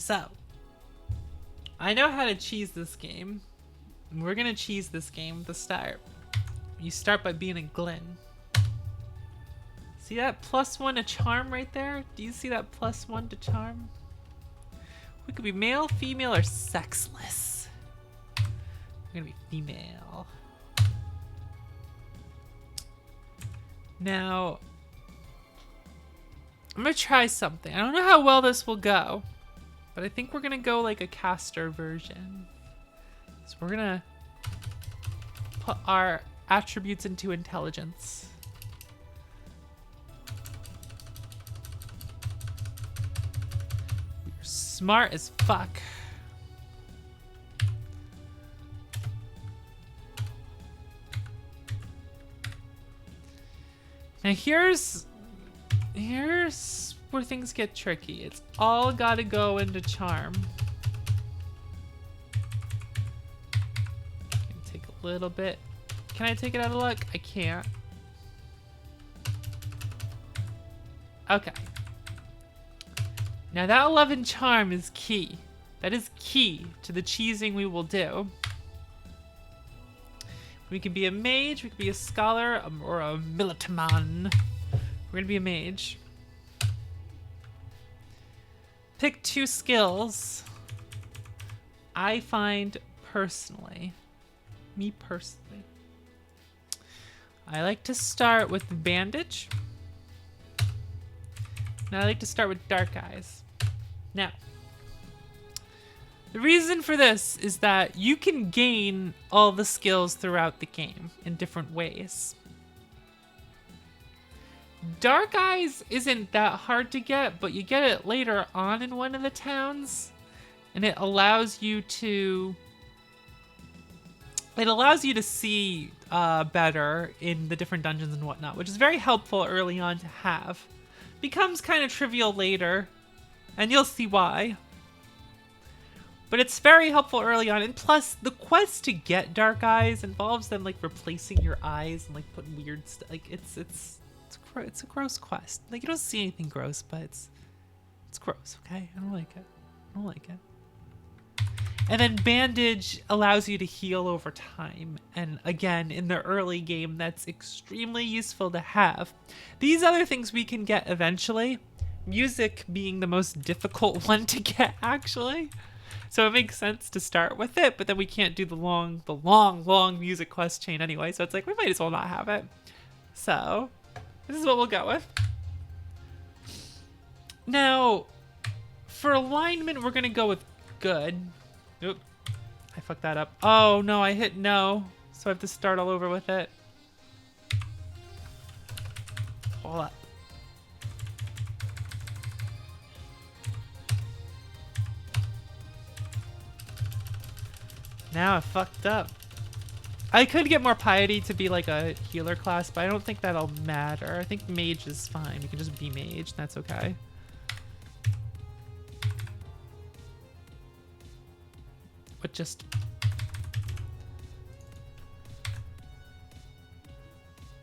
So, I know how to cheese this game. We're gonna cheese this game at the start. You start by being a Glen. See that +1 to charm right there? Do you see that +1 to charm? We could be male, female, or sexless. We're gonna be female. Now, I'm gonna try something. I don't know how well this will go, but I think we're gonna go like a caster version. So we're gonna put our attributes into intelligence. You're smart as fuck. Now here's where things get tricky. It's all gotta go into charm. Take a little bit. Can I take it out of luck? I can't. Okay. Now that 11 charm is key. That is key to the cheesing we will do. We can be a mage, we can be a scholar, or a militaman. We're gonna be a mage. Pick 2 skills. I find personally, I like to start with bandage. And I like to start with dark eyes. Now, the reason for this is that you can gain all the skills throughout the game in different ways. Dark eyes isn't that hard to get, but you get it later on in one of the towns, and it allows you to see better in the different dungeons and whatnot, which is very helpful early on to have. Becomes kind of trivial later, and you'll see why. But it's very helpful early on, and plus the quest to get dark eyes involves them like replacing your eyes and like putting weird stuff. Like it's a gross quest. Like you don't see anything gross, but it's gross. Okay, I don't like it. And then bandage allows you to heal over time, and again in the early game that's extremely useful to have. These other things we can get eventually. Music being the most difficult one to get actually. So it makes sense to start with it, but then we can't do the long music quest chain anyway, so it's like, we might as well not have it. So, this is what we'll go with. Now, for alignment, we're gonna go with good. Oop, I fucked that up. Oh no, I hit no, so I have to start all over with it. Hold up. Now I fucked up. I could get more piety to be like a healer class, but I don't think that'll matter. I think mage is fine. We can just be mage, and that's okay. But just...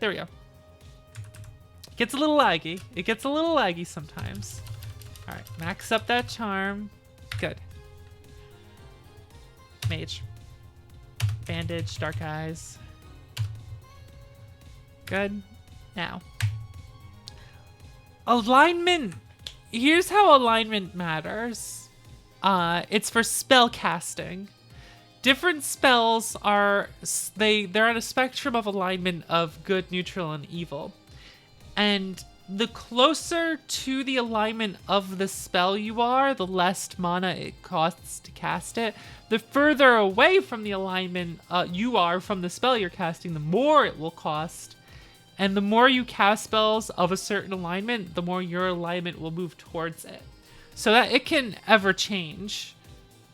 there we go. It gets a little laggy. It gets a little laggy sometimes. Alright, max up that charm. Good. Mage. Bandage, dark eyes. Good. Now. Alignment. Here's how alignment matters. It's for spell casting. Different spells are they're on a spectrum of alignment of good, neutral, and evil. And the closer to the alignment of the spell you are, the less mana it costs to cast it. The further away from the alignment you are from the spell you're casting, the more it will cost. And the more you cast spells of a certain alignment, the more your alignment will move towards it. So that it can ever change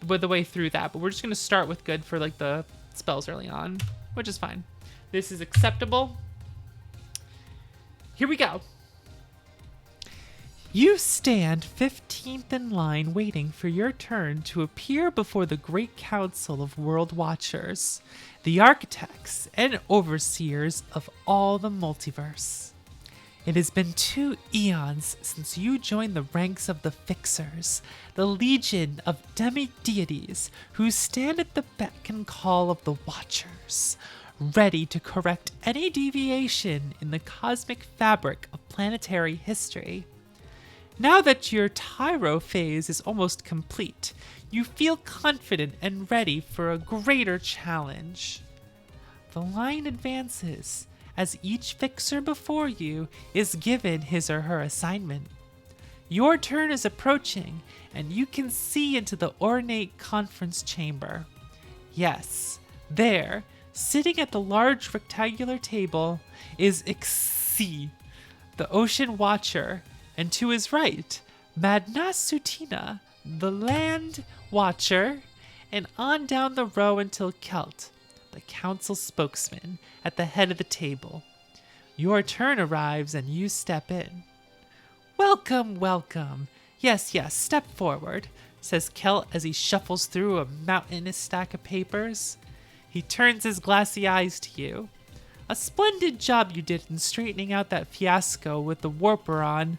with the way through that. But we're just going to start with good for like the spells early on, which is fine. This is acceptable. Here we go. You stand 15th in line waiting for your turn to appear before the Great Council of World Watchers, the architects and overseers of all the multiverse. It has been 2 eons since you joined the ranks of the Fixers, the legion of demi-deities who stand at the beck and call of the Watchers, ready to correct any deviation in the cosmic fabric of planetary history. Now that your Tyro phase is almost complete, you feel confident and ready for a greater challenge. The line advances as each fixer before you is given his or her assignment. Your turn is approaching, and you can see into the ornate conference chamber. Yes, there, sitting at the large rectangular table, is Ixi, the Ocean Watcher, and to his right, Madnasutina, the Land Watcher, and on down the row until Kelt, the council spokesman, at the head of the table. Your turn arrives and you step in. Welcome, welcome. Yes, step forward, says Kelt as he shuffles through a mountainous stack of papers. He turns his glassy eyes to you. A splendid job you did in straightening out that fiasco with the warper on.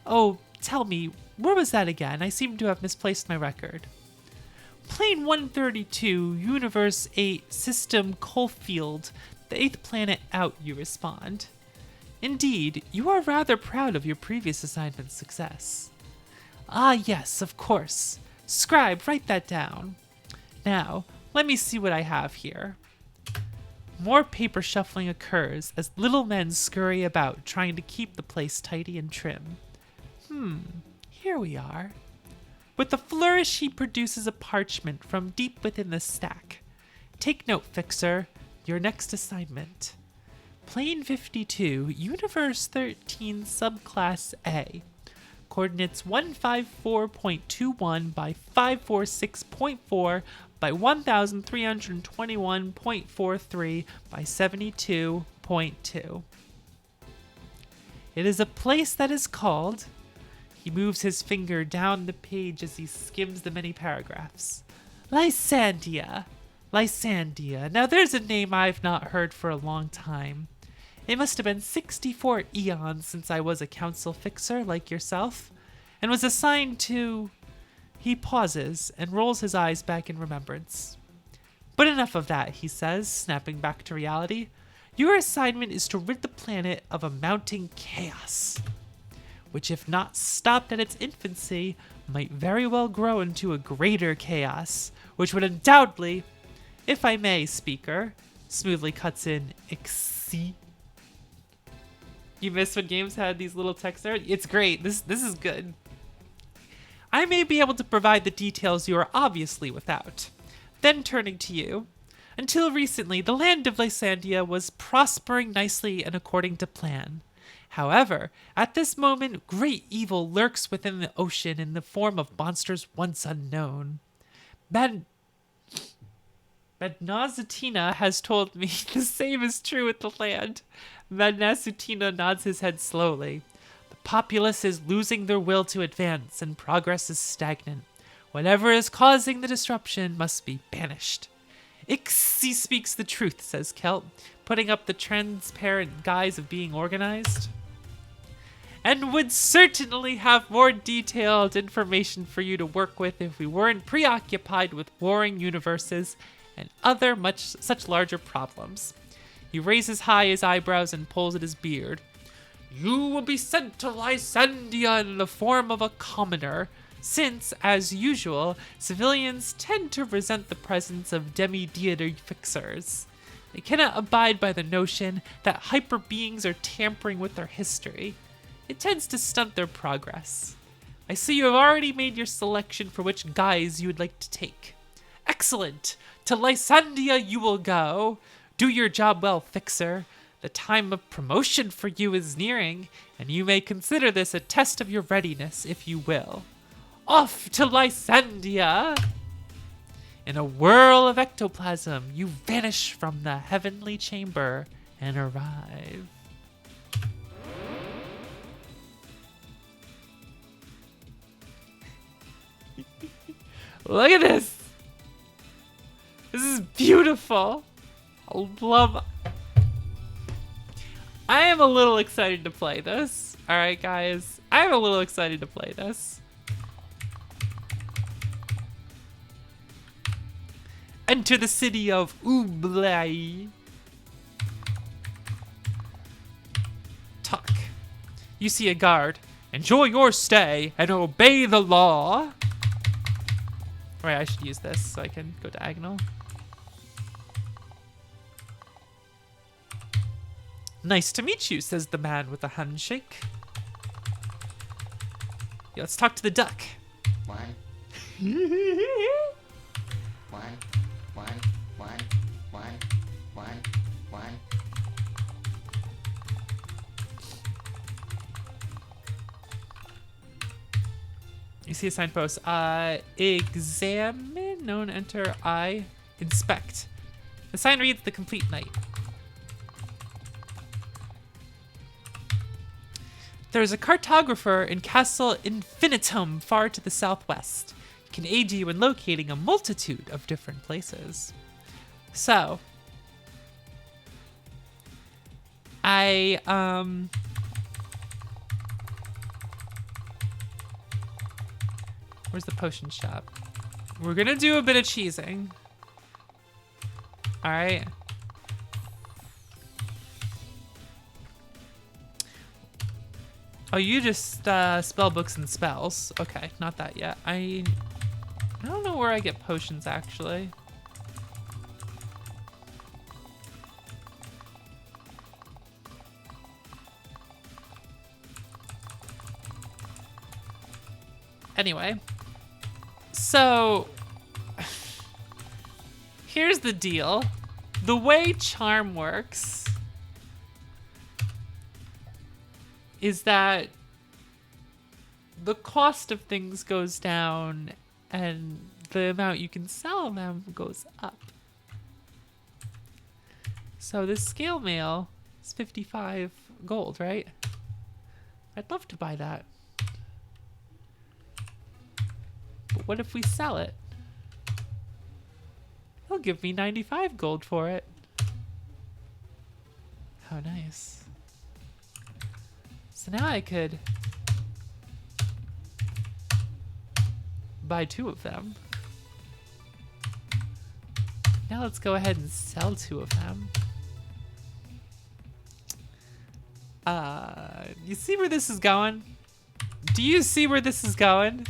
Oh, tell me, where was that again? I seem to have misplaced my record. Plane 132, Universe 8, System Coalfield, the 8th planet out, you respond. Indeed, you are rather proud of your previous assignment's success. Ah, yes, of course. Scribe, write that down. Now, let me see what I have here. More paper shuffling occurs as little men scurry about, trying to keep the place tidy and trim. Here we are. With a flourish, he produces a parchment from deep within the stack. Take note, Fixer, your next assignment. Plane 52, Universe 13, Subclass A. Coordinates 154.21 by 546.4 by 1321.43 by 72.2. It is a place that is called... He moves his finger down the page as he skims the many paragraphs. Lysandia. Lysandia. Now there's a name I've not heard for a long time. It must have been 64 eons since I was a council fixer like yourself, and was assigned to... He pauses and rolls his eyes back in remembrance. But enough of that, he says, snapping back to reality. Your assignment is to rid the planet of a mounting chaos, which if not stopped at its infancy, might very well grow into a greater chaos, which would undoubtedly, if I may, speaker, smoothly cuts in Ixi. You miss when games had these little text there? It's great. This is good. I may be able to provide the details you are obviously without. Then turning to you. Until recently, the land of Lysandia was prospering nicely and according to plan. However, at this moment, great evil lurks within the ocean in the form of monsters once unknown. Madnasutina has told me the same is true with the land. Madnasutina nods his head slowly. The populace is losing their will to advance, and progress is stagnant. Whatever is causing the disruption must be banished. Ixi speaks the truth, says Kelt, putting up the transparent guise of being organized. And would certainly have more detailed information for you to work with if we weren't preoccupied with warring universes and other such larger problems. He raises high his eyebrows and pulls at his beard. You will be sent to Lysandia in the form of a commoner, since, as usual, civilians tend to resent the presence of demi-deity fixers. They cannot abide by the notion that hyper beings are tampering with their history. It tends to stunt their progress. I see you have already made your selection for which guise you would like to take. Excellent! To Lysandia you will go. Do your job well, Fixer. The time of promotion for you is nearing, and you may consider this a test of your readiness, if you will. Off to Lysandia! In a whirl of ectoplasm, you vanish from the heavenly chamber and arrive. Look at this! This is beautiful! I am a little excited to play this. All right, guys. I'm a little excited to play this. Enter the city of Ublai. Tuck. You see a guard. Enjoy your stay and obey the law. Alright, I should use this so I can go diagonal. Nice to meet you, says the man with a handshake. Yeah, let's talk to the duck. One. One. You see a signpost. Examine, known, enter, I, inspect. The sign reads the complete night. There is a cartographer in Castle Infinitum far to the southwest. He can aid you in locating a multitude of different places. So, where's the potion shop? We're gonna do a bit of cheesing. All right. Oh, you just spell books and spells. Okay, not that yet. I don't know where I get potions actually. Anyway, so here's the deal. The way charm works is that the cost of things goes down and the amount you can sell them goes up. So this scale mail is 55 gold, right? I'd love to buy that. But what if we sell it? He'll give me 95 gold for it. How nice. So now I could buy 2 of them. Now let's go ahead and sell 2 of them. You see where this is going? Do you see where this is going?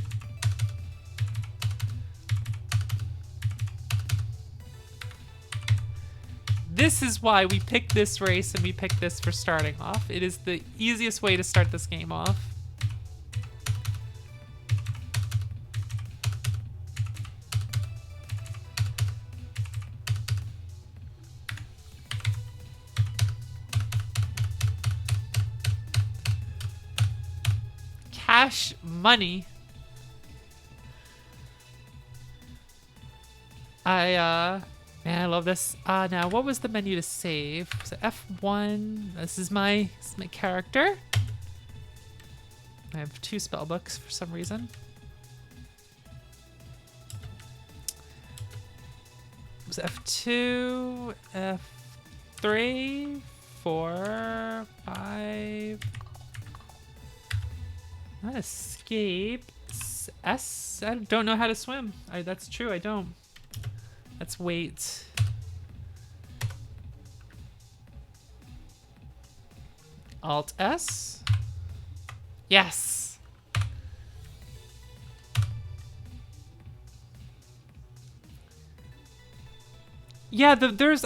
This is why we picked this race and we picked this for starting off. It is the easiest way to start this game off. Cash money. Man, I love this. Now, what was the menu to save? Was it F1? This is my character. I have 2 spell books for some reason. It was F2, F3, 4, 5. Not escape. S. I don't know how to swim. That's true, I don't. Let's wait. Alt S. Yes. Yeah,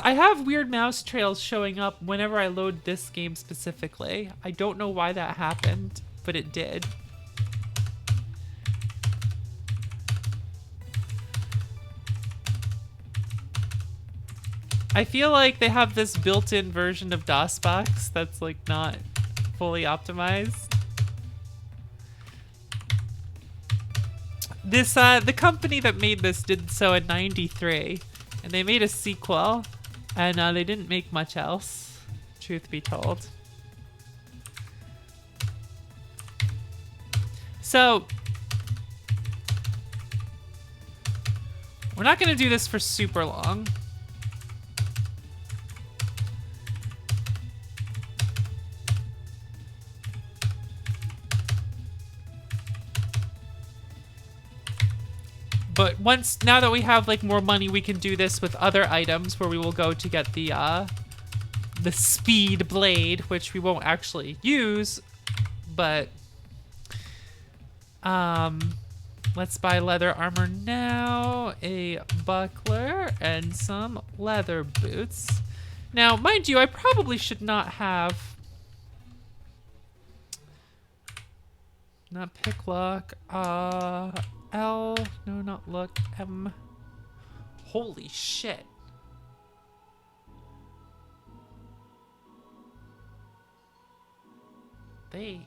I have weird mouse trails showing up whenever I load this game specifically. I don't know why that happened, but it did. I feel like they have this built-in version of DOSBox that's like not fully optimized. This the company that made this did so in '93, and they made a sequel, and they didn't make much else, truth be told. So we're not gonna do this for super long. But now that we have like more money, we can do this with other items where we will go to get the speed blade, which we won't actually use, but let's buy leather armor now, a buckler, and some leather boots. Now, mind you, I probably should not have... Not pick lock, L, no, not look, M. Holy shit. They...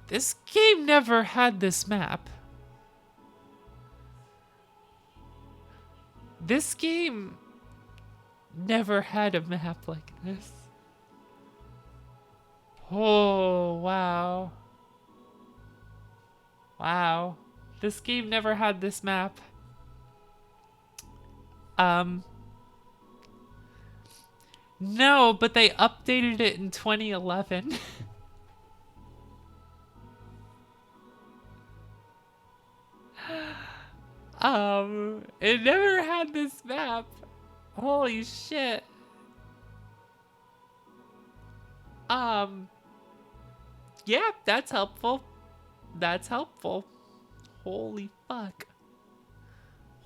This game never had this map. This game never had a map like this. Oh, wow. Wow. This game never had this map. No, but they updated it in 2011. It never had this map. Holy shit. Yeah, that's helpful. That's helpful. Holy fuck.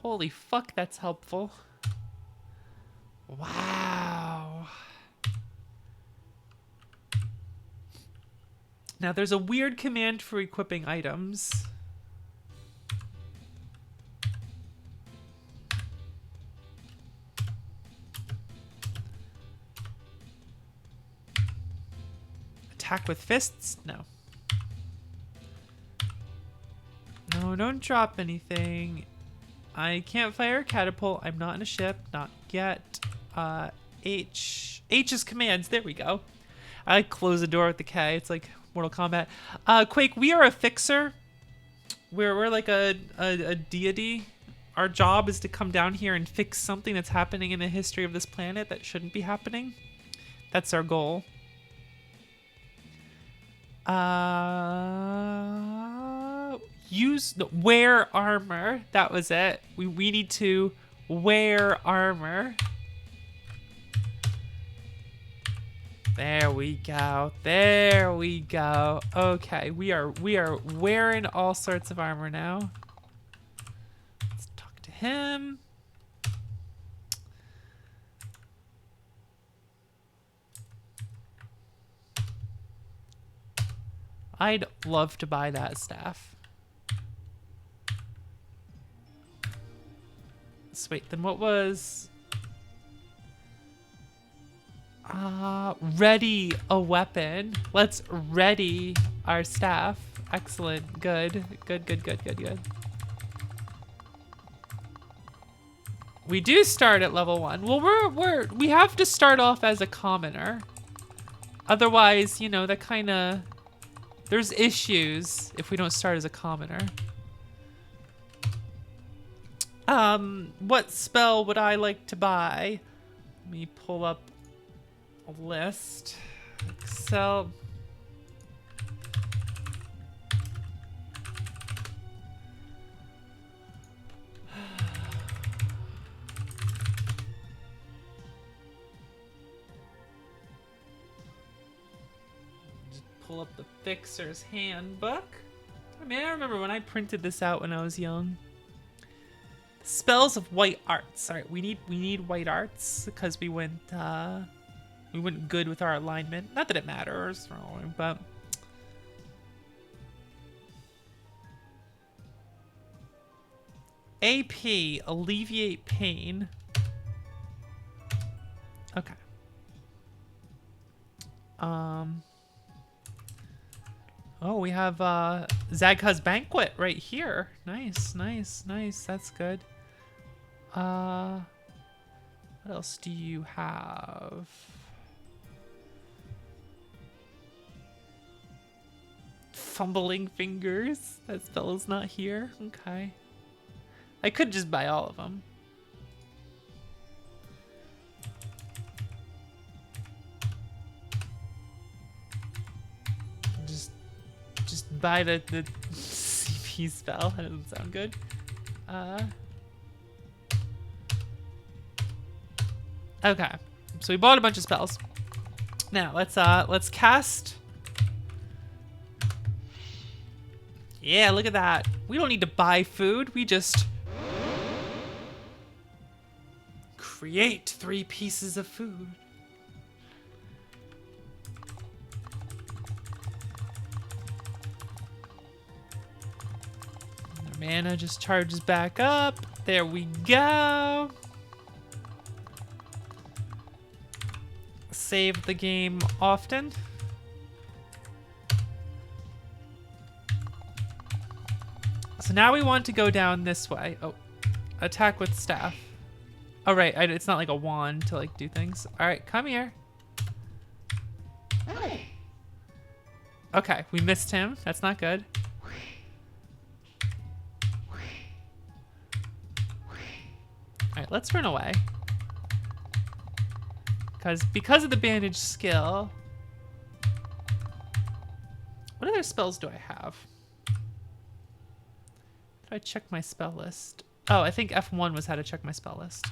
Holy fuck, that's helpful. Wow. Now there's a weird command for equipping items. Attack with fists? No. No, don't drop anything. I can't fire a catapult. I'm not in a ship. Not yet. H is commands. There we go. I close the door with the K. It's like Mortal Kombat. Quake, we are a fixer. We're like a deity. Our job is to come down here and fix something that's happening in the history of this planet that shouldn't be happening. That's our goal. Wear armor. That was it. We need to wear armor. There we go. There we go. Okay, we are wearing all sorts of armor now. Let's talk to him. I'd love to buy that staff. So wait, then what was... ready a weapon. Let's ready our staff. Excellent. Good. Good. We do start at level 1. Well, we have to start off as a commoner. Otherwise, you know, that kind of... There's issues if we don't start as a commoner. What spell would I like to buy? Let me pull up a list. Excel. Just pull up the Fixer's Handbook. I mean, I remember when I printed this out when I was young. Spells of white arts. All right, we need white arts because we went good with our alignment. Not that it matters, but AP, alleviate pain. Okay. Oh, we have Zagha's Banquet right here. Nice. That's good. What else do you have? Fumbling Fingers. That spell is not here. Okay. I could just buy all of them. just buy the CP spell. That doesn't sound good. Okay, so we bought a bunch of spells. Now let's cast. Yeah, look at that. We don't need to buy food. We just create 3 pieces of food. Our mana just charges back up. There we go. Save the game often. So now we want to go down this way. Oh, attack with staff. Oh, right. It's not like a wand to like do things. All right, come here. Okay, we missed him. That's not good. All right, let's run away. Because of the bandage skill. What other spells do I have? Did I check my spell list? Oh, I think F1 was how to check my spell list.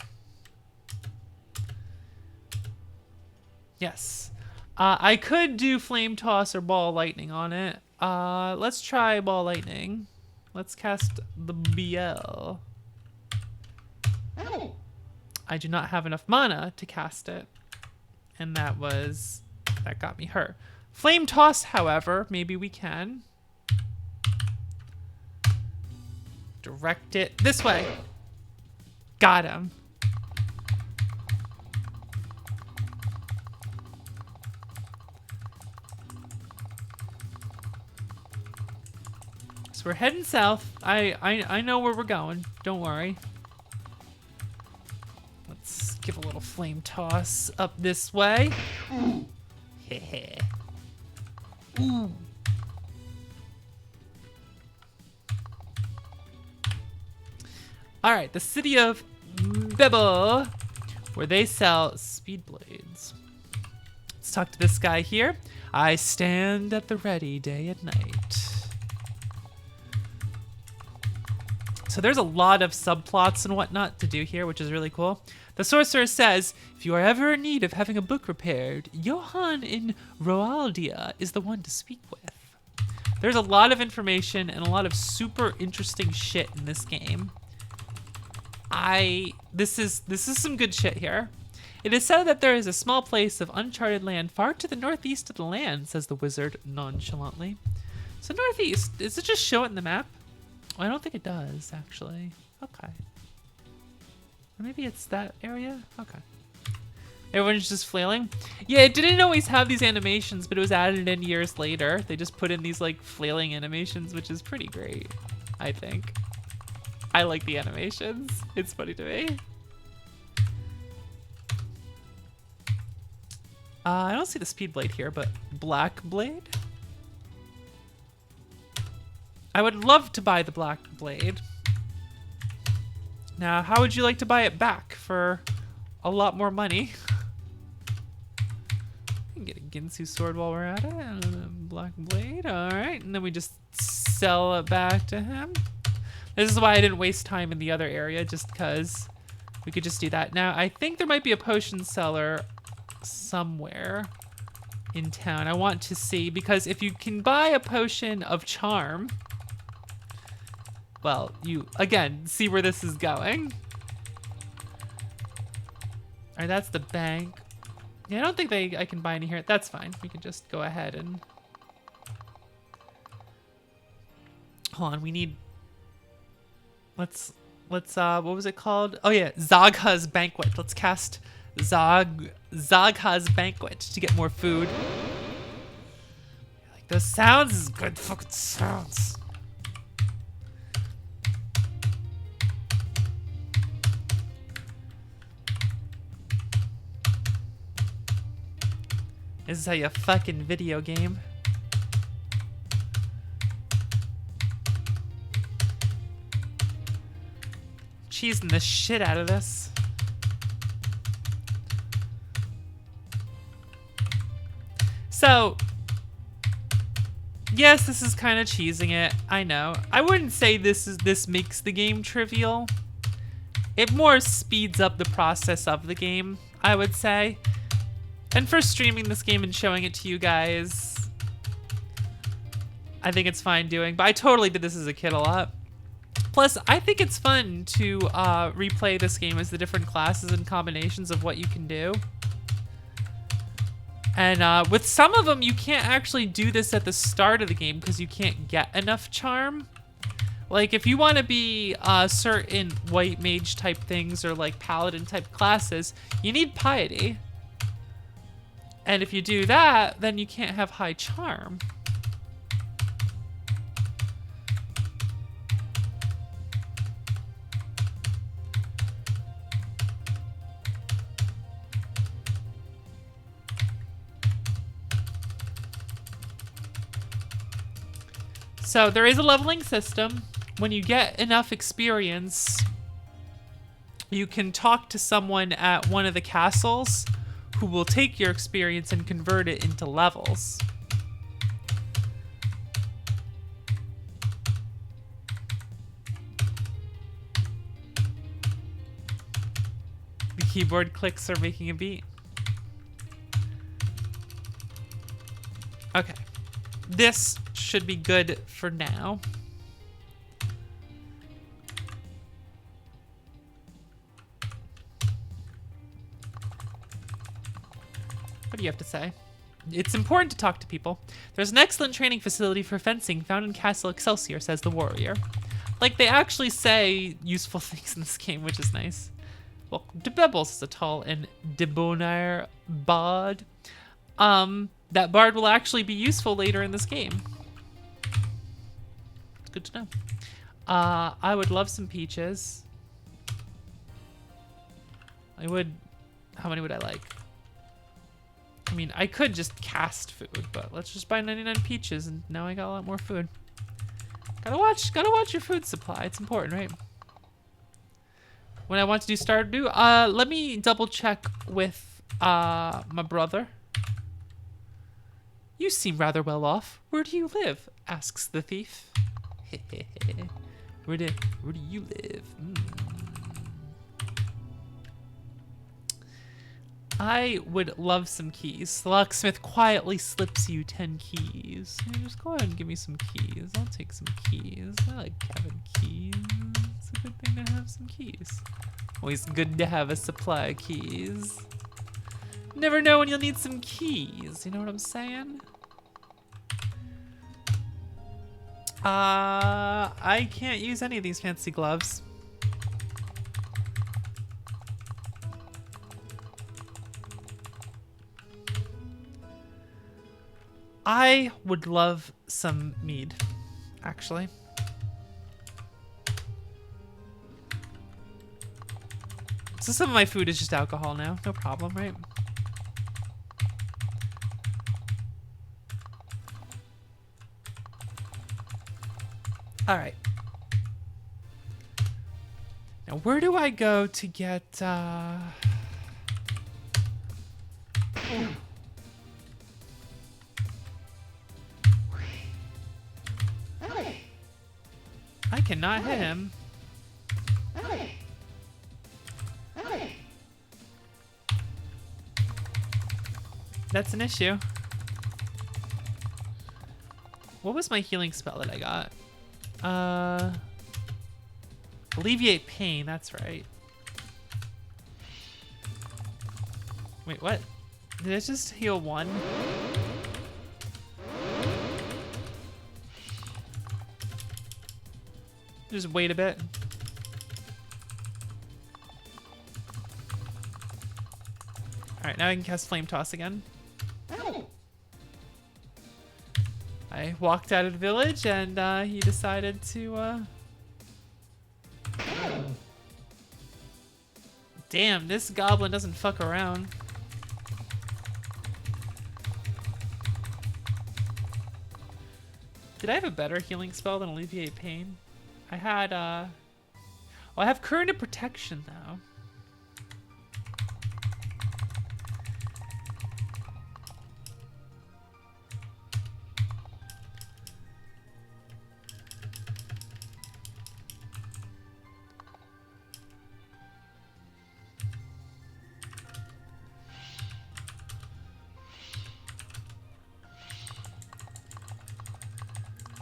Yes. I could do Flame Toss or Ball Lightning on it. Let's try Ball Lightning. Let's cast the BL. I do not have enough mana to cast it. And that got me hurt. Flame Toss, however, maybe we can. Direct it this way. Got him. So we're heading south. I know where we're going. Don't worry. Let's give a little flame toss up this way. Ooh. Ooh. All right, the city of Bebo, where they sell speed blades. Let's talk to this guy here. I stand at the ready day and night. So there's a lot of subplots and whatnot to do here, which is really cool. The sorcerer says, if you are ever in need of having a book repaired, Johann in Roaldia is the one to speak with. There's a lot of information and a lot of super interesting shit in this game. This is some good shit here. It is said that there is a small place of uncharted land far to the northeast of the land, says the wizard nonchalantly. So northeast, does it just show it in the map? I don't think it does, actually. Okay. Or maybe it's that area? Okay. Everyone's just flailing? Yeah, it didn't always have these animations, but it was added in years later. They just put in these, like, flailing animations, which is pretty great, I think. I like the animations. It's funny to me. I don't see the speed blade here, but black blade? I would love to buy the black blade. Now, how would you like to buy it back for a lot more money? We can get a Ginsu sword while we're at it. And a black blade. All right. And then we just sell it back to him. This is why I didn't waste time in the other area, just because we could just do that. Now, I think there might be a potion seller somewhere in town. I want to see, because if you can buy a potion of charm, well, you, again, see where this is going. All right, that's the bank. Yeah, I don't think I can buy any here. That's fine. We can just go ahead and... Hold on, we need... Let's what was it called? Oh yeah, Zagha's Banquet. Let's cast Zagha's Banquet to get more food. Like those sounds, good fucking sounds. This is how you fucking video game. Cheesing the shit out of this. So, Yes, this is kind of cheesing it. I know. I wouldn't say this makes the game trivial. It more speeds up the process of the game, I would say. And for streaming this game and showing it to you guys, I think it's fine doing. But I totally did this as a kid a lot. Plus, I think it's fun to replay this game as the different classes and combinations of what you can do. And with some of them, you can't actually do this at the start of the game because you can't get enough charm. Like, if you want to be certain white mage type things or like paladin type classes, you need piety. And if you do that, then you can't have high charm. So there is a leveling system. When you get enough experience, you can talk to someone at one of the castles who will take your experience and convert it into levels. The keyboard clicks are making a beat. Okay. This should be good for now. What do you have to say? It's important to talk to people. There's an excellent training facility for fencing found in Castle Excelsior, says the warrior. Like, they actually say useful things in this game, which is nice. Well, de Bebbles is a tall and debonair bard. That bard will actually be useful later in this game. It's good to know. I would love some peaches. I would... How many would I like? I mean, I could just cast food, but let's just buy 99 peaches, and now I got a lot more food. Gotta watch your food supply. It's important, right? When I want to do Stardew, let me double check with my brother. You seem rather well off. Where do you live? Asks the thief. Where do you live? I would love some keys. The locksmith quietly slips you 10 keys. Hey, just go ahead and give me some keys. I'll take some keys. I like having keys. It's a good thing to have some keys. Always good to have a supply of keys. Never know when you'll need some keys. You know what I'm saying? I can't use any of these fancy gloves. I would love some mead, actually. So some of my food is just alcohol now. No problem, right? All right. Now, where do I go to get, I cannot hit him. That's an issue. What was my healing spell that I got? Alleviate pain, that's right. Wait, what? Did I just heal one? Just wait a bit. Alright, now I can cast Flame Toss again. I walked out of the village and he decided to Damn, this goblin doesn't fuck around. Did I have a better healing spell than Alleviate Pain? I had oh, I have Current of Protection though.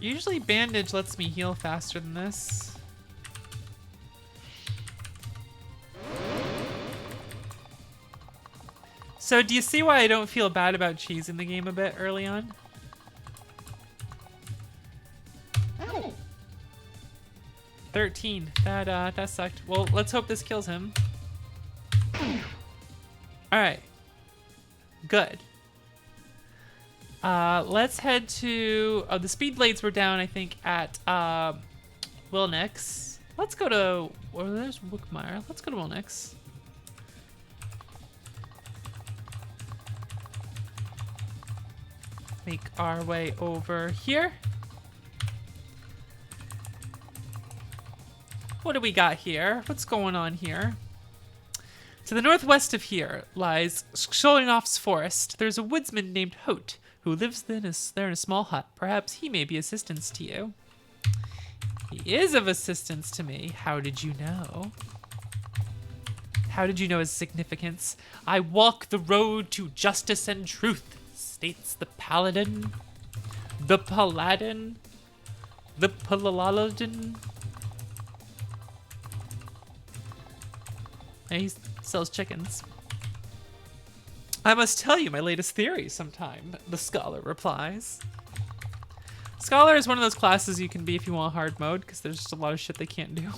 Usually bandage lets me heal faster than this. So do you see why I don't feel bad about cheesing the game a bit early on? Oh. 13. That sucked. Well, let's hope this kills him. Alright. Good. Let's head to... Oh, the speed blades were down, I think, at Wilnix. Let's go to... Oh, there's Wookmire. Let's go to Wilnix. Make our way over here. What do we got here? What's going on here? To the northwest of here lies Scholenov's forest. There's a woodsman named Hote who lives there in a small hut. Perhaps he may be assistance to you. He is of assistance to me. How did you know? How did you know his significance? I walk the road to justice and truth, states the paladin. The paladin. The paladin. And he sells chickens. I must tell you my latest theory sometime, the scholar replies. Scholar is one of those classes you can be if you want hard mode, because there's just a lot of shit they can't do.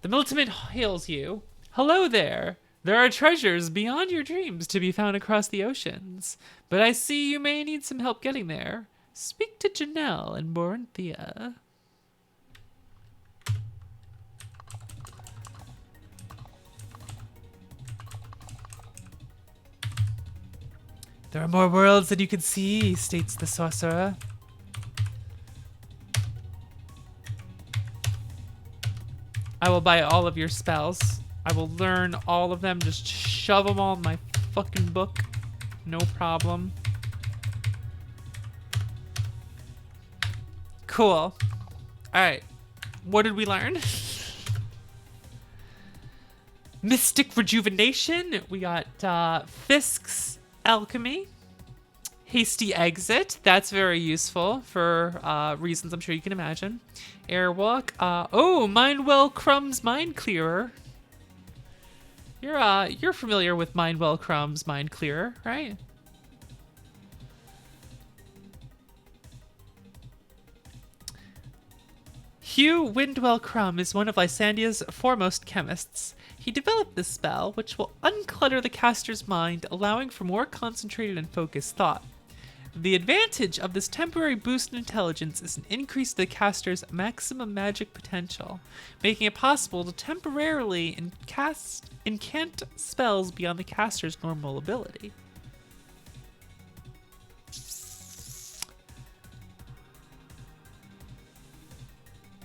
The militant hails you. Hello there. There are treasures beyond your dreams to be found across the oceans, but I see you may need some help getting there. Speak to Janelle and Borinthia. There are more worlds than you can see, states the sorcerer. I will buy all of your spells. I will learn all of them. Just shove them all in my fucking book. No problem. Cool. Alright. What did we learn? Mystic Rejuvenation. We got Fisk's Alchemy. Hasty Exit. That's very useful for reasons I'm sure you can imagine. Airwalk. Oh, Mindwell Crumb's Mind Clearer. You're familiar with Mindwell Crumb's Mind Clearer, right? Hugh Windwell Crumb is one of Lysandia's foremost chemists. He developed this spell, which will unclutter the caster's mind, allowing for more concentrated and focused thought. The advantage of this temporary boost in intelligence is an increase to the caster's maximum magic potential, making it possible to temporarily incant spells beyond the caster's normal ability.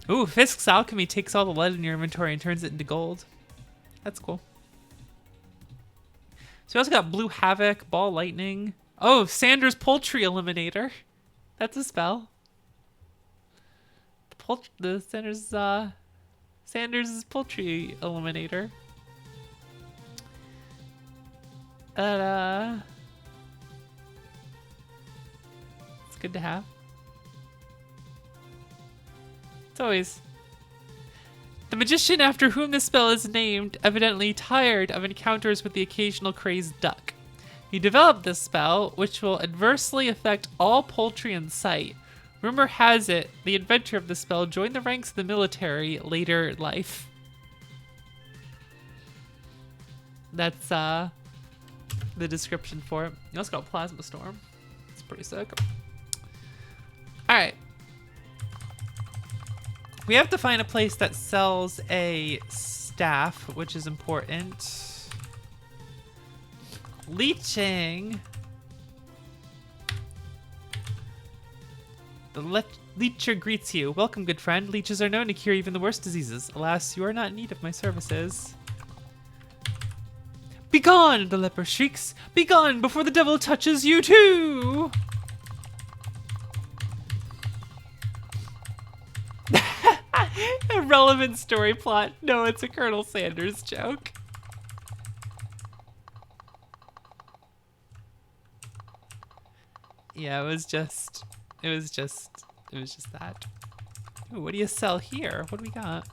Ooh, Fisk's Alchemy takes all the lead in your inventory and turns it into gold. That's cool. So we also got Blue Havoc, Ball Lightning. Oh, Sanders Poultry Eliminator. That's a spell. The Sanders Poultry Eliminator. It's good to have. It's always... The magician after whom the spell is named, evidently tired of encounters with the occasional crazed duck. He developed this spell, which will adversely affect all poultry in sight. Rumor has it, the inventor of the spell joined the ranks of the military later in life. That's the description for it. You also got Plasma Storm. It's pretty sick. Alright. We have to find a place that sells a staff, which is important. Leeching. The leecher greets you. Welcome, good friend. Leeches are known to cure even the worst diseases. Alas, you are not in need of my services. Begone, the leper shrieks. Begone before the devil touches you too. Irrelevant story plot. No, it's a Colonel Sanders joke. Yeah, it was just It was just that. Ooh, what do you sell here? What do we got?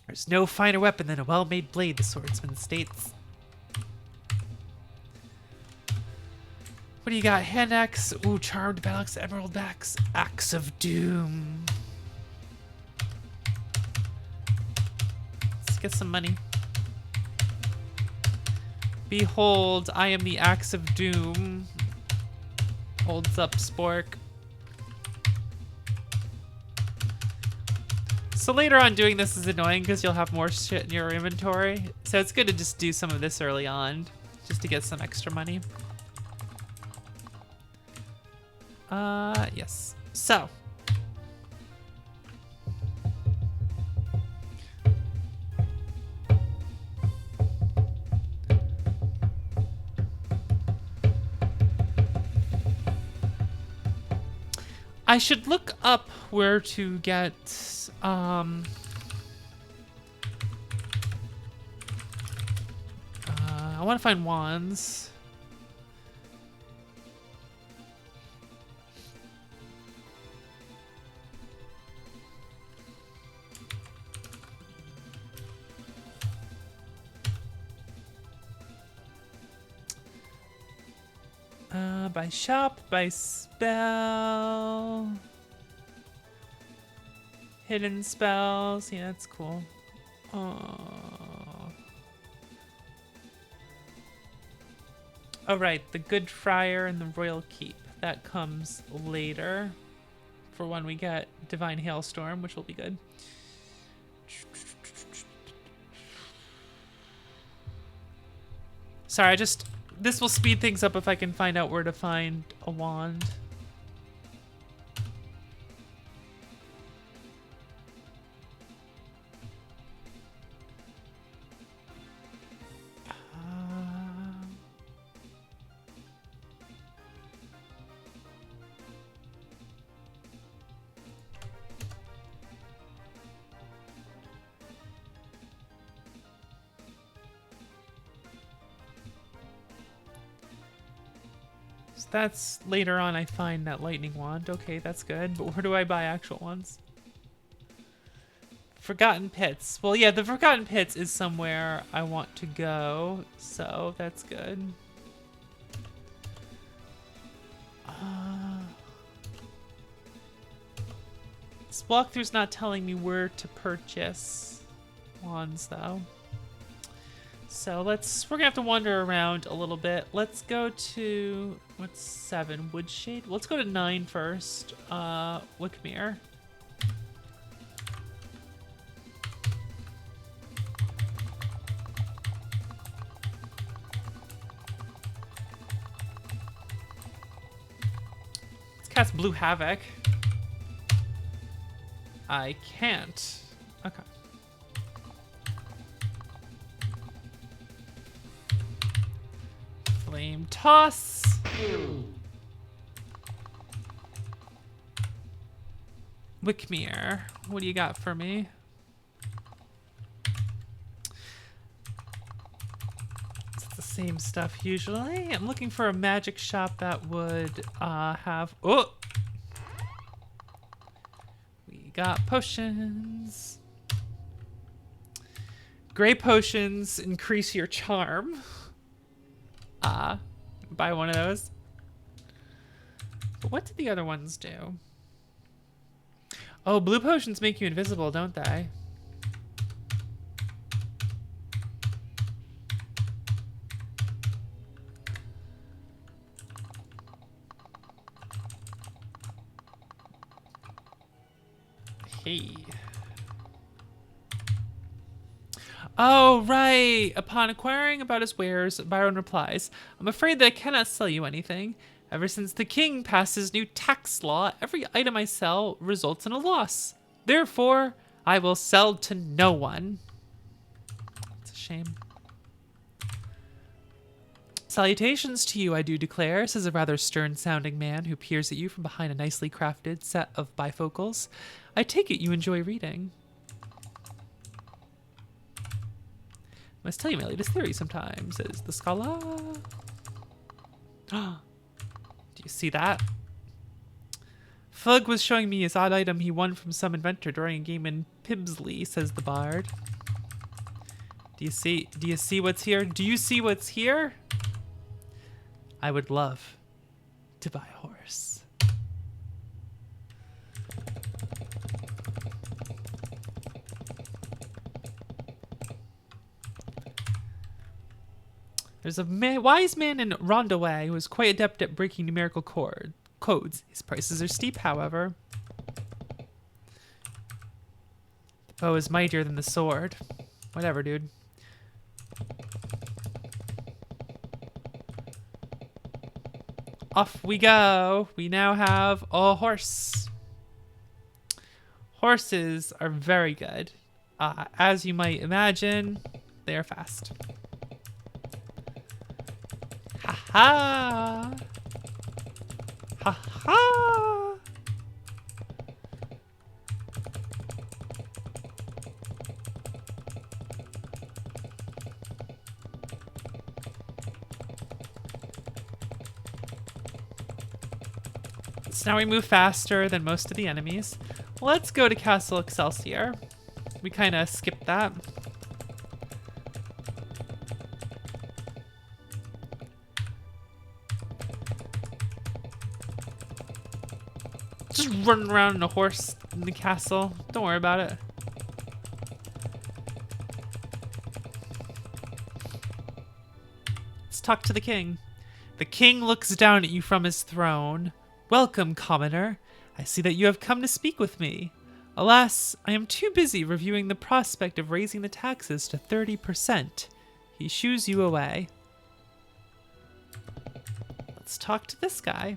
There's no finer weapon than a well-made blade, the swordsman states. What do you got? Hand axe. Ooh, charmed battle axe, emerald axe, axe of doom. Let's get some money. Behold, I am the axe of doom. Holds up spork. So later on doing this is annoying because you'll have more shit in your inventory. So it's good to just do some of this early on, just to get some extra money. Yes. So. I should look up where to get, I want to find wands. By shop, by spell. Hidden spells. Yeah, that's cool. Oh, right. The Good Friar and the Royal Keep. That comes later. For when we get Divine Hailstorm, which will be good. Sorry, this will speed things up if I can find out where to find a wand. That's later on I find that lightning wand. Okay, that's good. But where do I buy actual ones? Forgotten Pits. Well, yeah, the Forgotten Pits is somewhere I want to go, so that's good. This walkthrough's not telling me where to purchase wands, though. So we're gonna have to wander around a little bit. Let's go to, what's 7? Woodshade? Let's go to 9 first. Wickmere. Let's cast Blue Havoc. I can't. Okay. Flame Toss. Wickmere, what do you got for me? It's the same stuff usually. I'm looking for a magic shop that would have... Oh! We got potions. Gray potions increase your charm. Buy one of those. But what did the other ones do? Oh, blue potions make you invisible, don't they? Hey. Oh, right. Upon inquiring about his wares, Byron replies, I'm afraid that I cannot sell you anything. Ever since the king passed his new tax law, every item I sell results in a loss. Therefore, I will sell to no one. It's a shame. Salutations to you, I do declare, says a rather stern-sounding man who peers at you from behind a nicely crafted set of bifocals. I take it you enjoy reading. Must tell you my latest theory sometimes, says the scholar. Do you see that? Fug was showing me his odd item he won from some inventor during a game in Pibsley, says the bard. Do you see what's here? Do you see what's here? I would love to buy a horse. There's a wise man in Rondoway who is quite adept at breaking numerical codes. His prices are steep, however. The bow is mightier than the sword. Whatever, dude. Off we go. We now have a horse. Horses are very good. As you might imagine, they are fast. Ha ha! Ha ha! So now we move faster than most of the enemies. Let's go to Castle Excelsior. We kind of skipped that. Just running around in a horse in the castle. Don't worry about it. Let's talk to the king. The king looks down at you from his throne. Welcome, commoner. I see that you have come to speak with me. Alas, I am too busy reviewing the prospect of raising the taxes to 30%. He shoos you away. Let's talk to this guy.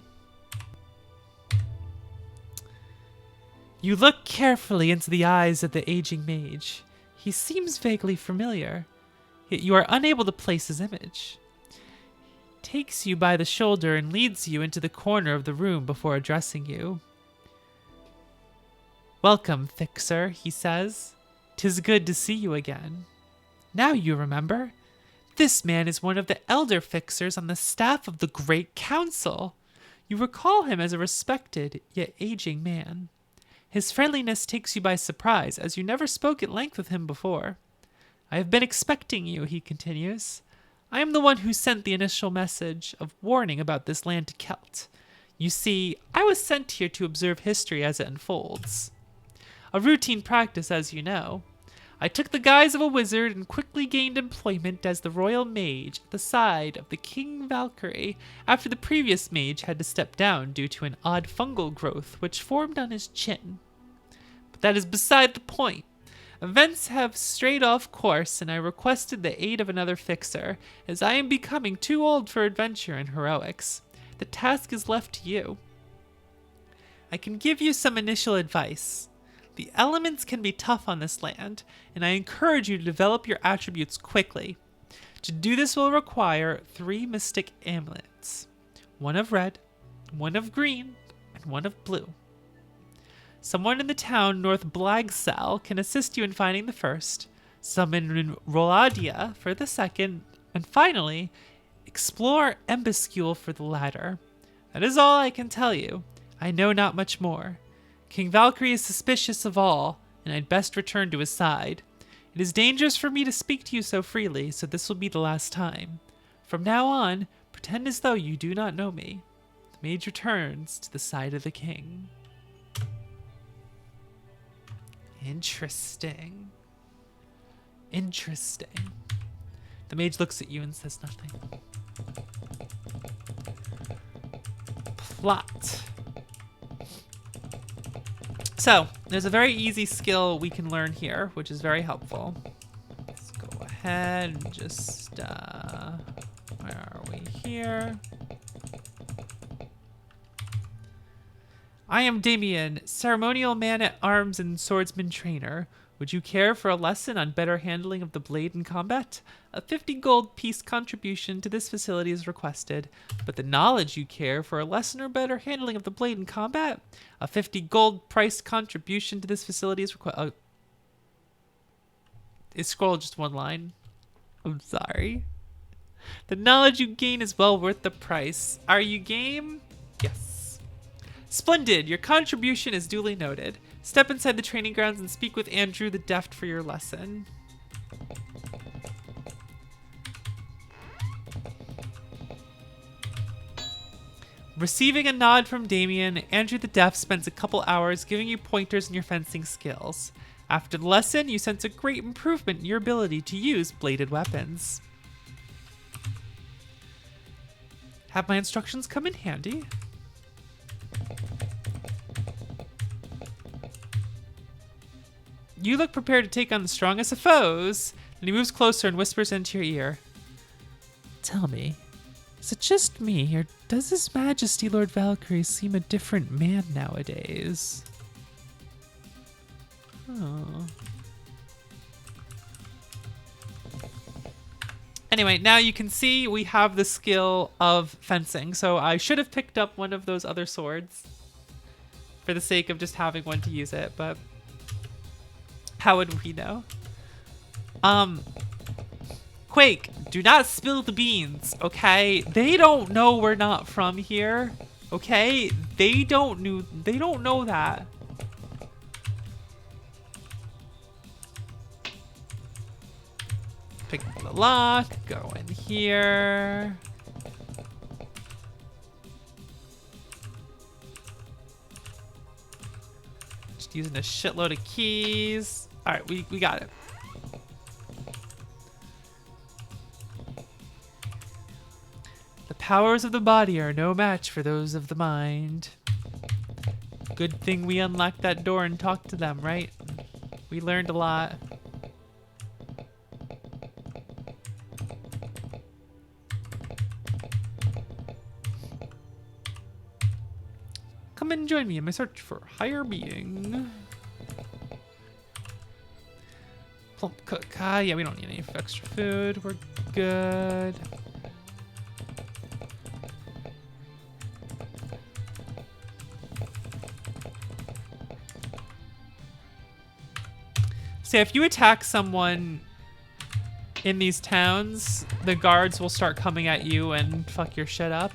You look carefully into the eyes of the aging mage. He seems vaguely familiar, yet you are unable to place his image. He takes you by the shoulder and leads you into the corner of the room before addressing you. Welcome, Fixer, he says. 'Tis good to see you again. Now you remember. This man is one of the elder fixers on the staff of the Great Council. You recall him as a respected, yet aging man. His friendliness takes you by surprise, as you never spoke at length with him before. I have been expecting you, he continues. I am the one who sent the initial message of warning about this land to Celt. You see, I was sent here to observe history as it unfolds. A routine practice, as you know. I took the guise of a wizard and quickly gained employment as the royal mage at the side of the King Valkyrie after the previous mage had to step down due to an odd fungal growth which formed on his chin. But that is beside the point. Events have strayed off course, and I requested the aid of another fixer, as I am becoming too old for adventure and heroics. The task is left to you. I can give you some initial advice. The elements can be tough on this land, and I encourage you to develop your attributes quickly. To do this will require 3 mystic amulets. 1 of red, 1 of green, and 1 of blue. Someone in the town North Blagsal can assist you in finding the first, someone in Roladia for the second, and finally, explore Embuscule for the latter. That is all I can tell you. I know not much more. King Valkyrie is suspicious of all, and I'd best return to his side. It is dangerous for me to speak to you so freely, so this will be the last time. From now on, pretend as though you do not know me. The mage returns to the side of the king. Interesting. Interesting. The mage looks at you and says nothing. Plot. So, there's a very easy skill we can learn here, which is very helpful. Let's go ahead and just, where are we here? I am Damien, ceremonial man-at-arms and swordsman trainer. Would you care for a lesson on better handling of the blade in combat? A 50 gold piece contribution to this facility is requested, but the knowledge you care for a lesson or better handling of the blade in combat? A 50 gold price contribution to this facility is requested. It scrolled just one line. I'm sorry. The knowledge you gain is well worth the price. Are you game? Yes. Splendid. Your contribution is duly noted. Step inside the training grounds and speak with Andrew the Deft for your lesson. Receiving a nod from Damien, Andrew the Deft spends a couple hours giving you pointers in your fencing skills. After the lesson, you sense a great improvement in your ability to use bladed weapons. Have my instructions come in handy? You look prepared to take on the strongest of foes. And he moves closer and whispers into your ear. Tell me, is it just me, or does His Majesty Lord Valkyrie seem a different man nowadays? Oh. Anyway, now you can see we have the skill of fencing. So I should have picked up one of those other swords for the sake of just having one to use it, but how would we know? Quake, do not spill the beans, okay? They don't know we're not from here, okay? They don't know that. Pick the lock, go in here. Just using a shitload of keys. All right, we got it. The powers of the body are no match for those of the mind. Good thing we unlocked that door and talked to them, right? We learned a lot. Come and join me in my search for higher being. Plump cook. Yeah, we don't need any extra food. We're good. So if you attack someone in these towns, the guards will start coming at you and fuck your shit up.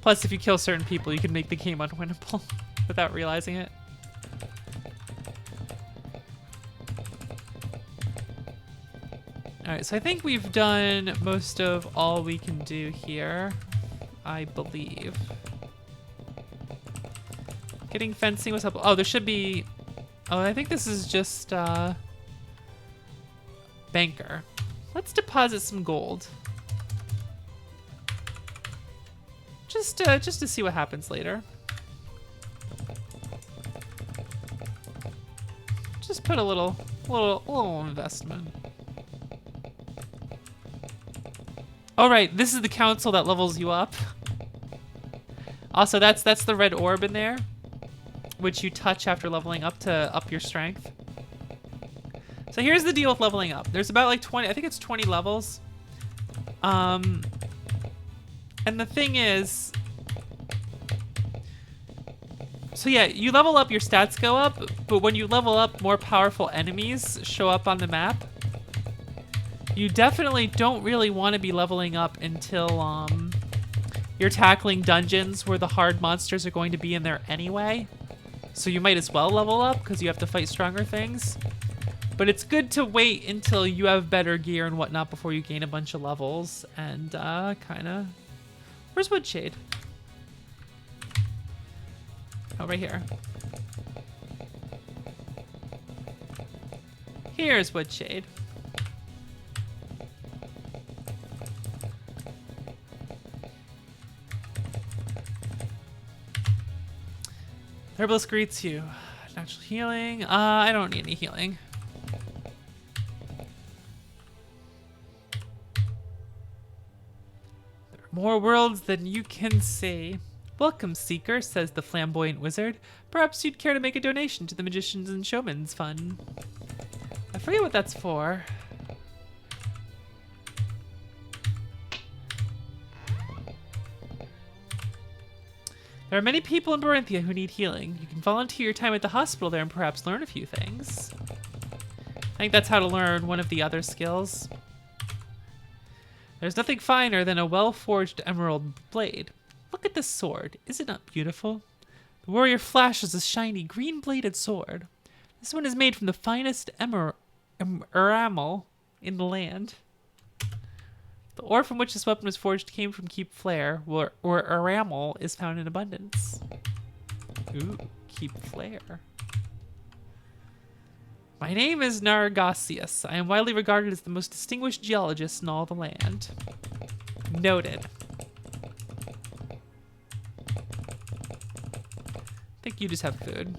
Plus, if you kill certain people, you can make the game unwinnable without realizing it. Alright, so I think we've done most of all we can do here, I believe. Getting fencing was up. Oh, there should be... Oh, I think this is just banker. Let's deposit some gold. Just to see what happens later. Just put a little investment. All right, this is the council that levels you up. Also, that's the red orb in there, which you touch after leveling up to up your strength. So here's the deal with leveling up. There's about like 20, I think it's 20 levels. And the thing is, so yeah, you level up, your stats go up, but when you level up, more powerful enemies show up on the map. You definitely don't really want to be leveling up until you're tackling dungeons where the hard monsters are going to be in there anyway. So you might as well level up because you have to fight stronger things. But it's good to wait until you have better gear and whatnot before you gain a bunch of levels and kind of... Where's Woodshade? Oh, right here. Here's Woodshade. Herbalist greets you. Natural healing. I don't need any healing. There are more worlds than you can see. Welcome, Seeker, says the flamboyant wizard. Perhaps you'd care to make a donation to the Magicians and Showman's Fund. I forget what that's for. There are many people in Barinthia who need healing. You can volunteer your time at the hospital there and perhaps learn a few things. I think that's how to learn one of the other skills. There's nothing finer than a well-forged emerald blade. Look at this sword. Is it not beautiful? The warrior flashes a shiny green-bladed sword. This one is made from the finest enamel in the land. The ore from which this weapon was forged came from Keep Flare, where enamel is found in abundance. Ooh, Keep Flare. My name is Nargasius. I am widely regarded as the most distinguished geologist in all the land. Noted. I think you just have food.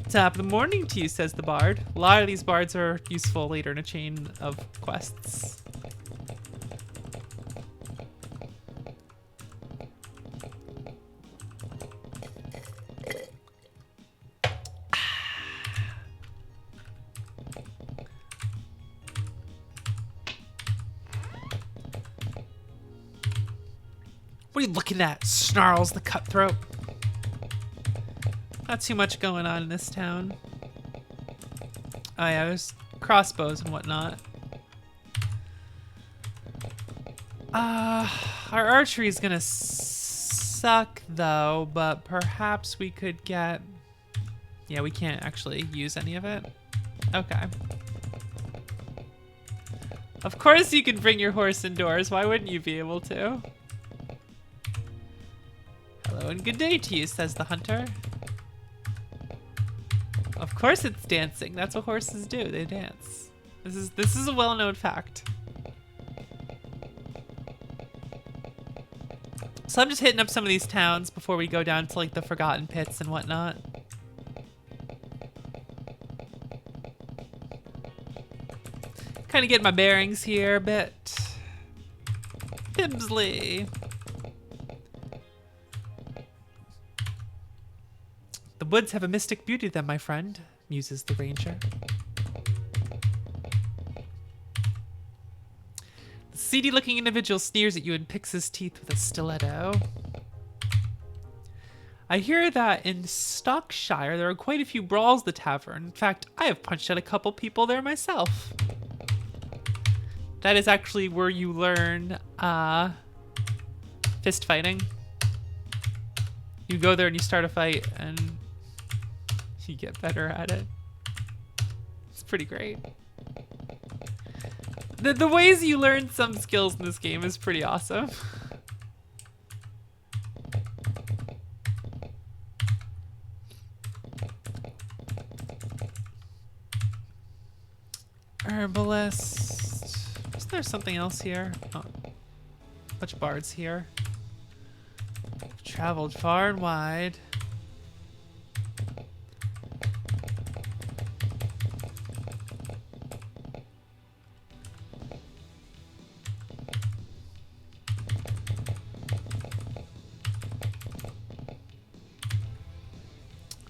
Top of the morning to you, says the bard. A lot of these bards are useful later in a chain of quests. What are you looking at? Snarls the cutthroat. Not too much going on in this town. Oh yeah, there's crossbows and whatnot. Our archery is gonna suck though, but perhaps we could get... Yeah, we can't actually use any of it. Okay. Of course you can bring your horse indoors. Why wouldn't you be able to? Hello and good day to you, says the hunter. Of course it's dancing. That's what horses do. They dance. This is a well-known fact. So I'm just hitting up some of these towns before we go down to like the Forgotten Pits and whatnot. Kind of getting my bearings here a bit. Pimsley. The woods have a mystic beauty to them, my friend, muses the ranger. The seedy-looking individual sneers at you and picks his teeth with a stiletto. I hear that in Stockshire there are quite a few brawls at the tavern. In fact, I have punched out a couple people there myself. That is actually where you learn fist fighting. You go there and you start a fight and you get better at it. It's pretty great. The ways you learn some skills in this game is pretty awesome. Herbalist. Isn't there something else here? Oh, bunch of bards here. Traveled far and wide.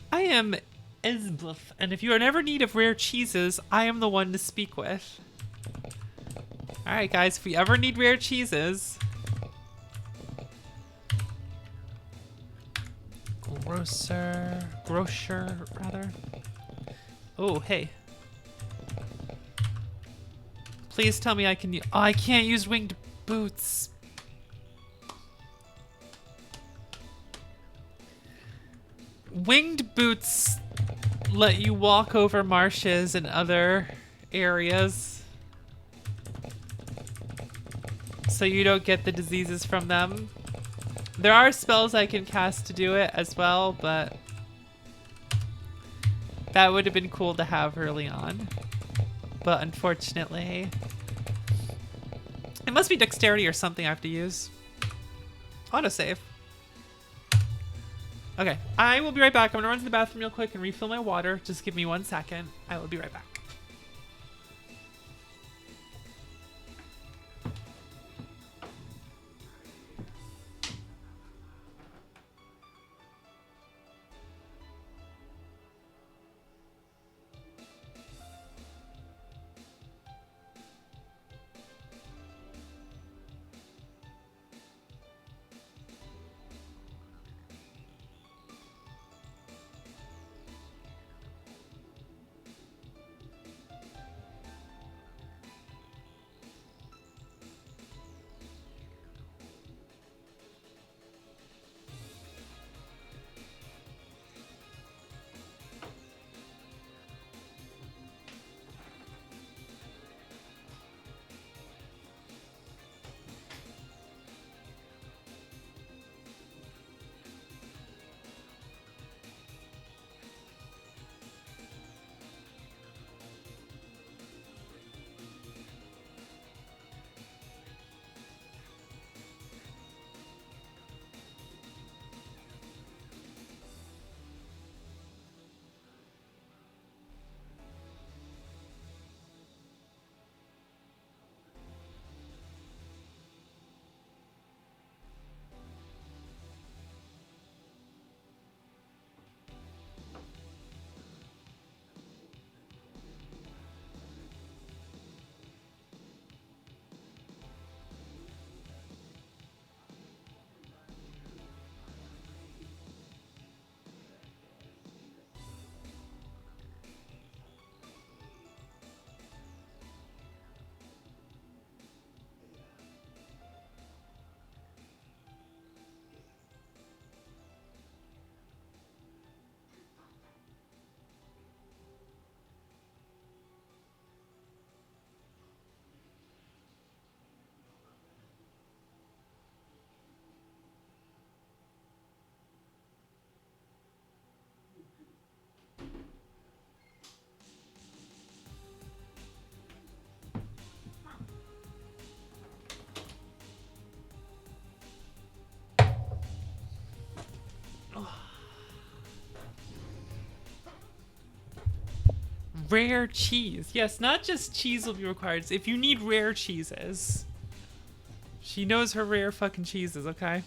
I am Esbluff, and if you are in ever need of rare cheeses, I am the one to speak with. Alright guys, if we ever need rare cheeses... Grocer, rather. Oh, hey. Please tell me I can... Oh, I can't use winged boots. Winged boots let you walk over marshes and other areas, so you don't get the diseases from them. There are spells I can cast to do it as well, but that would have been cool to have early on. But unfortunately, it must be dexterity or something I have to use. Autosave. Okay, I will be right back. I'm gonna run to the bathroom real quick and refill my water. Just give me 1 second. I will be right back. Rare cheese. Yes, not just cheese will be required. If you need rare cheeses. She knows her rare fucking cheeses, okay?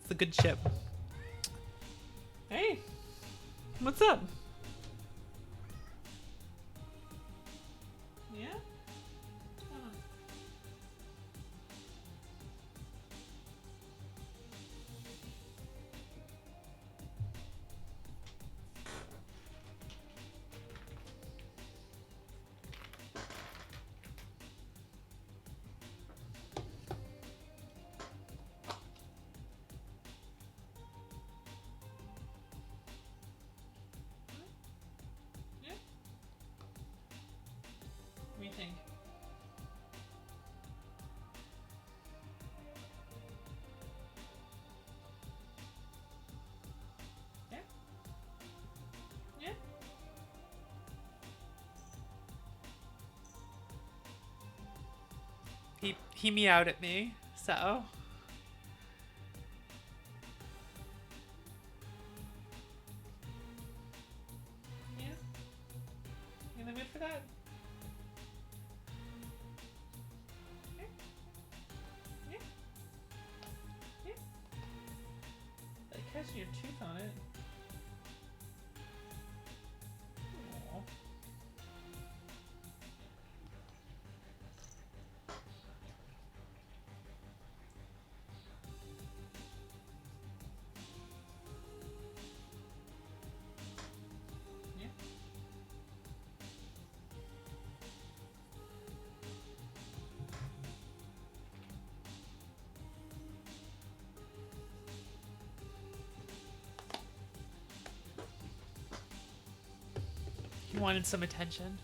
It's a good ship. Hey, what's up? Yeah? Oh. Yeah? What do you think? Yeah? Yeah? He meowed at me, so. Yeah? You in the mood for that? Yeah? Yeah? Yeah? Like catching your tooth on it. Aw. Yeah? He wanted some attention.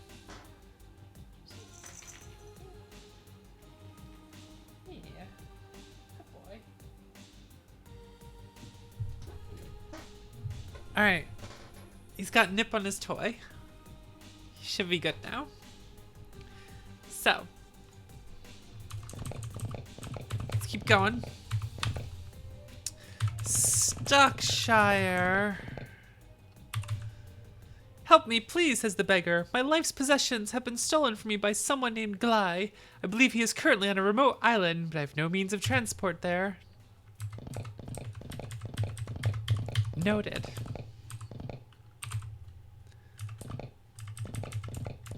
Yeah. Good boy. Alright. He's got nip on his toy. He should be good now. So. Let's keep going. Stockshire. Help me, please, says the beggar. My life's possessions have been stolen from me by someone named Gly. I believe he is currently on a remote island, but I have no means of transport there. Noted.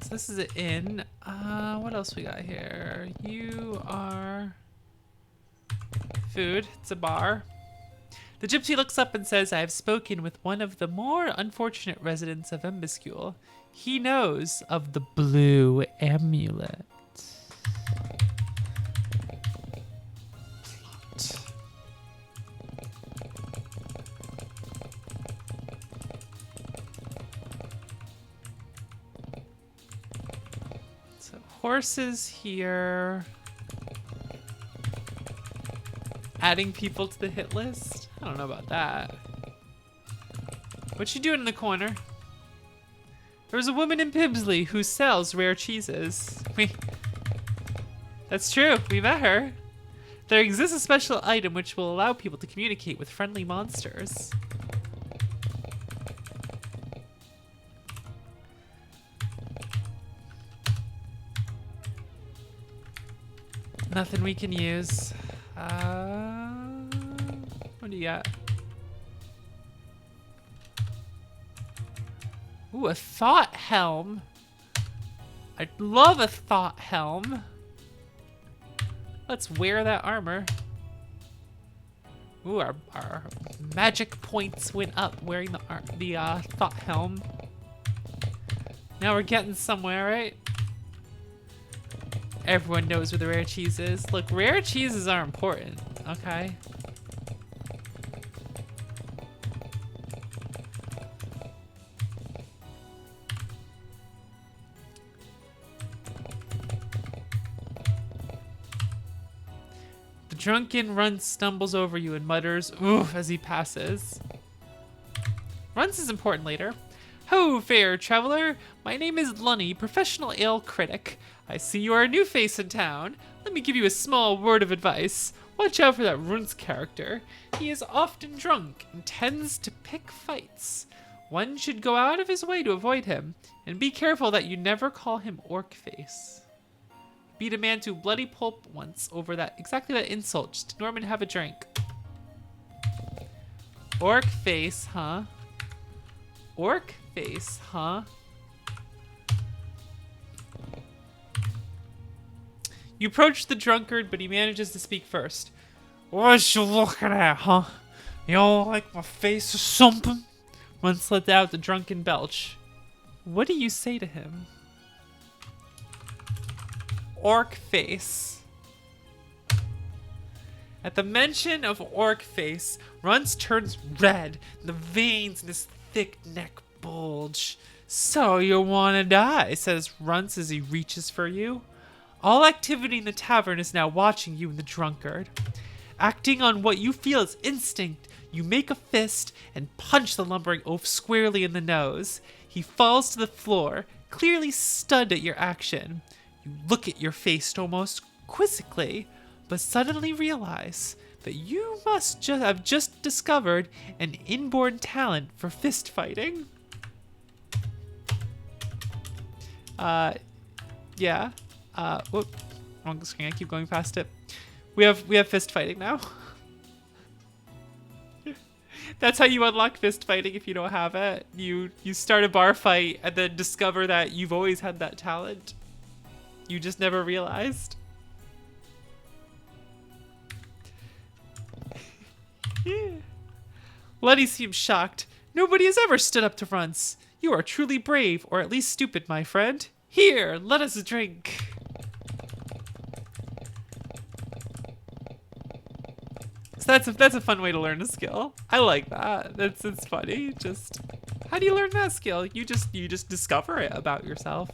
So this is an inn. What else we got here? You are... food. It's a bar. The gypsy looks up and says, I have spoken with one of the more unfortunate residents of Embuscule. He knows of the blue amulet. Plot. So horses here. Adding people to the hit list? I don't know about that. What's she doing in the corner? There's a woman in Pibsley who sells rare cheeses. That's true, we met her. There exists a special item which will allow people to communicate with friendly monsters. Nothing we can use. What do you got? Ooh, a thought helm. I'd love a thought helm. Let's wear that armor. Ooh, our magic points went up wearing the thought helm. Now we're getting somewhere, right? Everyone knows where the rare cheese is. Look, rare cheeses are important, okay? The drunken Runce stumbles over you and mutters, oof, as he passes. Runce is important later. Ho, fair traveler. My name is Lunny, professional ale critic. I see you are a new face in town. Let me give you a small word of advice. Watch out for that Run's character. He is often drunk and tends to pick fights. One should go out of his way to avoid him, and be careful that you never call him Orc Face. Beat a man to a bloody pulp once over exactly that insult. Just Norman, have a drink. Orc Face, huh? Orc Face, huh? You approach the drunkard, but he manages to speak first. What you looking at, huh? You don't like my face or something? Once let out the drunken belch. What do you say to him? Orc Face. At the mention of Orc Face, Runce turns red, and the veins in his thick neck bulge. So you wanna die, says Runce as he reaches for you. All activity in the tavern is now watching you and the drunkard. Acting on what you feel is instinct, you make a fist and punch the lumbering oaf squarely in the nose. He falls to the floor, clearly stunned at your action. You look at your face almost quizzically, but suddenly realize that you must have just discovered an inborn talent for fist fighting. Yeah. Whoop. Wrong screen. I keep going past it. We have fist fighting now. That's how you unlock fist fighting if you don't have it. You start a bar fight and then discover that you've always had that talent. You just never realized. Letty seems shocked. Nobody has ever stood up to Runce. You are truly brave, or at least stupid, my friend. Here, let us drink. So that's a fun way to learn a skill. I like that. It's funny. Just how do you learn that skill? You just discover it about yourself.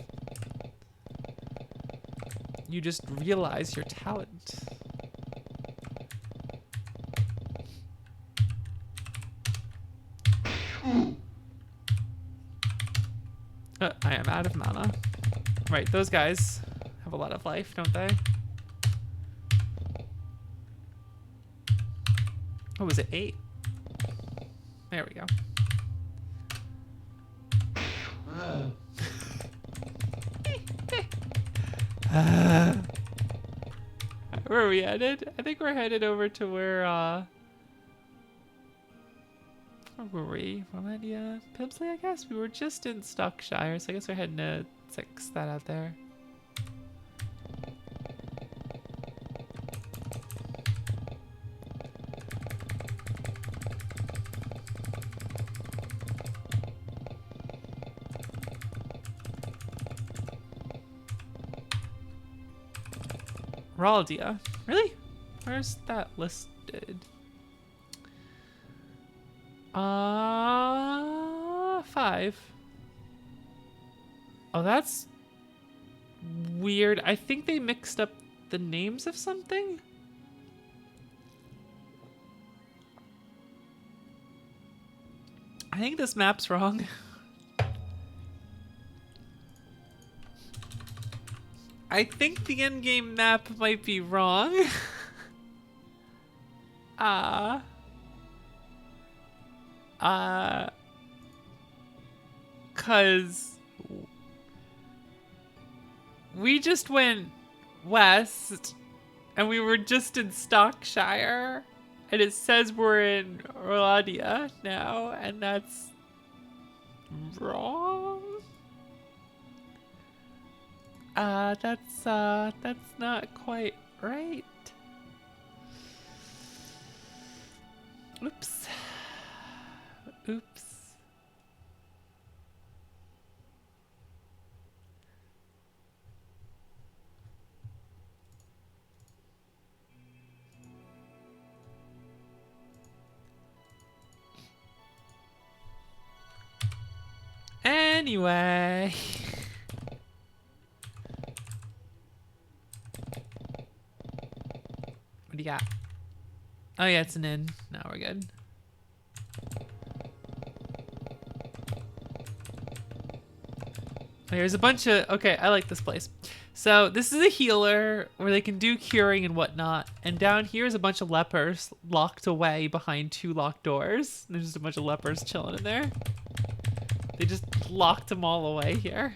You just realize your talent. I am out of mana. Right, those guys have a lot of life, don't they? What was it, 8? There we go. Where are we headed? I think we're headed over to where were we? Lysandia? Pimsley, I guess? We were just in Stockshire, so I guess we're heading to 6, that out there. Raldia. Really? Where's that listed? 5. Oh, that's weird. I think they mixed up the names of something. I think this map's wrong. I think the endgame map might be wrong. Cause we just went west and we were just in Stockshire and it says we're in Lysandia now, and that's wrong. That's not quite right. Oops. Oops. Anyway. What do you got? Oh yeah, it's an inn. Now we're good. There's a bunch of... Okay, I like this place. So this is a healer where they can do curing and whatnot. And down here is a bunch of lepers locked away behind 2 locked doors. There's just a bunch of lepers chilling in there. They just locked them all away here.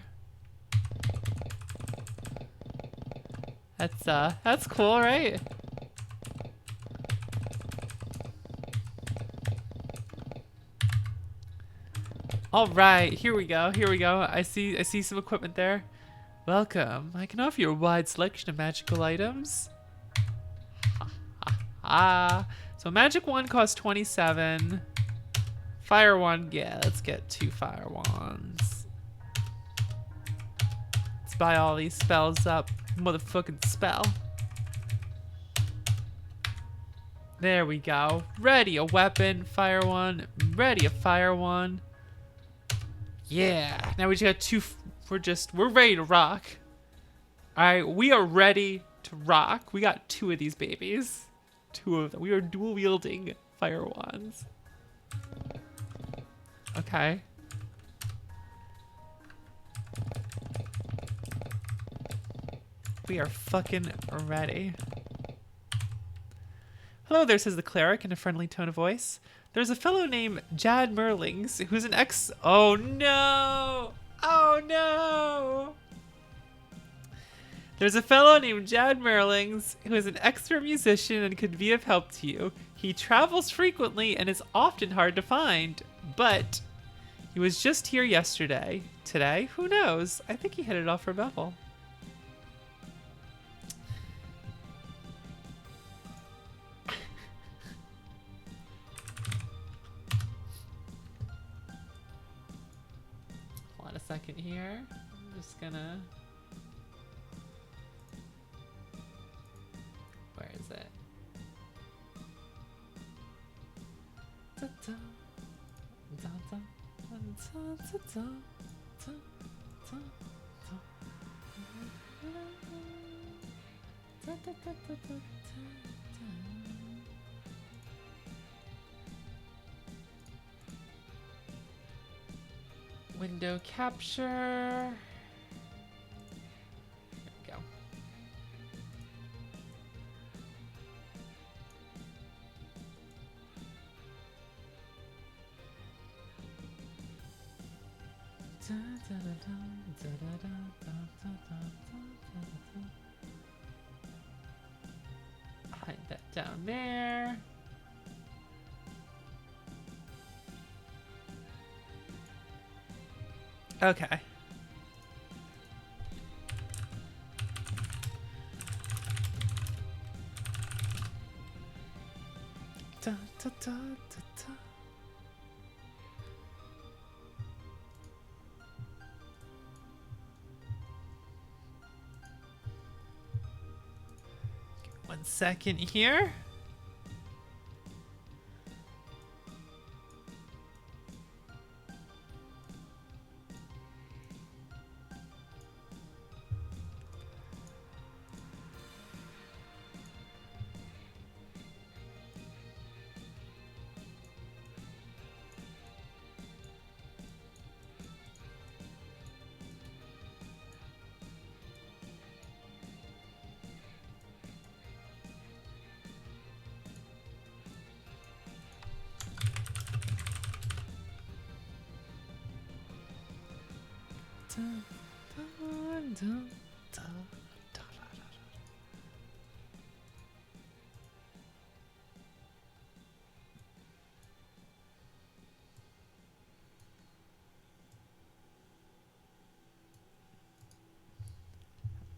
That's cool, right? All right, here we go. Here we go. I see some equipment there. Welcome. I can offer you a wide selection of magical items. So magic wand costs 27. Fire wand, yeah, let's get 2 fire wands. Let's buy all these spells up. Motherfucking spell. There we go. Ready a weapon, fire one. Ready a fire one. Yeah. Now we just got 2. We're ready to rock. All right, we are ready to rock. We got 2 of these babies. 2 of them. We are dual wielding fire wands. Okay. We are fucking ready. Hello there, says the cleric in a friendly tone of voice. There's a fellow named Jad Merlings who's an ex. Oh no! Oh no! There's a fellow named Jad Merlings who is an expert musician and could be of help to you. He travels frequently and is often hard to find, but he was just here yesterday. Today? Who knows? I think he headed off for Bethel. Hold on a second here. I'm just gonna... Where is it? Window capture. There we go. Hide that down there. Okay. Da, da, da, da, da. One second here.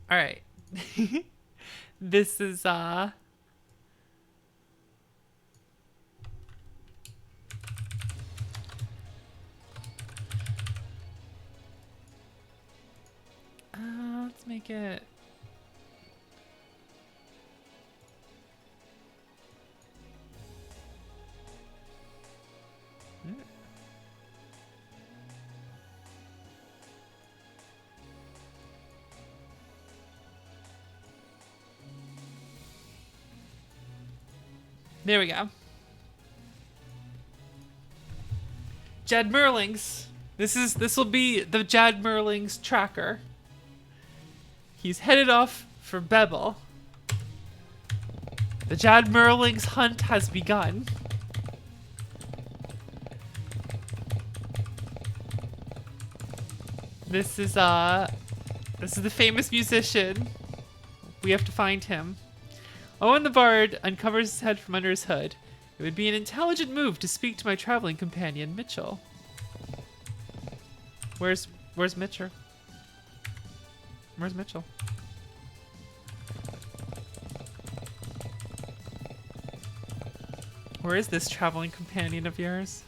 All right. This is let's make it there we go. Jad Merlings. This will be the Jad Merlings tracker. He's headed off for Bebel. The Jad Merling's hunt has begun. This is the famous musician. We have to find him. Owen the Bard uncovers his head from under his hood. It would be an intelligent move to speak to my traveling companion, Mitchell. Where's Mitchell? Where's Mitchell? Where is this traveling companion of yours?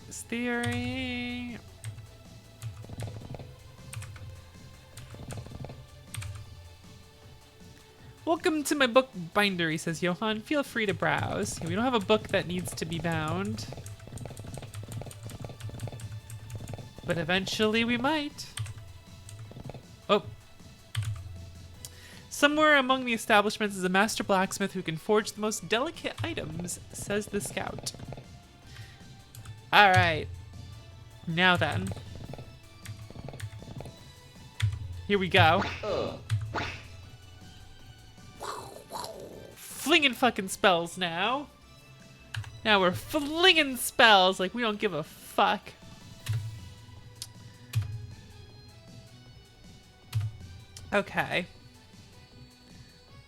This theory. Welcome to my book binder, he says, Johann. Feel free to browse. We don't have a book that needs to be bound. But eventually we might. Oh. Somewhere among the establishments is a master blacksmith who can forge the most delicate items, says the scout. Alright. Now then. Here we go. Flinging fucking spells now. Now we're flinging spells like we don't give a fuck. Okay.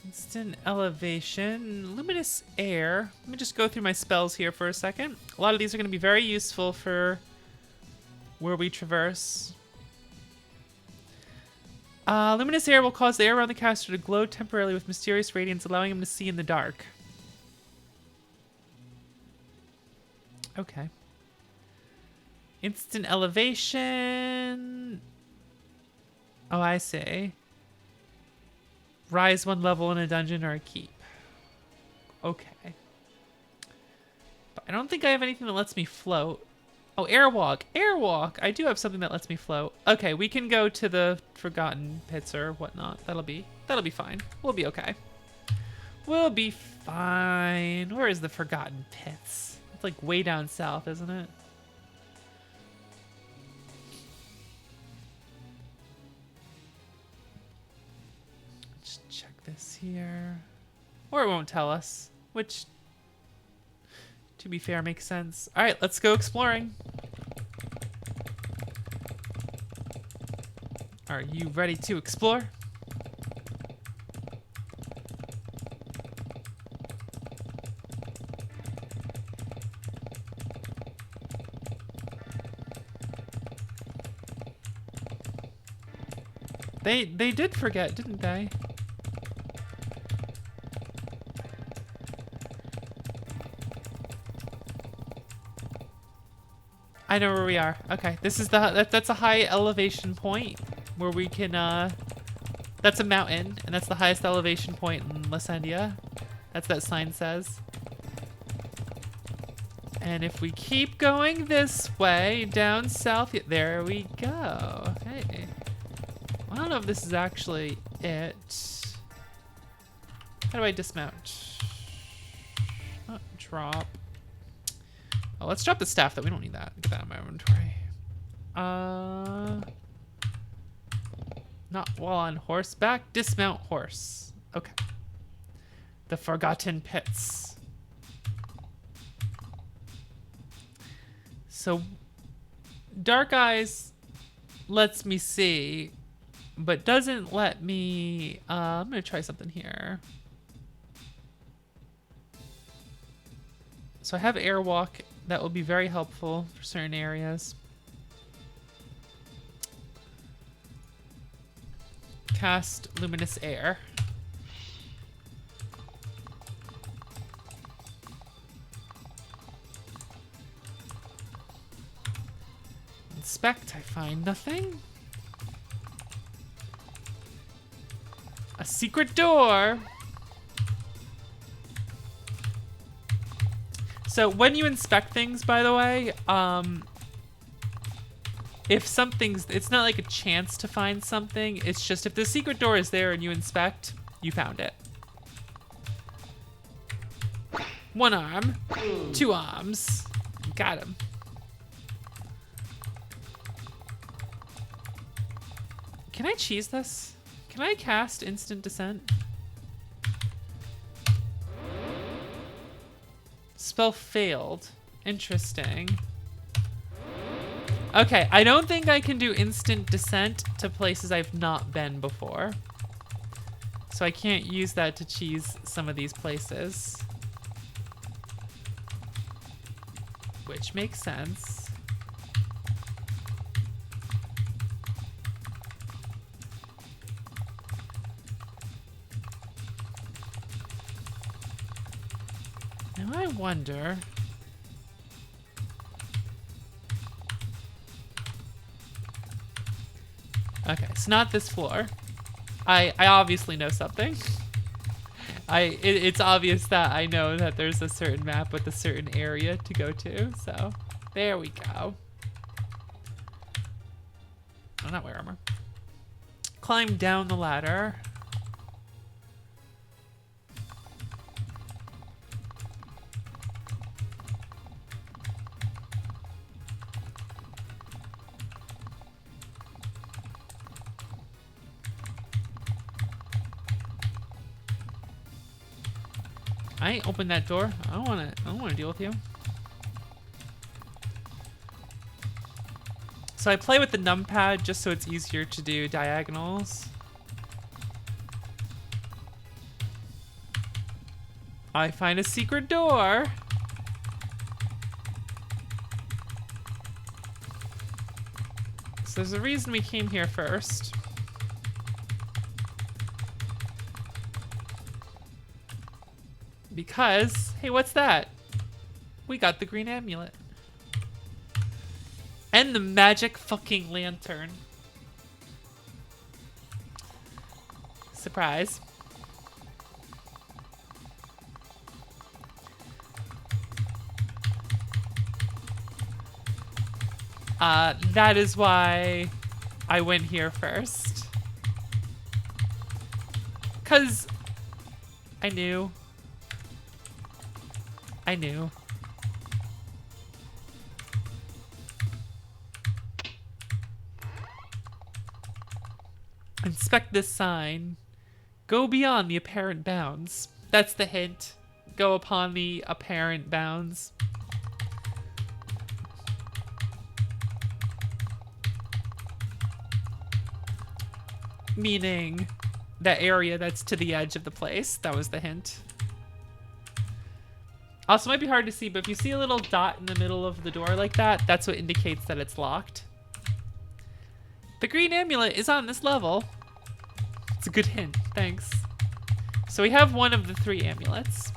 Instant elevation, luminous air. Let me just go through my spells here for a second. A lot of these are going to be very useful for where we traverse. Luminous air will cause the air around the caster to glow temporarily with mysterious radiance, allowing him to see in the dark. Okay. Instant elevation. Oh, I see. Rise one level in a dungeon or a keep. Okay. But I don't think I have anything that lets me float. Oh, airwalk. Airwalk. I do have something that lets me float. Okay, we can go to the Forgotten Pits or whatnot. That'll be fine. We'll be okay. We'll be fine. Where is the Forgotten Pits? It's like way down south, isn't it? Just check this here. Or it won't tell us, which, to be fair, makes sense. All right, let's go exploring. Are you ready to explore? They did forget, didn't they? I know where we are. Okay, this is that's a high elevation point where we can that's a mountain, and that's the highest elevation point in Lysandia. That's what that sign says. And if we keep going this way down south, there we go. Hey, I don't know if this is actually it. How do I dismount? Not drop. Oh, let's drop the staff though. We don't need that. Get that in my inventory. Not while on horseback. Dismount horse. Okay. The Forgotten Pits. So, Dark Eyes lets me see, but doesn't let me. I'm gonna try something here. So I have Airwalk. That will be very helpful for certain areas. Cast Luminous Air. Inspect, I find nothing. A secret door. So when you inspect things, by the way, if something's, it's not like a chance to find something. It's just if the secret door is there and you inspect, you found it. One arm, two arms, got him. Can I cheese this? Can I cast instant descent? Spell failed. Interesting. Okay, I don't think I can do instant descent to places I've not been before. So I can't use that to cheese some of these places. Which makes sense. Now I wonder... Okay, it's not this floor. I obviously know something. It's obvious that I know that there's a certain map with a certain area to go to, so there we go. Oh, not wear armor. Climb down the ladder. I ain't opened that door. I don't wanna deal with you. So I play with the numpad just so it's easier to do diagonals. I find a secret door. So there's a reason we came here first. Because, hey, what's that? We got the green amulet. And the magic fucking lantern. Surprise. That is why I went here first. 'Cause I knew. I knew. Inspect this sign. Go beyond the apparent bounds. That's the hint. Go upon the apparent bounds. Meaning that area that's to the edge of the place. That was the hint. Also, it might be hard to see, but if you see a little dot in the middle of the door like that, that's what indicates that it's locked. The green amulet is on this level. It's a good hint, thanks. So we have one of the 3 amulets.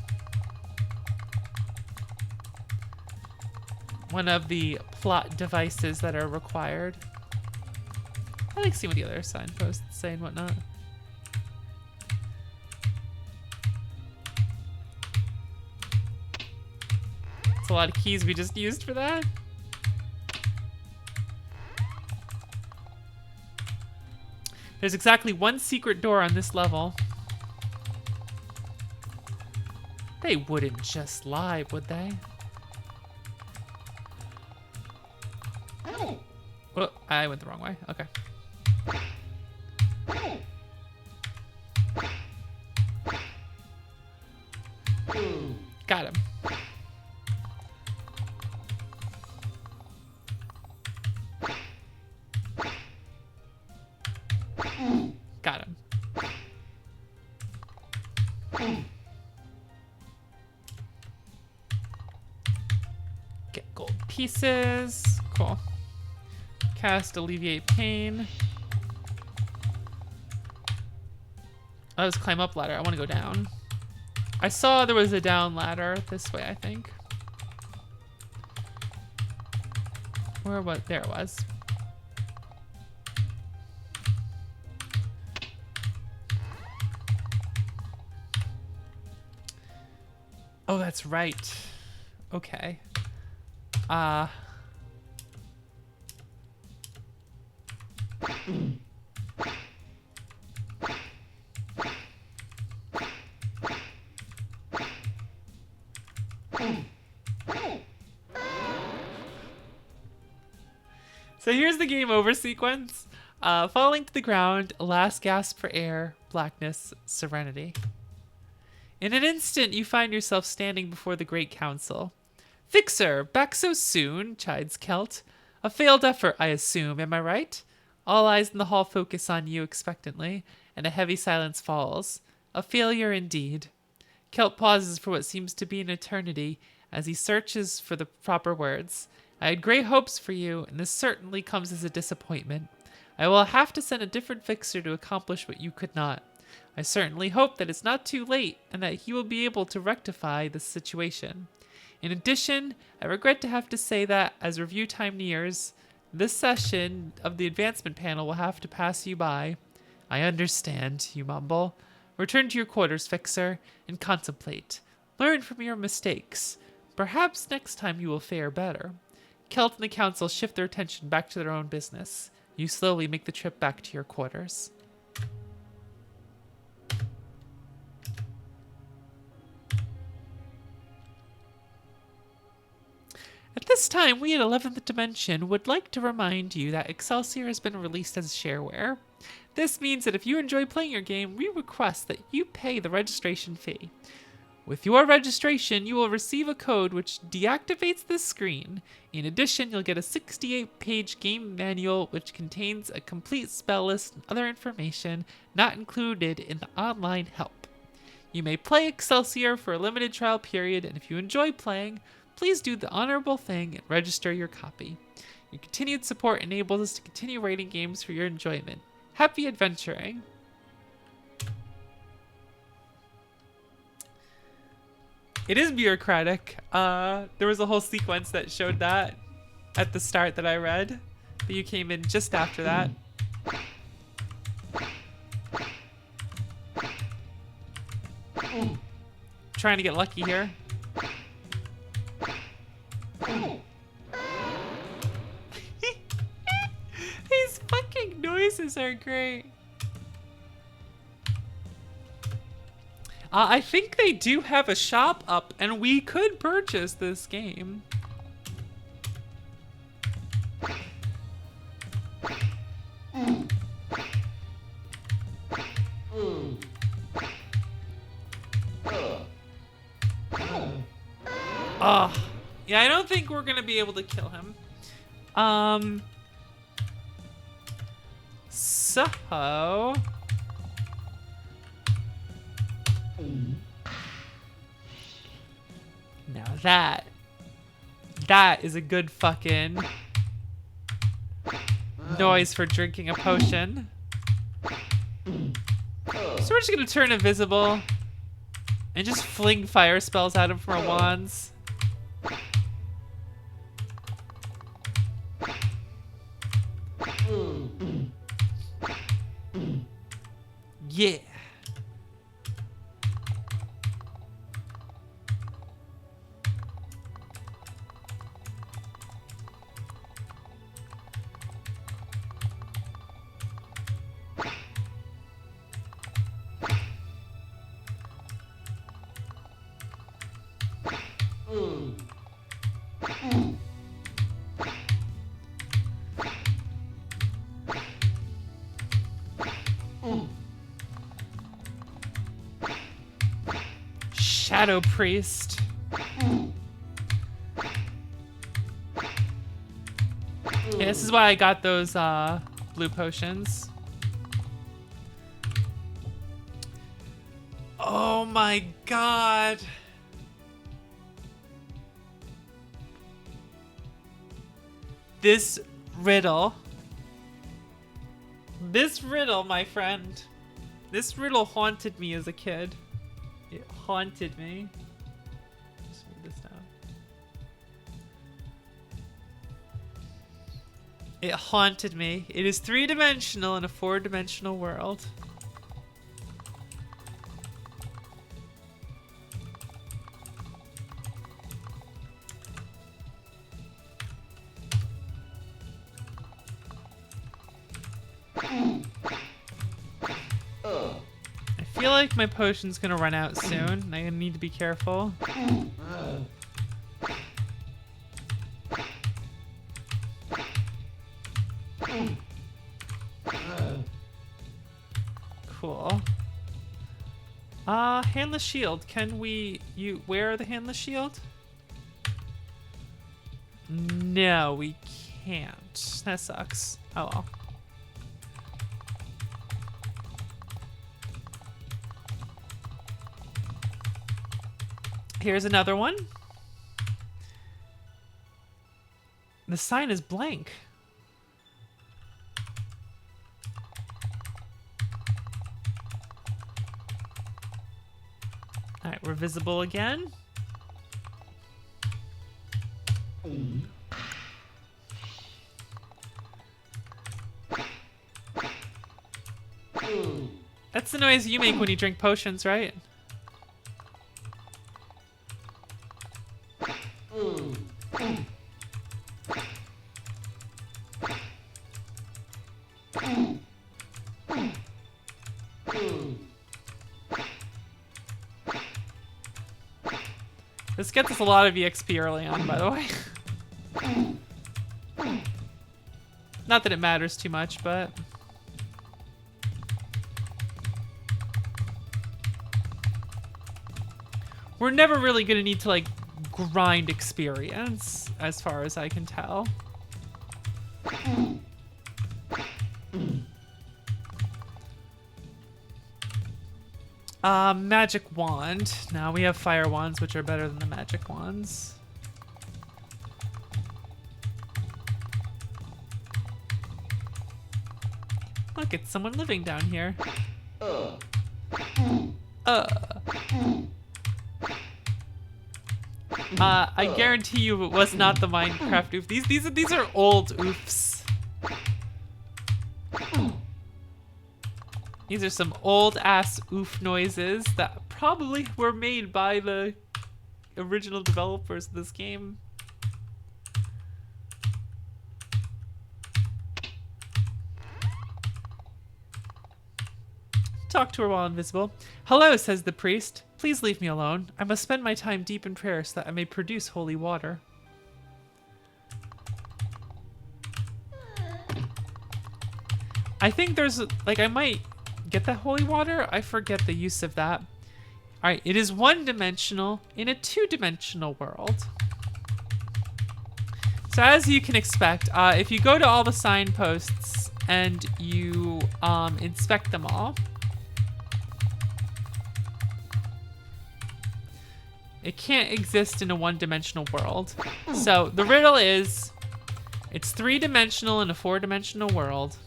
One of the plot devices that are required. I like seeing what the other signposts say and whatnot. It's a lot of keys we just used for that. There's exactly 1 secret door on this level. They wouldn't just lie, would they? Oh, I went the wrong way. Okay. Got him. Got him. Get gold pieces. Cool. Cast alleviate pain. Oh, let's climb up ladder. I want to go down. I saw there was a down ladder this way, I think. Where was? There it was. Oh, that's right. Okay. So here's the game over sequence. Falling to the ground, a last gasp for air, blackness, serenity. In an instant, you find yourself standing before the Great Council. Fixer, back so soon, chides Kelt. A failed effort, I assume, am I right? All eyes in the hall focus on you expectantly, and a heavy silence falls. A failure indeed. Kelt pauses for what seems to be an eternity as he searches for the proper words. I had great hopes for you, and this certainly comes as a disappointment. I will have to send a different fixer to accomplish what you could not. I certainly hope that it's not too late and that he will be able to rectify this situation. In addition, I regret to have to say that, as review time nears, this session of the advancement panel will have to pass you by. I understand, you mumble. Return to your quarters, Fixer, and contemplate. Learn from your mistakes. Perhaps next time you will fare better. Kelt and the council shift their attention back to their own business. You slowly make the trip back to your quarters. At this time, we at 11th Dimension would like to remind you that Excelsior has been released as shareware. This means that if you enjoy playing your game, we request that you pay the registration fee. With your registration, you will receive a code which deactivates this screen. In addition, you'll get a 68-page game manual which contains a complete spell list and other information not included in the online help. You may play Excelsior for a limited trial period, and if you enjoy playing, please do the honorable thing and register your copy. Your continued support enables us to continue writing games for your enjoyment. Happy adventuring! It is bureaucratic. There was a whole sequence that showed that at the start that I read, but you came in just after that. Trying to get lucky here. These fucking noises are great. I think they do have a shop up, and we could purchase this game. Yeah, I don't think we're gonna be able to kill him. So now that is a good fucking noise for drinking a potion. So we're just gonna turn invisible and just fling fire spells at him from our wands. Yeah. Shadow Priest. Yeah, this is why I got those blue potions. Oh my god. This riddle, my friend. This riddle haunted me as a kid. It haunted me. Just move this down. It haunted me. It is 3-dimensional in a 4-dimensional world. I feel like my potion's gonna run out soon. I need to be careful. cool. Handless shield. Can we wear the handless shield? No, we can't. That sucks. Oh well. Here's another one. The sign is blank. All right, we're visible again. That's the noise you make when you drink potions, right? This gets us a lot of EXP early on, by the way. Not that it matters too much, but... we're never really gonna need to, like, grind experience, as far as I can tell. Magic wand. Now we have fire wands, which are better than the magic wands. Look, it's someone living down here. I guarantee you it was not the Minecraft oof. These are old oofs. These are some old ass oof noises that probably were made by the original developers of this game. Talk to her while invisible. Hello, says the priest. Please leave me alone. I must spend my time deep in prayer so that I may produce holy water. I think there's, like, I might get that holy water. I forget the use of that. All right, it is one-dimensional in a two-dimensional world. So as you can expect, if you go to all the signposts and you inspect them all, it can't exist in a one-dimensional world. So the riddle is, it's three-dimensional in a four-dimensional world.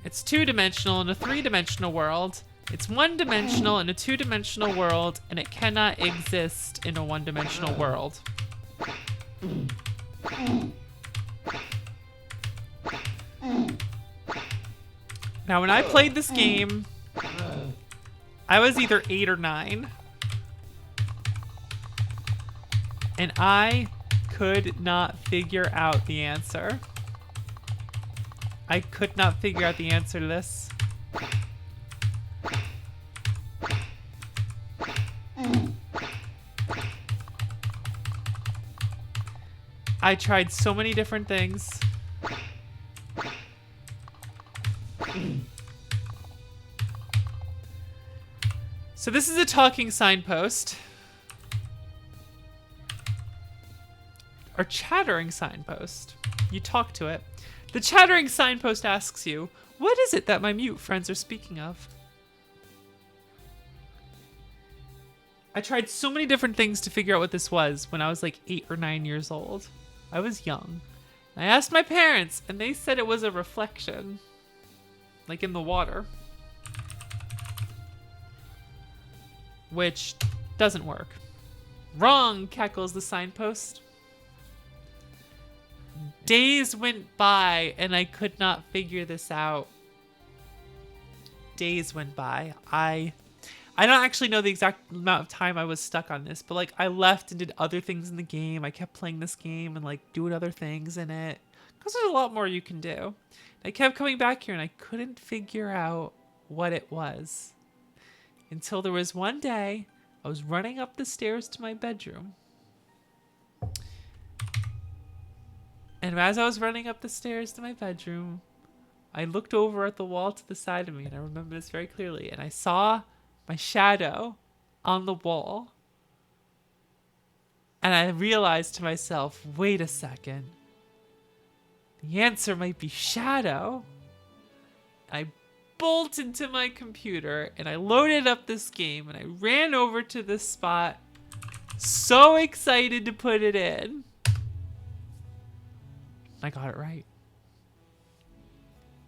It's two-dimensional in a three-dimensional world. It's one-dimensional in a two-dimensional world, and it cannot exist in a one-dimensional world. Now, when I played this game, I was either 8 or 9. And I could not figure out the answer. I could not figure out the answer to this. I tried so many different things. So this is a talking signpost. Or chattering signpost. You talk to it. The chattering signpost asks you, what is it that my mute friends are speaking of? I tried so many different things to figure out what this was when I was like 8 or 9 years old. I was young. I asked my parents, and they said it was a reflection. Like in the water. Which doesn't work. Wrong, cackles the signpost. Days went by, and I could not figure this out. Days went by. I don't actually know the exact amount of time I was stuck on this, but like I left and did other things in the game. I kept playing this game and like doing other things in it. Because there's a lot more you can do. I kept coming back here and I couldn't figure out what it was. Until there was one day, I was running up the stairs to my bedroom. And as I was running up the stairs to my bedroom, I looked over at the wall to the side of me, and I remember this very clearly. And I saw my shadow on the wall. And I realized to myself, wait a second. The answer might be shadow. I bolted to my computer and I loaded up this game and I ran over to this spot, so excited to put it in. I got it right.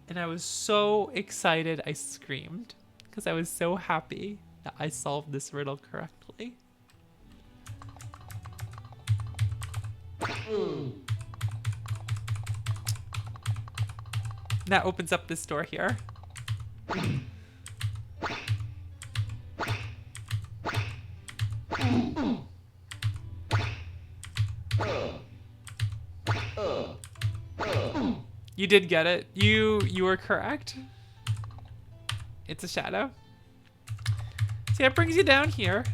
And I was so excited I screamed because I was so happy that I solved this riddle correctly. That opens up this door here. You did get it. You were correct. It's a shadow. See, that brings you down here.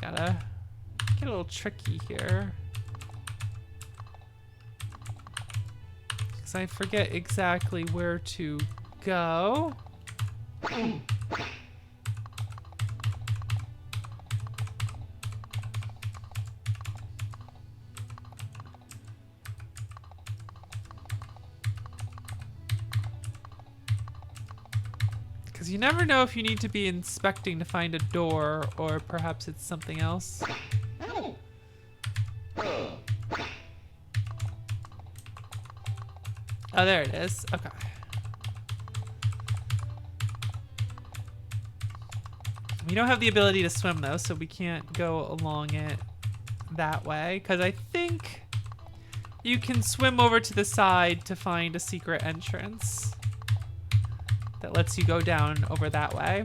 Gotta get a little tricky here. Because I forget exactly where to go. Because you never know if you need to be inspecting to find a door, or perhaps it's something else. Oh, there it is. Okay. We don't have the ability to swim, though, so we can't go along it that way. Because I think you can swim over to the side to find a secret entrance that lets you go down over that way.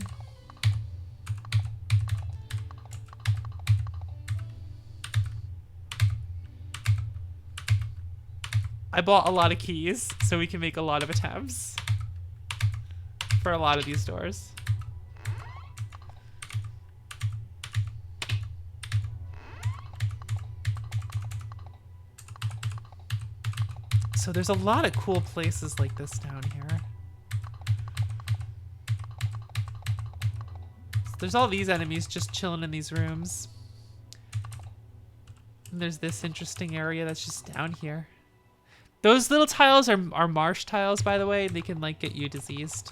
I bought a lot of keys so we can make a lot of attempts for a lot of these doors. So there's a lot of cool places like this down here. There's all these enemies just chilling in these rooms. And there's this interesting area that's just down here. Those little tiles are marsh tiles, by the way. They can, like, get you diseased.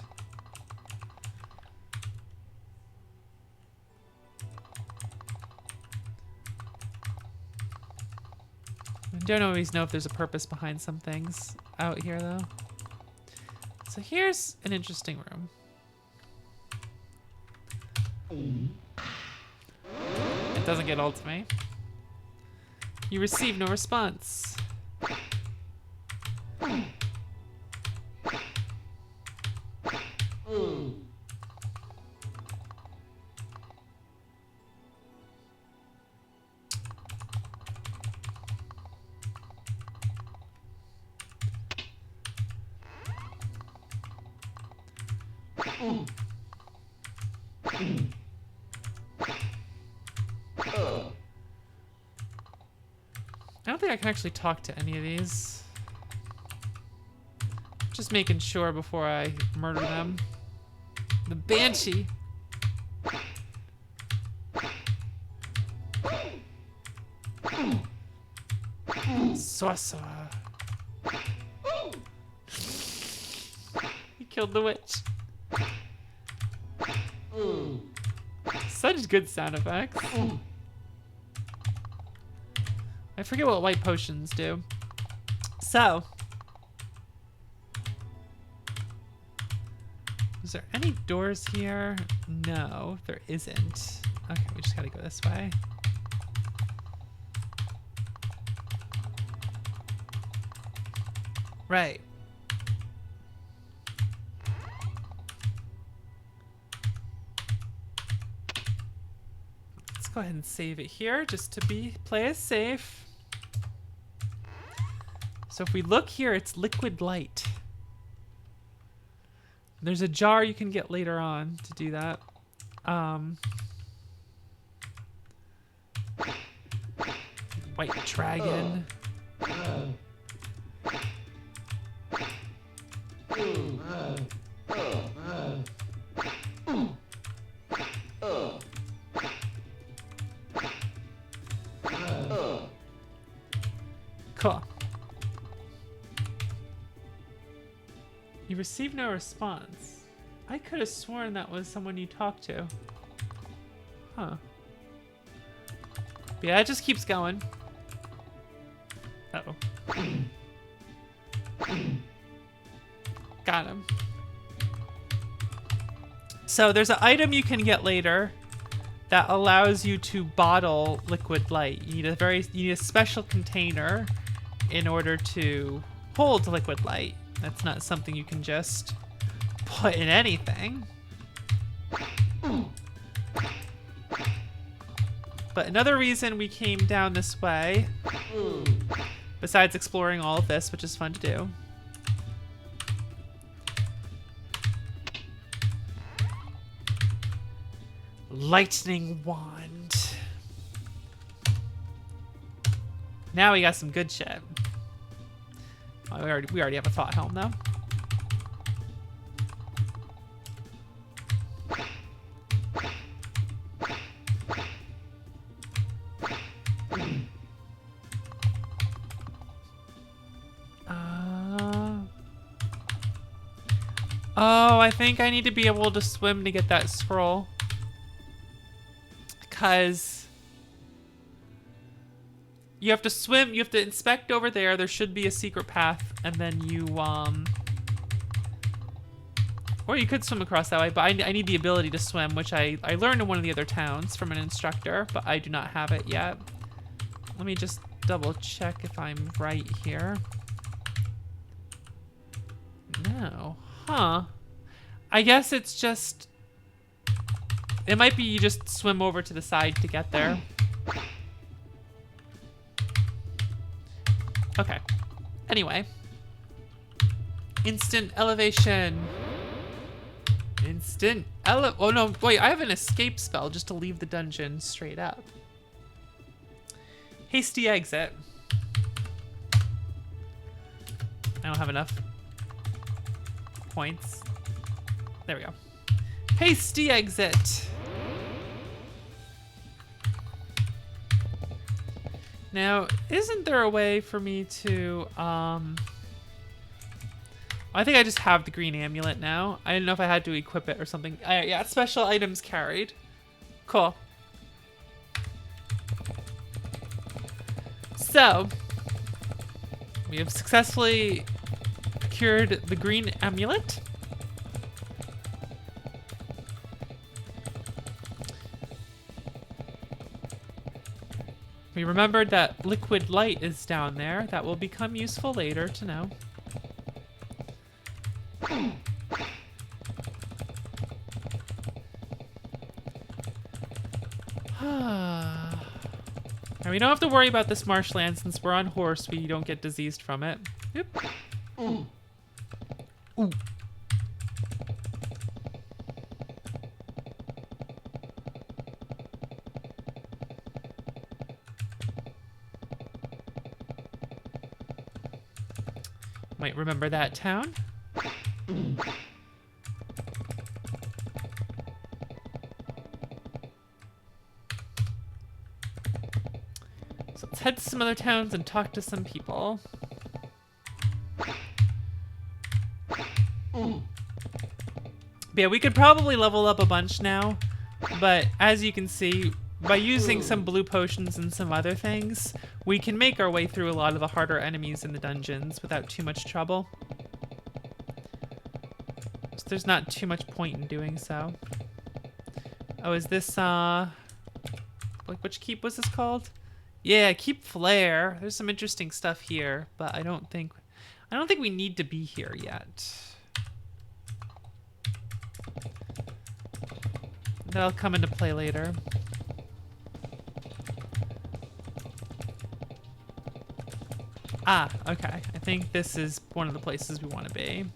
I don't always know if there's a purpose behind some things out here, though. So here's an interesting room. It doesn't get old to me. You receive no response. I don't think I can actually talk to any of these. Just making sure before I murder them. The Banshee. Swasa. He killed the witch. Such good sound effects. I forget what white potions do. So, is there any doors here? No, there isn't. Okay, we just gotta go this way. Right. Let's go ahead and save it here just to play it safe. So if we look here, it's liquid light. There's a jar you can get later on to do that. White dragon. Cool. You received no response. I could have sworn that was someone you talked to. Huh. Yeah, it just keeps going. Uh-oh. Got him. So there's an item you can get later that allows you to bottle liquid light. You need a special container in order to hold liquid light. That's not something you can just put in anything. But another reason we came down this way, besides exploring all of this, which is fun to do, lightning wand. Now we got some good shit. Oh, we already have a thought helm though. Oh, I think I need to be able to swim to get that scroll. Because you have to swim, you have to inspect over there. There should be a secret path, and then you, or you could swim across that way, but I need the ability to swim, which I learned in one of the other towns from an instructor, but I do not have it yet. Let me just double check if I'm right here. No. Huh. I guess it's just... It might be you just swim over to the side to get there. Okay. Anyway. Instant elevation. Oh no, wait, I have an escape spell just to leave the dungeon straight up. Hasty exit. I don't have enough points. There we go. Hasty exit. Now, isn't there a way for me to, I think I just have the green amulet now. I didn't know if I had to equip it or something. Yeah, special items carried. Cool. So, we have successfully procured the green amulet. We remembered that liquid light is down there. That will become useful later to know. And we don't have to worry about this marshland since we're on horse. We don't get diseased from it. Yep. Ooh. Might remember that town. So let's head to some other towns and talk to some people. But yeah, we could probably level up a bunch now, but as you can see, by using some blue potions and some other things, we can make our way through a lot of the harder enemies in the dungeons without too much trouble. So there's not too much point in doing so. Oh, is this, like, which keep was this called? Yeah, Keep Flare. There's some interesting stuff here, but I don't think we need to be here yet. That'll come into play later. Ah, okay. I think this is one of the places we want to be.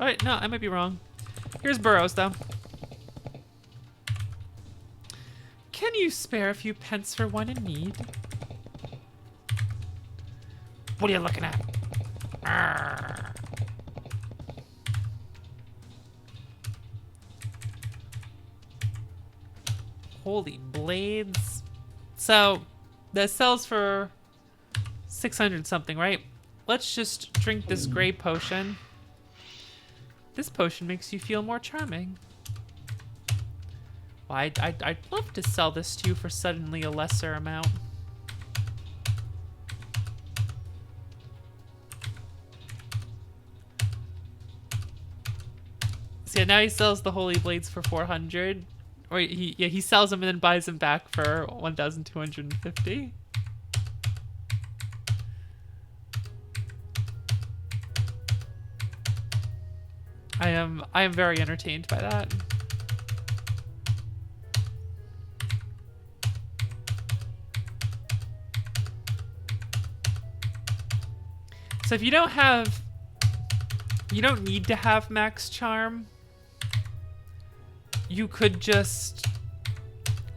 Alright, no, I might be wrong. Here's Burrows, though. Can you spare a few pence for one in need? What are you looking at? Arrgh. Holy blades. So, that sells for 600 something, right? Let's just drink this gray potion. This potion makes you feel more charming. Well, I'd love to sell this to you for suddenly a lesser amount. So yeah, now he sells the holy blades for 400. Or he sells them and then buys them back for 1,250. I am very entertained by that. So if you don't need to have max charm. You could just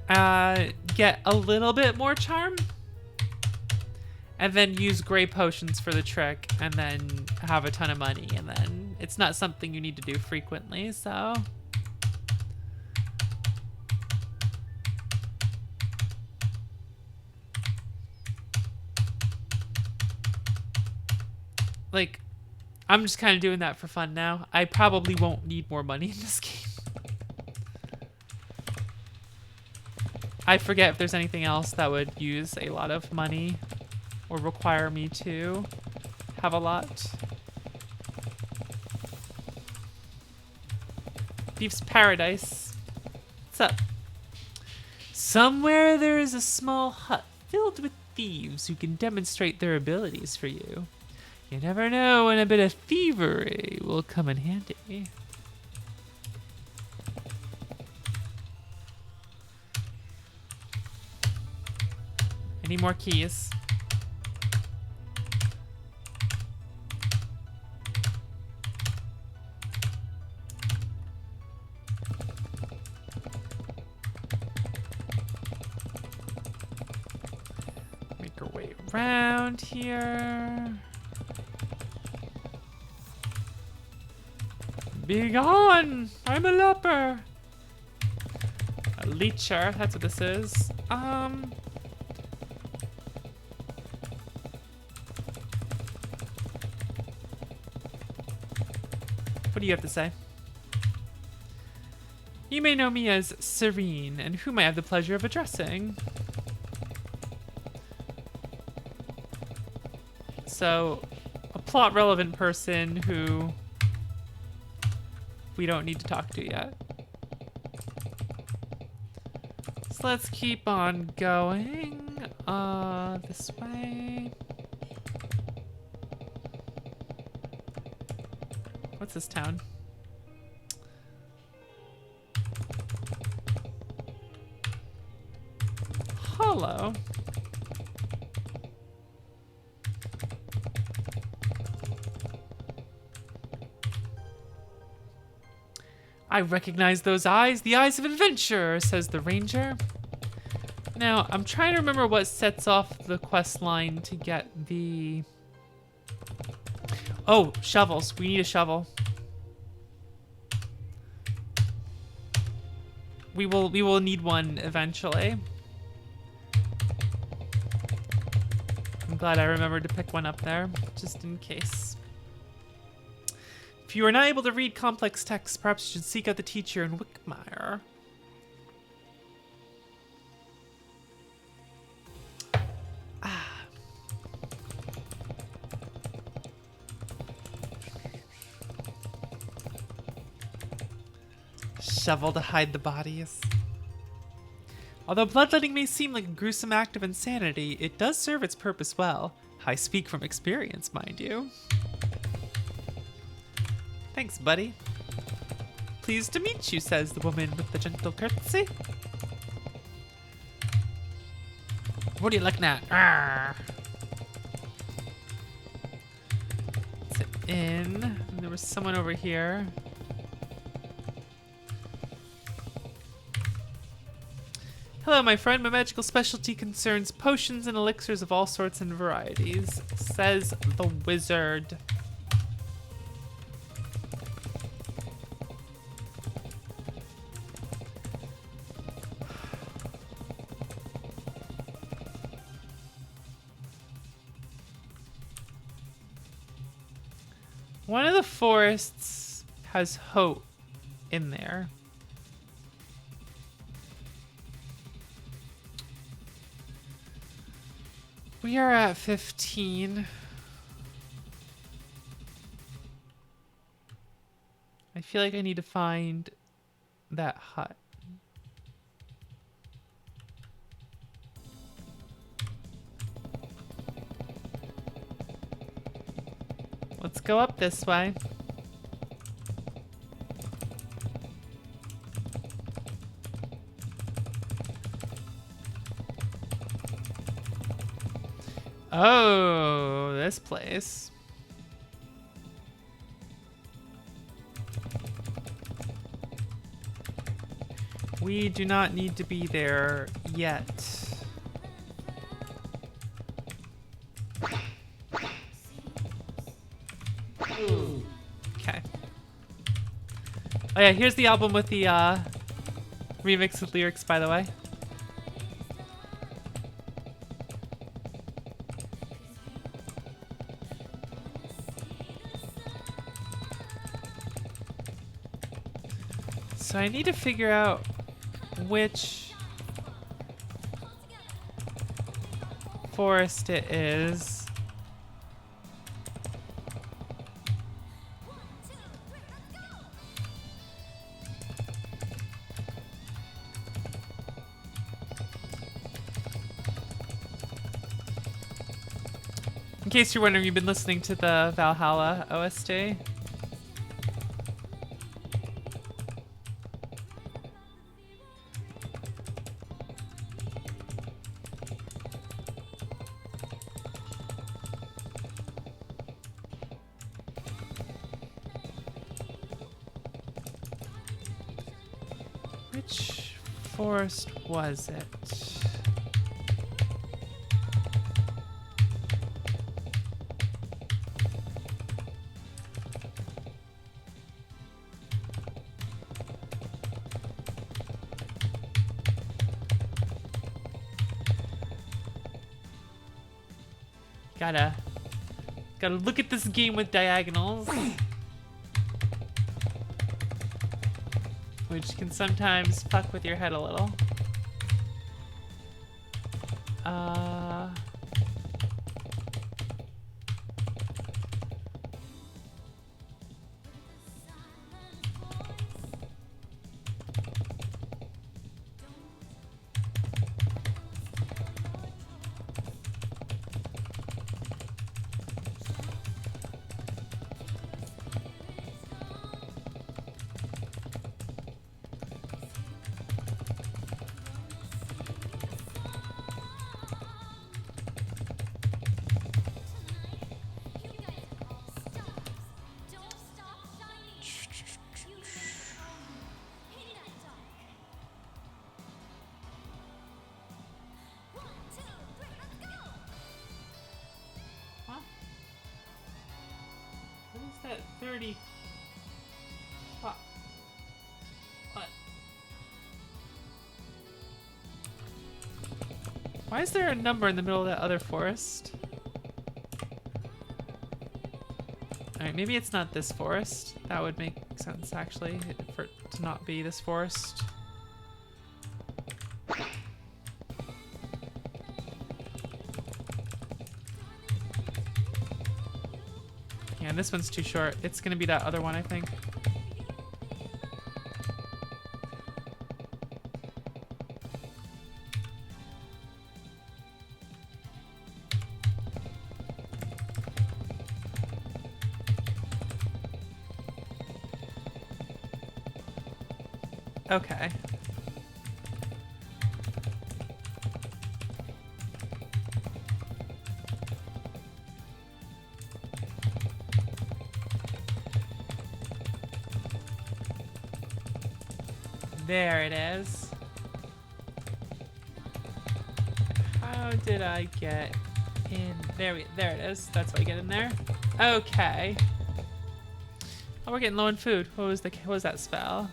get a little bit more charm and then use gray potions for the trick and then have a ton of money, and then it's not something you need to do frequently, so like I'm just kind of doing that for fun now. I probably won't need more money in this game. I forget if there's anything else that would use a lot of money or require me to have a lot. Thief's Paradise. What's up? Somewhere there is a small hut filled with thieves who can demonstrate their abilities for you. You never know when a bit of thievery will come in handy. Any more keys? Make our way around here. Be gone! I'm a leper! A leecher, that's what this is. What do you have to say? You may know me as Serene, and whom I have the pleasure of addressing. So, a plot-relevant person who we don't need to talk to yet. So let's keep on going. This way. What's this town? Hello. I recognize those eyes, the eyes of adventure, says the ranger. Now, I'm trying to remember what sets off the quest line to get the... Oh, shovels. We need a shovel. We will need one eventually. I'm glad I remembered to pick one up there, just in case. If you are not able to read complex texts, perhaps you should seek out the teacher in Wickmire. Shovel to hide the bodies. Although bloodletting may seem like a gruesome act of insanity, it does serve its purpose well. I speak from experience, mind you. Thanks, buddy. Pleased to meet you, says the woman with the gentle curtsy. What are you looking at? Arrgh. It's an inn. And there was someone over here. Hello, my friend. My magical specialty concerns potions and elixirs of all sorts and varieties, says the wizard. One of the forests has hope in there. We are at 15. I feel like I need to find that hut. Let's go up this way. Oh, this place. We do not need to be there yet. Okay. Oh yeah, here's the album with the remix with lyrics, by the way. So I need to figure out which forest it is. In case you're wondering, you've been listening to the Valhalla OST. Which forest was it? Gotta look at this game with diagonals. Which can sometimes fuck with your head a little. What is that 30? Fuck. What? Why is there a number in the middle of that other forest? Alright, maybe it's not this forest. That would make sense, actually, for it to not be this forest. Yeah, and this one's too short. It's gonna be that other one, I think. Okay. There it is. How did I get in? There it is. That's how I get in there. Okay. Oh, we're getting low on food. What was that spell?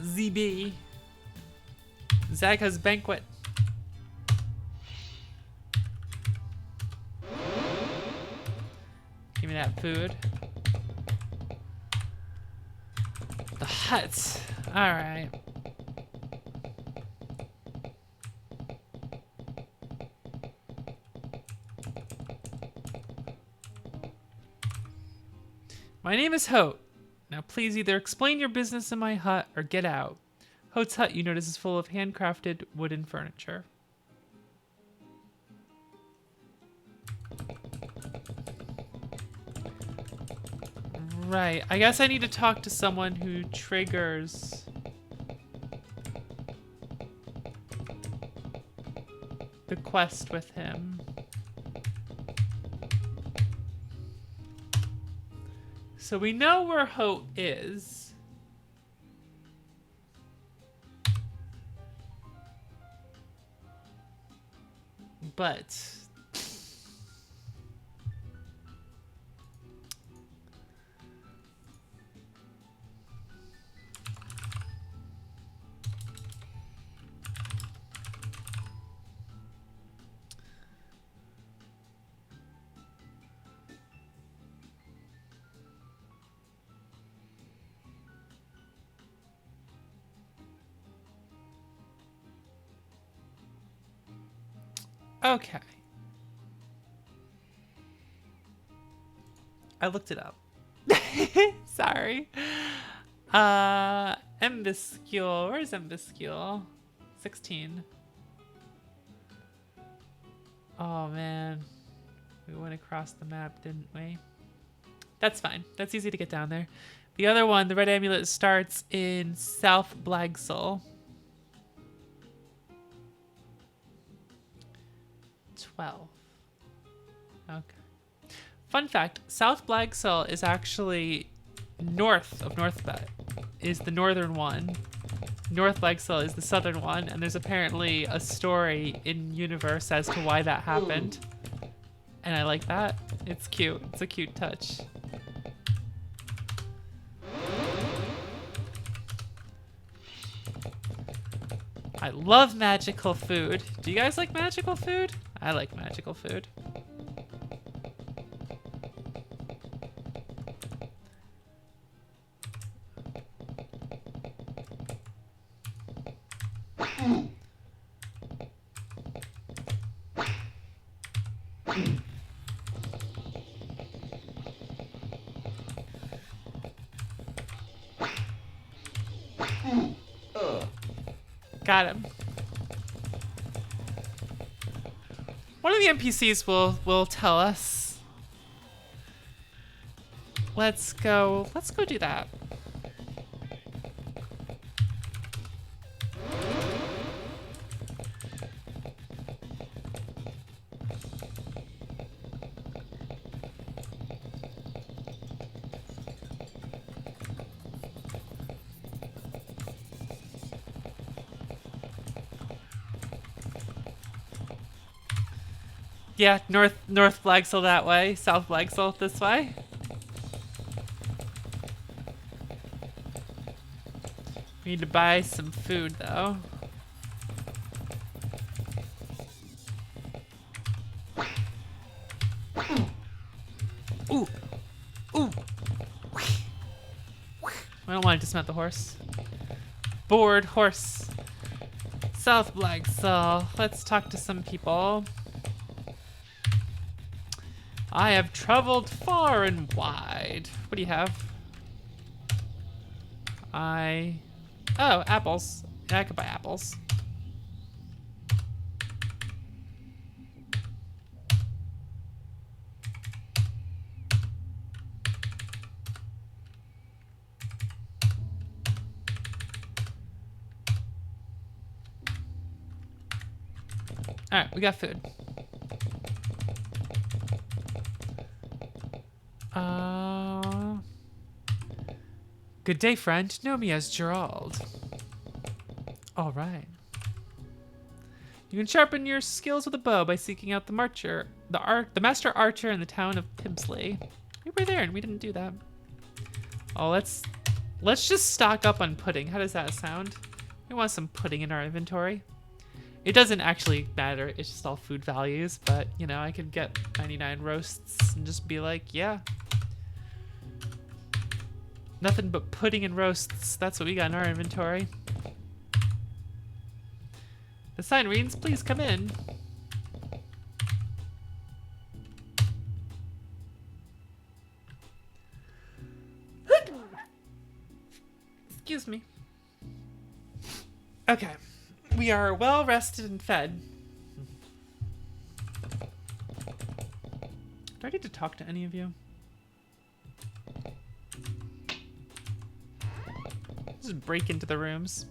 ZB. Zaga's Banquet. Give me that food. The hut. Alright. My name is Hote. Now please either explain your business in my hut or get out. Hote's hut, you notice, is full of handcrafted wooden furniture. Right, I guess I need to talk to someone who triggers the quest with him. So we know where Hote is. But okay. I looked it up. Sorry. Embuscule. Where's Embuscule? 16. Oh, man. We went across the map, didn't we? That's fine. That's easy to get down there. The other one, the red amulet, starts in South Blagsel. 12. Okay. Fun fact, South Blagsel is actually north of is the northern one. North Blagsel is the southern one, and there's apparently a story in universe as to why that happened. And I like that. It's cute. It's a cute touch. I love magical food. Do you guys like magical food? I like magical food. Got him. One of the NPCs will tell us. Let's go do that. Yeah, north Blagsel that way, south Blagsel this way. We need to buy some food though. Ooh, ooh. I don't want to dismount the horse. Bored horse. South Blagsel. Let's talk to some people. I have traveled far and wide. What do you have? Oh, apples. Yeah, I could buy apples. Alright, we got food. Uh, Good day, friend. Know me as Gerald. All right. You can sharpen your skills with a bow by seeking out the master archer in the town of Pimsley. We were there and we didn't do that. Oh, let's just stock up on pudding. How does that sound? We want some pudding in our inventory. It doesn't actually matter. It's just all food values, but you know, I could get 99 roasts and just be like, yeah. Nothing but pudding and roasts. That's what we got in our inventory. The sign reads, please come in. Excuse me. Okay. We are well rested and fed. Do I need to talk to any of you? Just break into the rooms.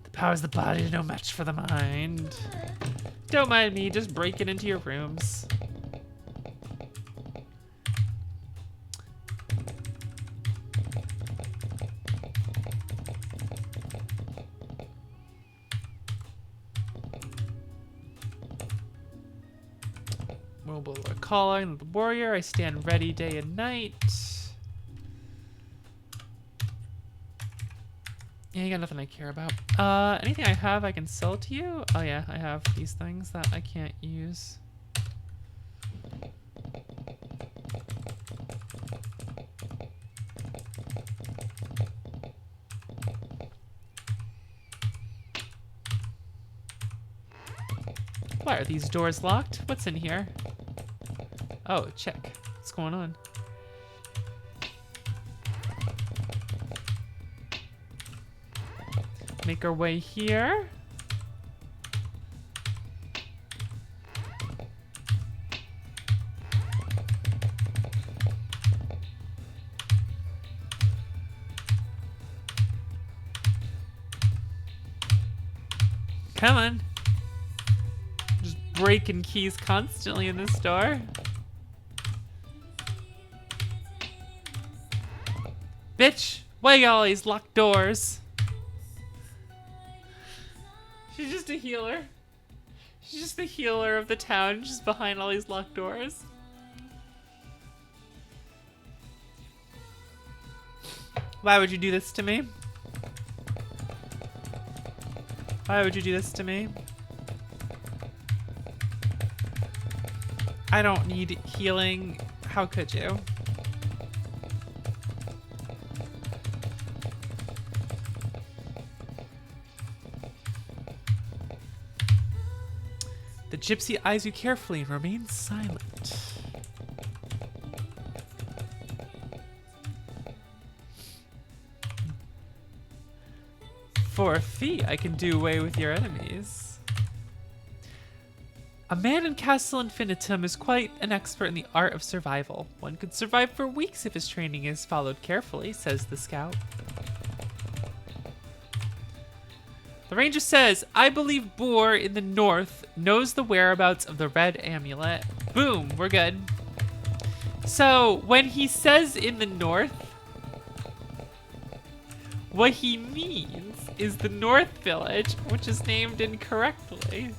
The powers of the body are no match for the mind. Don't mind me, just breaking into your rooms. Mobile calling the warrior. I stand ready day and night. Yeah, you got nothing I care about. Anything I have I can sell to you? Oh yeah, I have these things that I can't use. Why are these doors locked? What's in here? Oh, check. What's going on? Make our way here. Come on. Just breaking keys constantly in this door. Bitch, why you got all these locked doors? She's just a healer. She's just the healer of the town, just behind all these locked doors. Why would you do this to me? Why would you do this to me? I don't need healing. How could you? The gypsy eyes you carefully and remains silent. For a fee, I can do away with your enemies. A man in Castle Infinitum is quite an expert in the art of survival. One could survive for weeks if his training is followed carefully, says the scout. The ranger says, I believe Boar in the north knows the whereabouts of the red amulet. Boom, we're good. So, when he says in the north, what he means is the North Village, which is named incorrectly.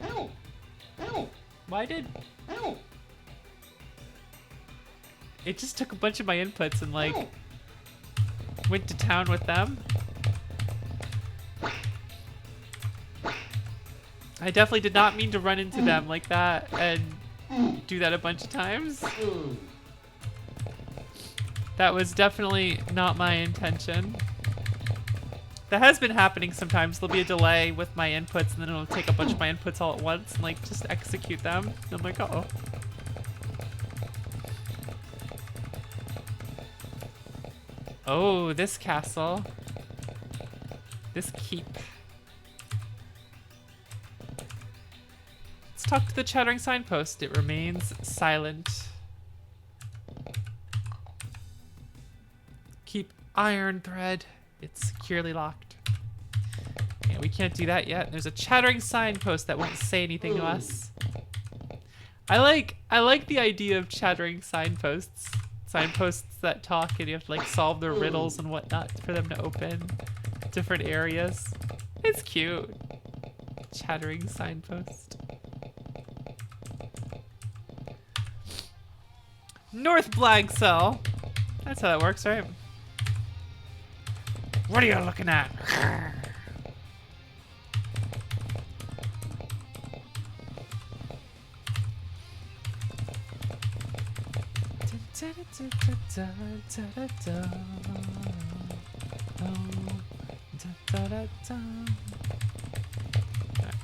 Ow! Ow! Why did... Ow! It just took a bunch of my inputs and like Ow! went to town with them. I definitely did not mean to run into them like that and do that a bunch of times. That was definitely not my intention. That has been happening sometimes. There'll be a delay with my inputs and then it'll take a bunch of my inputs all at once and like just execute them. And I'm like, uh-oh. Oh, this castle. This keep. Let's talk to the chattering signpost. It remains silent. Iron thread. It's securely locked. Yeah, we can't do that yet. There's a chattering signpost that won't say anything to us. I like the idea of chattering signposts. Signposts that talk and you have to like solve their riddles and whatnot for them to open different areas. It's cute. Chattering signpost. North Blagcell. That's how that works, right? What are you looking at?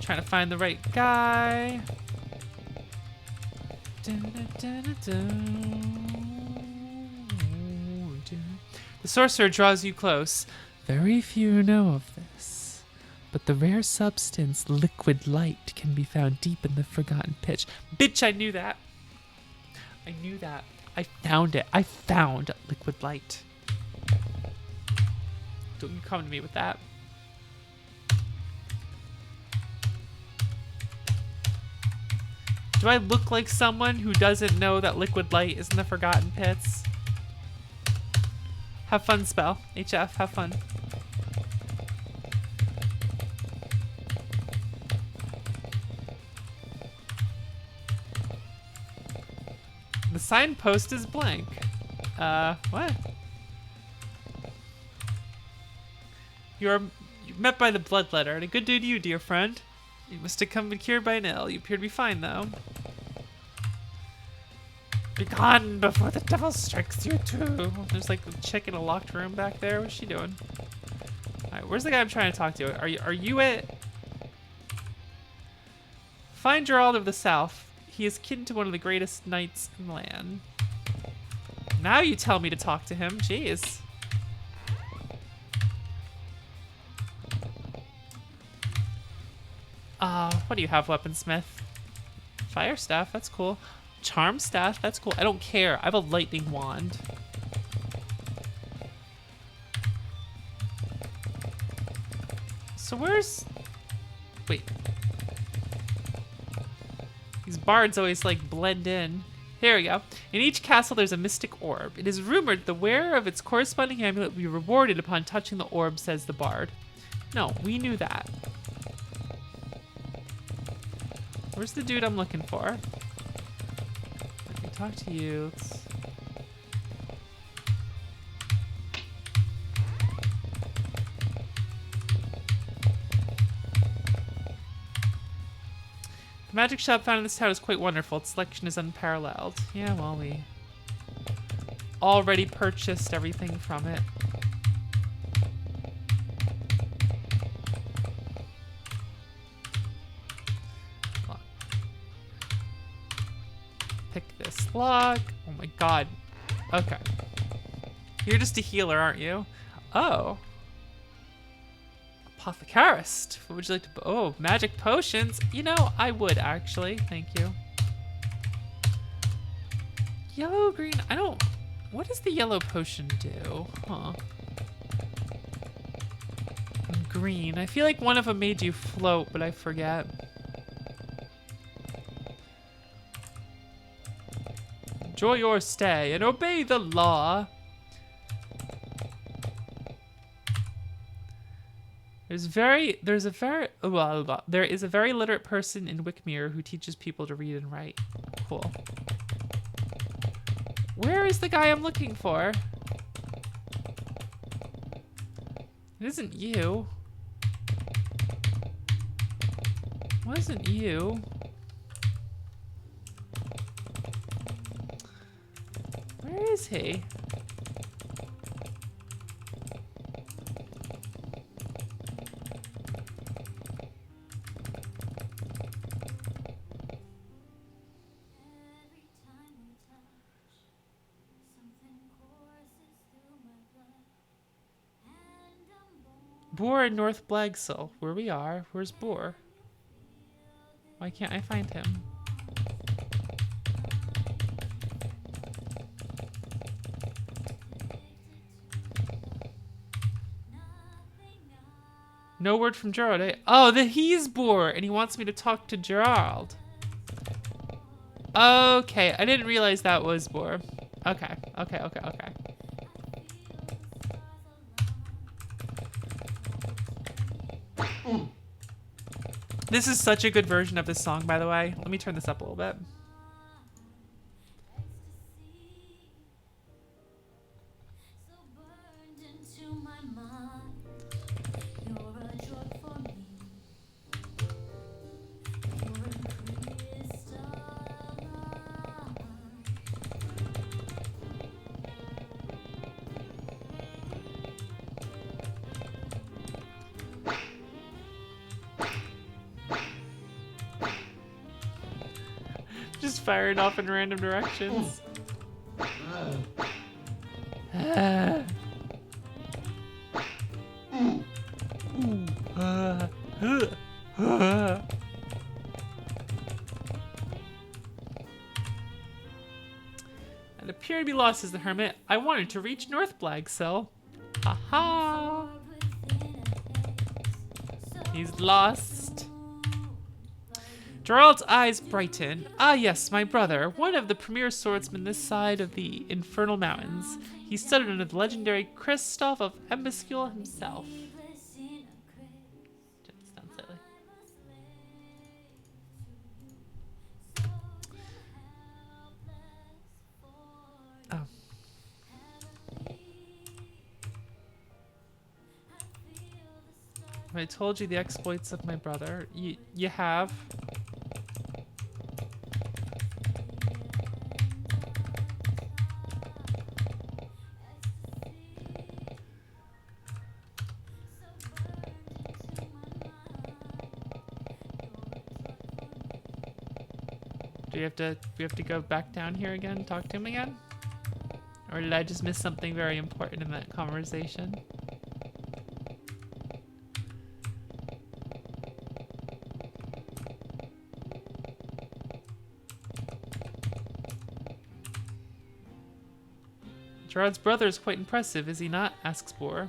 Trying to find the right guy. The sorcerer draws you close. Very few know of this, but the rare substance liquid light can be found deep in the forgotten pitch. Bitch, I knew that. I knew that. I found it. I found liquid light. Don't you come to me with that. Do I look like someone who doesn't know that liquid light is in the forgotten pits? Have fun, spell. HF, have fun. The signpost is blank. What? You're met by the bloodletter, and a good day to you, dear friend. You must have come cured by an ill. You appear to be fine, though. Be gone before the devil strikes you too. There's like a chick in a locked room back there. What's she doing? Alright, where's the guy I'm trying to talk to? Are you it? Find Gerald of the South. He is kin to one of the greatest knights in the land. Now you tell me to talk to him. Jeez. What do you have, weaponsmith? Fire staff, that's cool. Charm staff, that's cool. I don't care. I have a lightning wand. So where's... Wait. These bards always like blend in. Here we go. In each castle there's a mystic orb. It is rumored the wearer of its corresponding amulet will be rewarded upon touching the orb, says the bard. No, we knew that. Where's the dude I'm looking for? Let me talk to you. The magic shop found in this town is quite wonderful. Its selection is unparalleled. Yeah, well, we already purchased everything from it. Pick this lock. Oh my god. Okay. You're just a healer, aren't you? Oh. Apothecarist. What would you like to... Oh, magic potions. You know, I would actually. Thank you. Yellow, green. I don't... What does the yellow potion do? Huh. Green. I feel like one of them made you float, but I forget. Enjoy your stay and obey the law. There is a very literate person in Wickmere who teaches people to read and write. Cool. Where is the guy I'm looking for? It isn't you. Wasn't you? Where is he? Boar in North Blagcell, where we are. Where's Boar? Why can't I find him? No word from Gerald, eh? Oh, he's Boar, and he wants me to talk to Gerald. Okay, I didn't realize that was Boar. Okay. This is such a good version of this song, by the way. Let me turn this up a little bit. Just firing off in random directions. And appear to be lost as the hermit. I wanted to reach North Blagsill. Haha! He's lost. Gerald's eyes brighten. Ah yes, my brother, one of the premier swordsmen this side of the infernal mountains. He studied under the legendary Kristoff of Embuscule himself. Sounds silly. Oh. I told you the exploits of my brother. You have. Do we have to go back down here again and talk to him again? Or did I just miss something very important in that conversation? Gerard's brother is quite impressive, is he not? Asks Boar.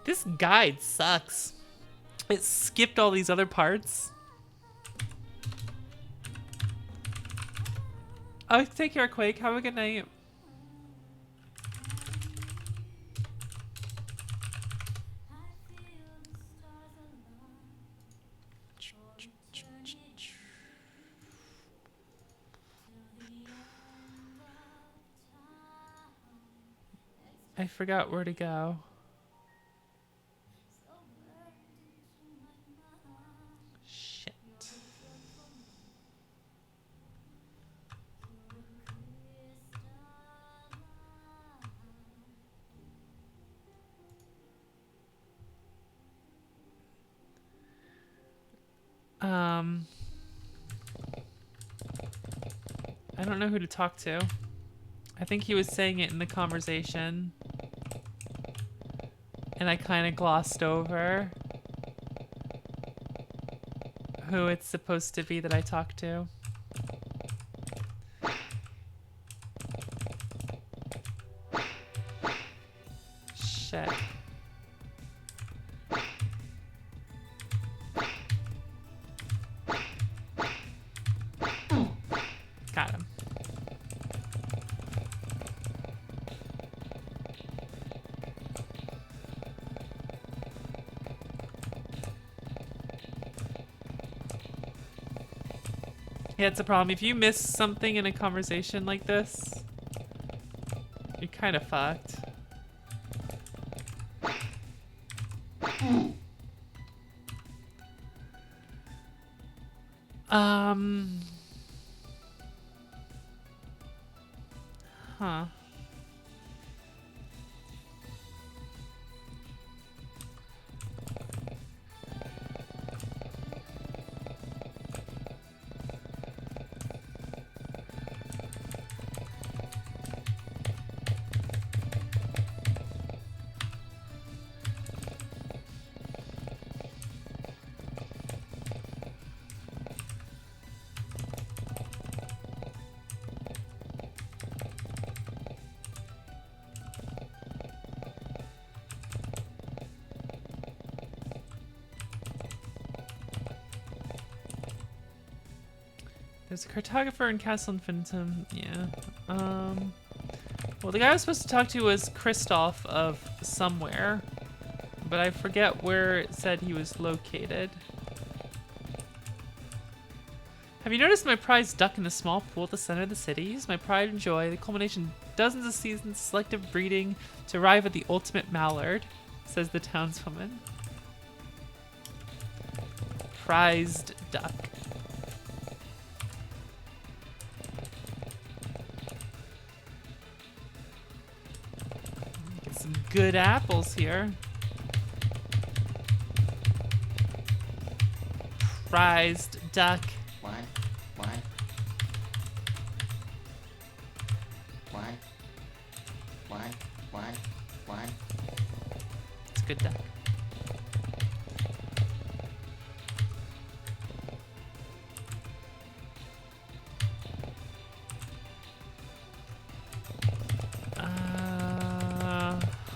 This guide sucks. It skipped all these other parts. Oh, take care, Quake. Have a good night. I forgot where to go. Shit. I don't know who to talk to. I think he was saying it in the conversation. And I kind of glossed over who it's supposed to be that I talk to. Shit. Got him. Yeah, it's a problem. If you miss something in a conversation like this, you're kind of fucked. Huh. There's a cartographer in Castle Infinitum. Yeah. Well, the guy I was supposed to talk to was Christoph of somewhere, but I forget where it said he was located. Have you noticed my prized duck in the small pool at the center of the city? Use my pride and joy, the culmination of dozens of seasons of selective breeding to arrive at the ultimate mallard, says the townswoman. Prized duck. Get some good apples here. Prized duck. One. It's a good duck.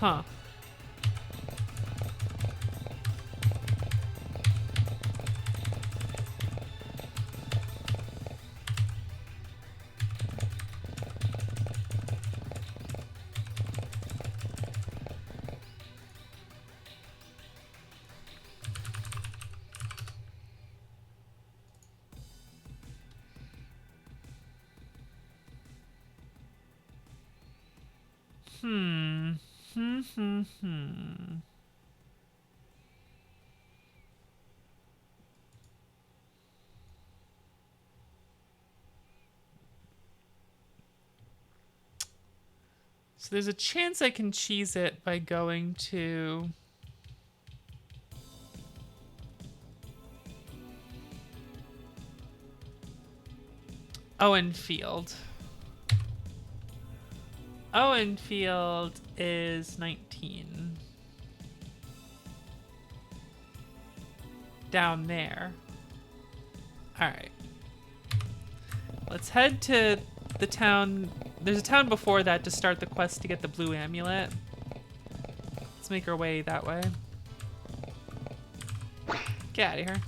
Huh. So there's a chance I can cheese it by going to... Owen Field. Owen Field is 19. Down there. Alright. Let's head to the town. There's a town before that to start the quest to get the blue amulet. Let's make our way that way. Get out of here.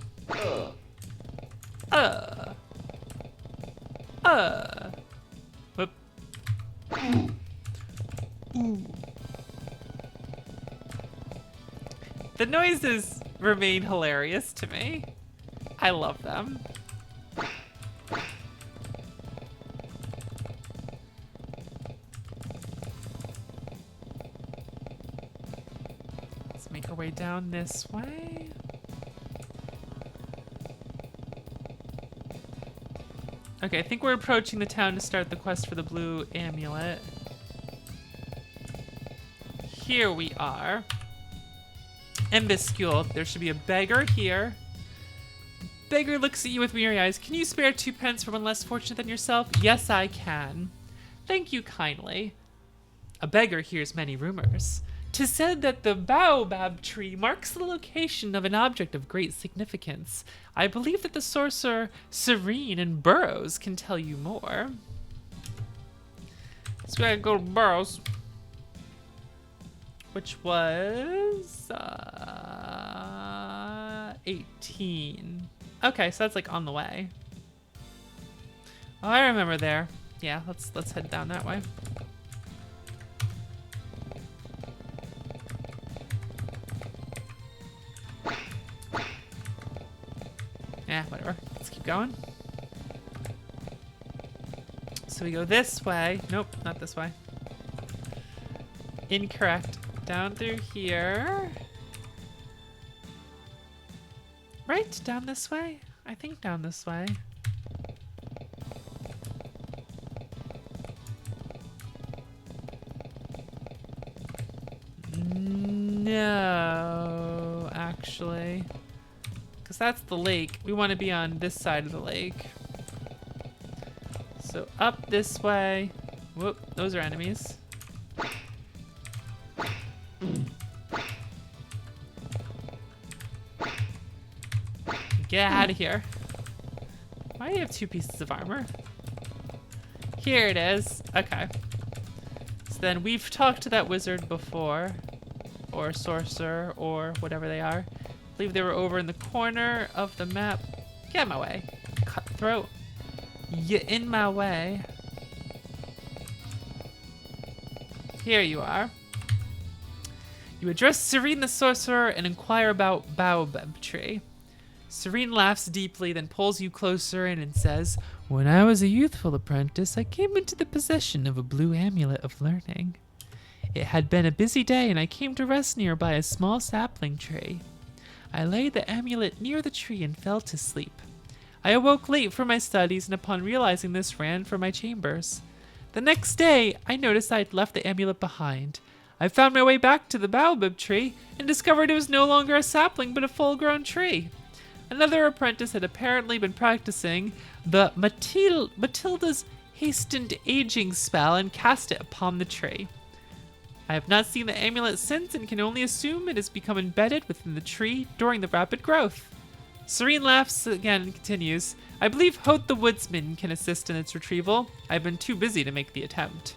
Whoop. Ooh. The noises remain hilarious to me. I love them. Let's make our way down this way. Okay, I think we're approaching the town to start the quest for the blue amulet. Here we are. Embuscule. There should be a beggar here. Beggar looks at you with weary eyes. Can you spare 2 pence for one less fortunate than yourself? Yes, I can. Thank you kindly. A beggar hears many rumors. 'Tis said that the baobab tree marks the location of an object of great significance. I believe that the sorcerer Serene in Burrows can tell you more. So we gotta go to Burrows. Which was 18. Okay, so that's like on the way. Oh, I remember there. Yeah, let's head down that way. Yeah, whatever. Let's keep going. So we go this way. Nope, not this way. Incorrect. Down through here. Right? Down this way? I think down this way. No, actually. Because that's the lake. We want to be on this side of the lake. So up this way. Whoop, those are enemies. Get out of here. Why do you have 2 pieces of armor? Here it is. Okay. So then we've talked to that wizard before. Or sorcerer, or whatever they are. I believe they were over in the corner of the map. Get out of my way. Cutthroat. You're in my way. Here you are. You address Serene the sorcerer and inquire about Baobab tree. Serene laughs deeply, then pulls you closer in and says, "When I was a youthful apprentice, I came into the possession of a blue amulet of learning. It had been a busy day, and I came to rest nearby a small sapling tree. I laid the amulet near the tree and fell to sleep. I awoke late from my studies, and upon realizing this, ran for my chambers. The next day, I noticed I had left the amulet behind. I found my way back to the baobab tree and discovered it was no longer a sapling but a full-grown tree. Another apprentice had apparently been practicing the Matilda's hastened aging spell and cast it upon the tree. I have not seen the amulet since and can only assume it has become embedded within the tree during the rapid growth." Serene laughs again and continues, "I believe Hoth the Woodsman can assist in its retrieval. I've been too busy to make the attempt."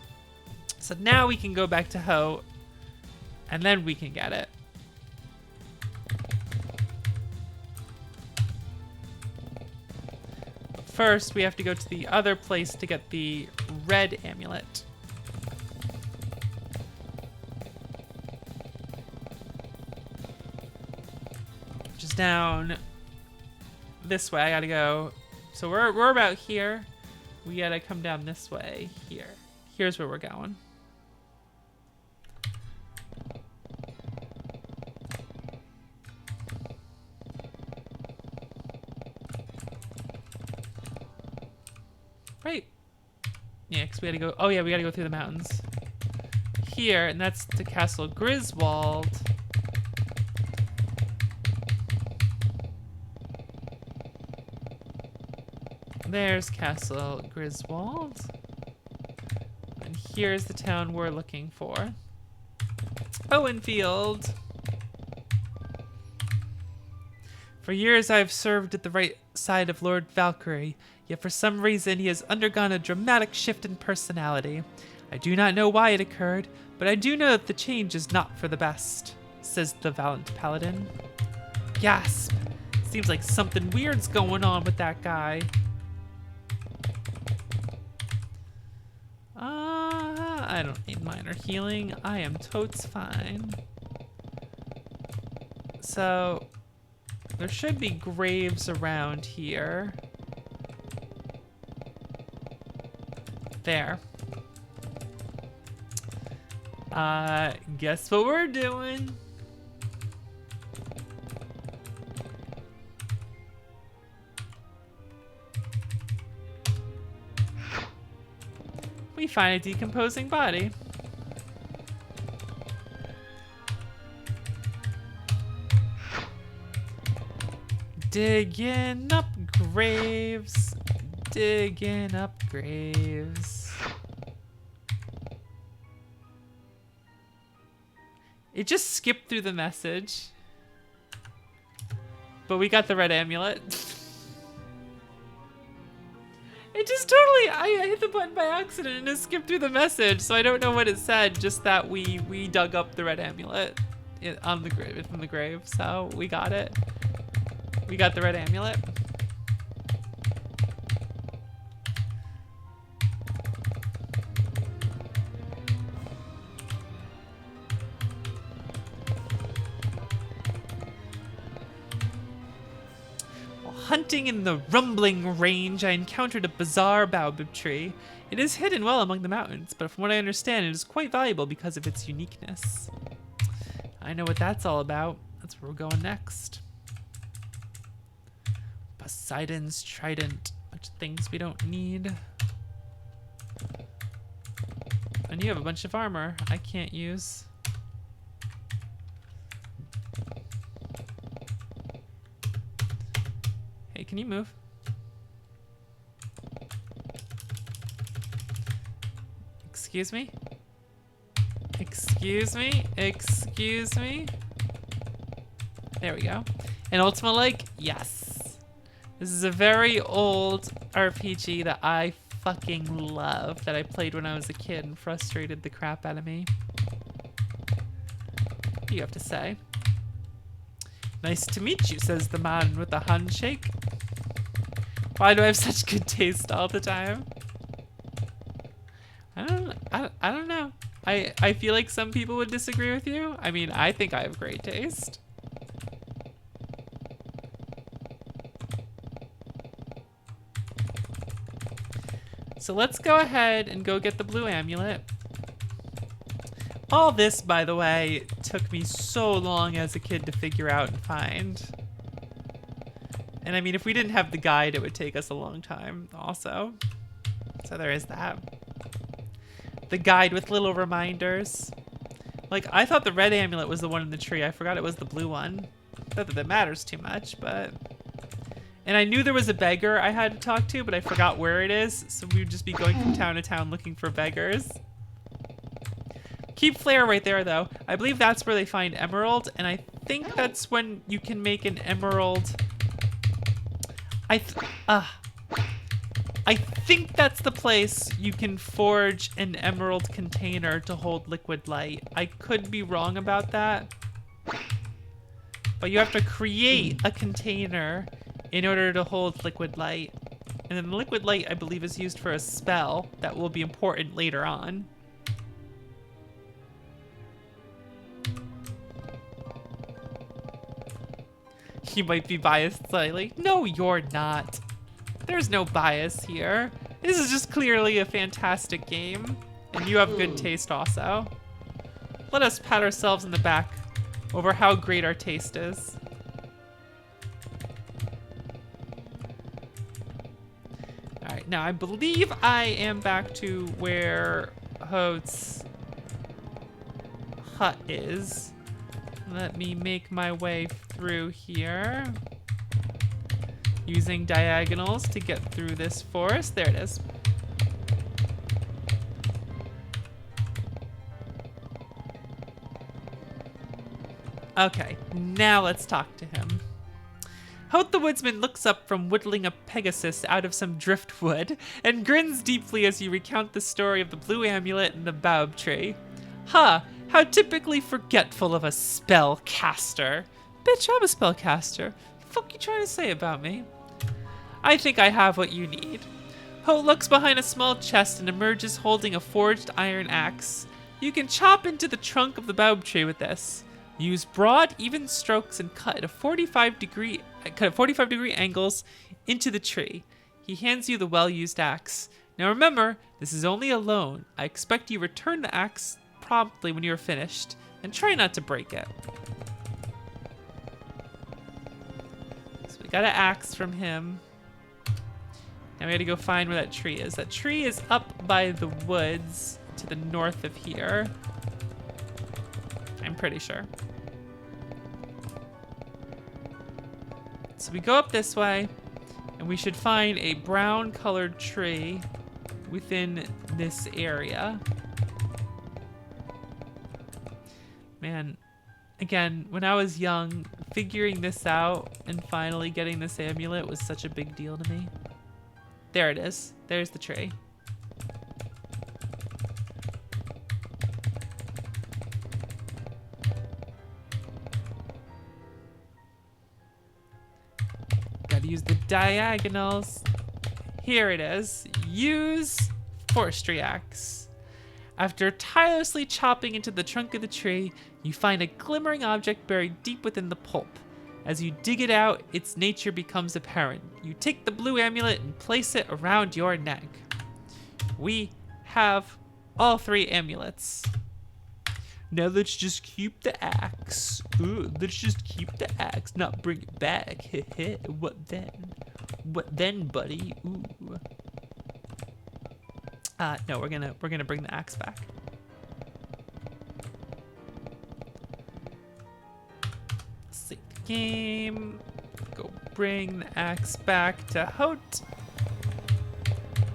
So now we can go back to Hoth, and then we can get it. First, we have to go to the other place to get the red amulet. Which is down this way. I gotta go. So we're about here. We gotta come down this way here. Here's where we're going. Right. Yeah, because we gotta go. Oh, yeah, we gotta go through the mountains. Here, and that's the Castle Griswold. There's Castle Griswold. And here's the town we're looking for. Owenfield. For years I've served at the right side of Lord Valkyrie, yet for some reason he has undergone a dramatic shift in personality. I do not know why it occurred, but I do know that the change is not for the best, says the valiant paladin. Gasp! Seems like something weird's going on with that guy. I don't need minor healing. I am totes fine. So, there should be graves around here. There. Guess what we're doing? We find a decomposing body. Digging up graves. Digging up graves. It just skipped through the message. But we got the red amulet. It just totally, I hit the button by accident and it skipped through the message, so I don't know what it said, just that we dug up the red amulet on the grave, from the grave, so we got it. We got the red amulet. Hunting in the rumbling range, I encountered a bizarre baobab tree. It is hidden well among the mountains, but from what I understand, it is quite valuable because of its uniqueness. I know what that's all about. That's where we're going next. Poseidon's trident. Bunch of things we don't need. And you have a bunch of armor I can't use. Hey, can you move? Excuse me? Excuse me? Excuse me? There we go. And Ultima Lake? Yes. This is a very old RPG that I fucking love, that I played when I was a kid and frustrated the crap out of me. What do you have to say? Nice to meet you, says the man with the handshake. Why do I have such good taste all the time? I don't know. I feel like some people would disagree with you. I mean, I think I have great taste. So let's go ahead and go get the blue amulet. All this, by the way, took me so long as a kid to figure out and find. And I mean, if we didn't have the guide, it would take us a long time also. So there is that. The guide with little reminders. Like, I thought the red amulet was the one in the tree. I forgot it was the blue one. Not that that matters too much, but... And I knew there was a beggar I had to talk to, but I forgot where it is. So we would just be going from town to town looking for beggars. Keep Flare right there, though. I believe that's where they find emerald, and I think that's when you can make an emerald... I think that's the place you can forge an emerald container to hold liquid light. I could be wrong about that. But you have to create a container in order to hold liquid light. And then the liquid light, I believe, is used for a spell that will be important later on. You might be biased slightly. No, you're not. There's no bias here. This is just clearly a fantastic game, and you have good taste also. Let us pat ourselves in the back over how great our taste is. All right, now I believe I am back to where Hote's hut is. Let me make my way through here. Using diagonals to get through this forest. There it is. Okay, now let's talk to him. Hote the woodsman looks up from whittling a Pegasus out of some driftwood and grins deeply as you recount the story of the blue amulet and the baobab tree. Huh, how typically forgetful of a spellcaster. Bitch, I'm a spellcaster. The fuck you trying to say about me? I think I have what you need. Hote looks behind a small chest and emerges holding a forged iron axe. You can chop into the trunk of the baobab tree with this. Use broad, even strokes and cut at 45 degree angles into the tree. He hands you the well-used axe. Now remember, this is only a loan. I expect you return the axe promptly when you are finished, and try not to break it. So we got an axe from him. Now we gotta go find where that tree is. That tree is up by the woods to the north of here. I'm pretty sure. So we go up this way, and we should find a brown colored tree within this area. Man, again, when I was young, figuring this out and finally getting this amulet was such a big deal to me. There it is. There's the tree. Gotta use the diagonals. Here it is. Use forestry axe. After tirelessly chopping into the trunk of the tree, you find a glimmering object buried deep within the pulp. As you dig it out, its nature becomes apparent. You take the blue amulet and place it around your neck. We have all 3 amulets. Now let's just keep the axe. Ooh, let's just keep the axe, not bring it back. What then? What then, buddy? Ooh. No, we're gonna bring the axe back. Save the game. Go bring the axe back to Hote.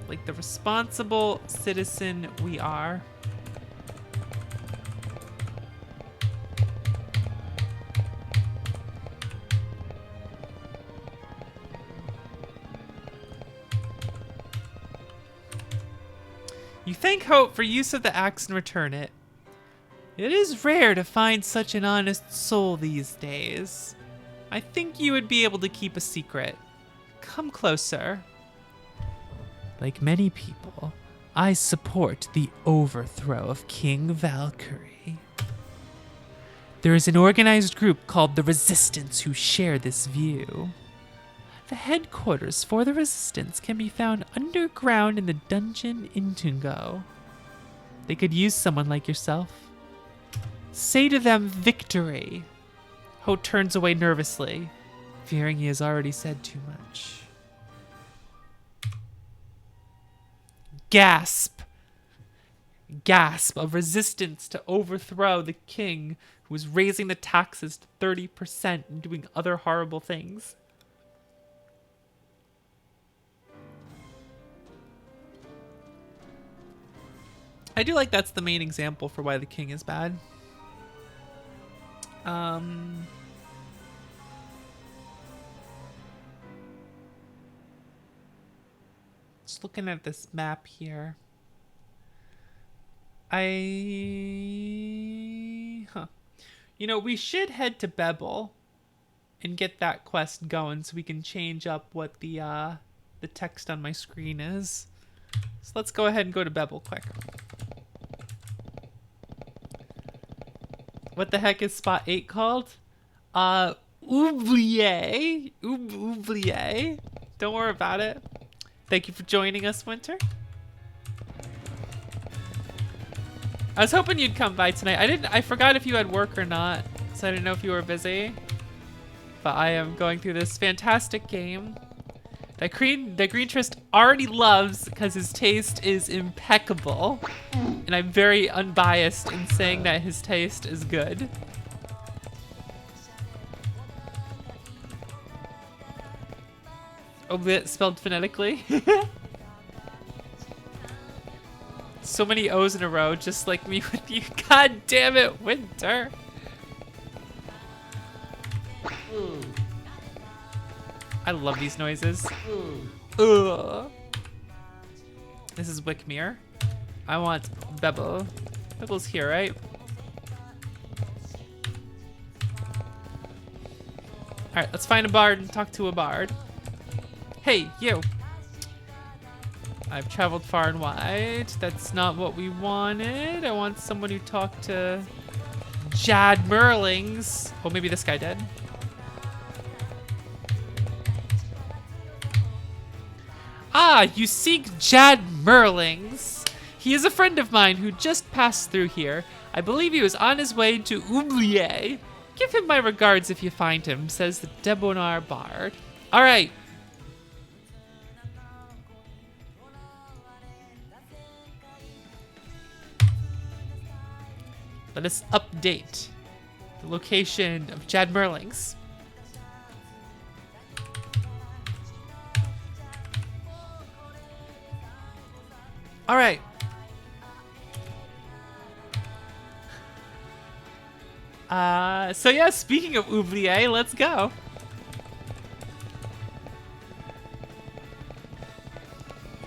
Like the responsible citizen we are. You thank Hope for use of the axe and return it. It is rare to find such an honest soul these days. I think you would be able to keep a secret. Come closer. Like many people, I support the overthrow of King Valkyrie. There is an organized group called the Resistance who share this view. The headquarters for the Resistance can be found underground in the dungeon Intungo. They could use someone like yourself. Say to them victory. Ho turns away nervously, fearing he has already said too much. Gasp! Gasp of resistance to overthrow the king who was raising the taxes to 30% and doing other horrible things. I do like that's the main example for why the king is bad. Just looking at this map here. You know, we should head to Bebel and get that quest going so we can change up what the text on my screen is. So let's go ahead and go to Bebel quick. What the heck is spot 8 called? Oublié. Oublié. Don't worry about it. Thank you for joining us, Winter. I was hoping you'd come by tonight. I forgot if you had work or not, so I didn't know if you were busy. But I am going through this fantastic game that Green Trist already loves because his taste is impeccable. And I'm very unbiased in saying that his taste is good. Oblit spelled phonetically. So many O's in a row, just like me with you. God damn it, Winter. I love these noises. Ugh. This is Wickmere. I want Bebel. Bebel's here, right? Alright, let's find a bard and talk to a bard. Hey, you. I've traveled far and wide. That's not what we wanted. I want someone who talked to Jad Merlings. Oh, maybe this guy did. Ah, you seek Jad Merlings. He is a friend of mine who just passed through here. I believe he was on his way to Oublié. Give him my regards if you find him, says the Debonar Bard. All right. Let us update the location of Jad Merlings. All right. So yeah, speaking of Oublié, let's go.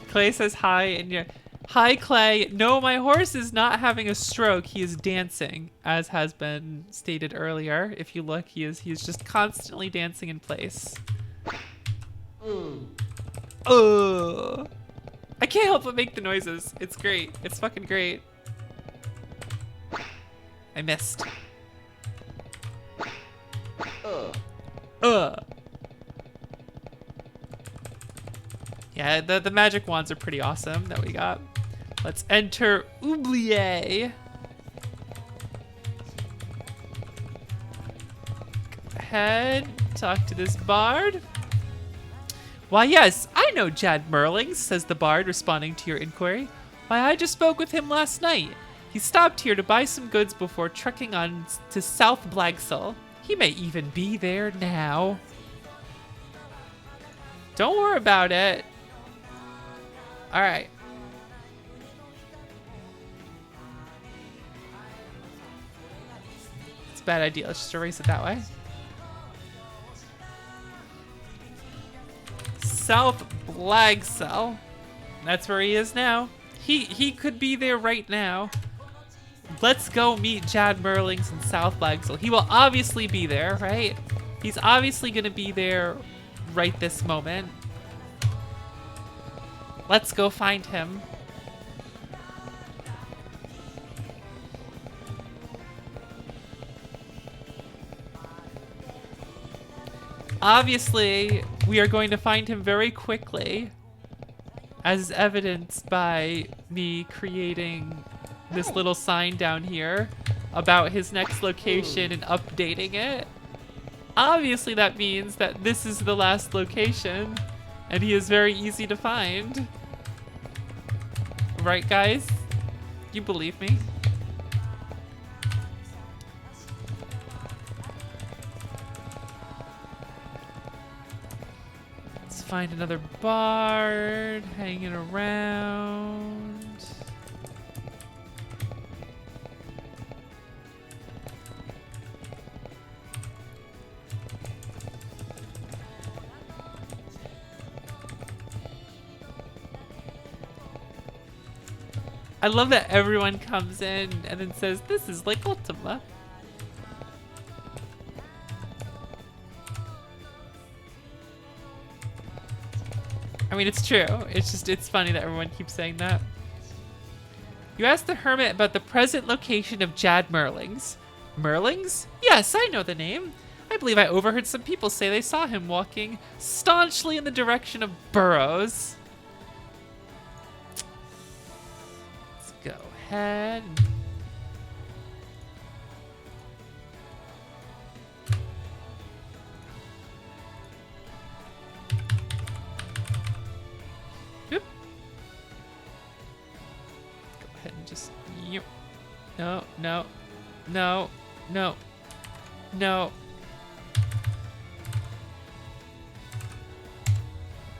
Clay says hi, and you're... Hi, Clay. No, my horse is not having a stroke. He is dancing, as has been stated earlier. If you look, he is just constantly dancing in place. I can't help but make the noises. It's great. It's fucking great. I missed. Yeah, the magic wands are pretty awesome that we got. Let's enter Oublié. Go ahead, talk to this bard. Why, yes, I know Jad Merlings, says the bard, responding to your inquiry. Why, I just spoke with him last night. He stopped here to buy some goods before trekking on to South Blagsel. He may even be there now. Don't worry about it. All right. It's a bad idea. Let's just erase it that way. South Blagsel. That's where he is now. He could be there right now. Let's go meet Jad Merlings in South Blagsel. He will obviously be there, right? He's obviously going to be there right this moment. Let's go find him. Obviously, we are going to find him very quickly, as evidenced by me creating this little sign down here about his next location and updating it. Obviously, that means that this is the last location, and he is very easy to find. Right, guys? You believe me? Let's find another bard hanging around. I love that everyone comes in and then says, this is like Ultima. I mean, it's true. It's funny that everyone keeps saying that. You asked the hermit about the present location of Jad Merlings. Merlings? Yes, I know the name. I believe I overheard some people say they saw him walking staunchly in the direction of Burrows. Go ahead. Yep. Go ahead and just. Yep. No, no, no, no, no.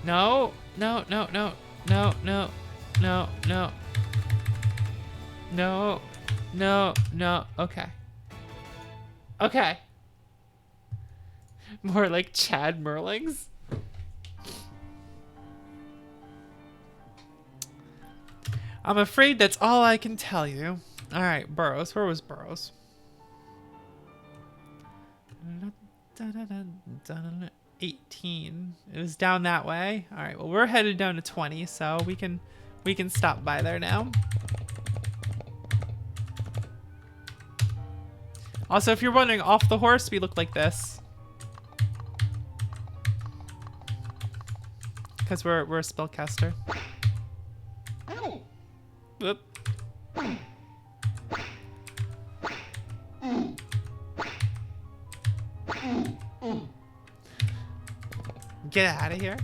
No, no, no, no, no, no, no, no. No, no, no. Okay. Okay. More like Chad Merlings. I'm afraid that's all I can tell you. All right, Burrows. Where was Burrows? 18. It was down that way. All right. Well, we're headed down to 20, so we can stop by there now. Also, if you're wondering, off the horse, we look like this. Because we're a spellcaster. Whoop. Get out of here.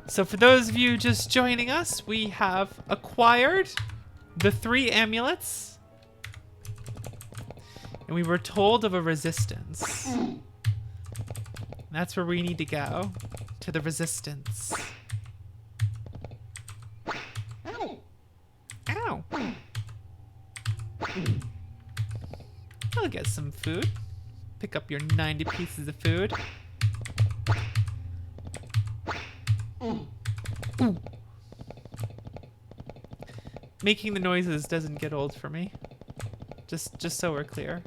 So for those of you just joining us, we have acquired the 3 amulets. And we were told of a resistance. That's where we need to go. To the resistance. Ow. I'll get some food. Pick up your 90 pieces of food. Ooh. Making the noises doesn't get old for me. Just so we're clear.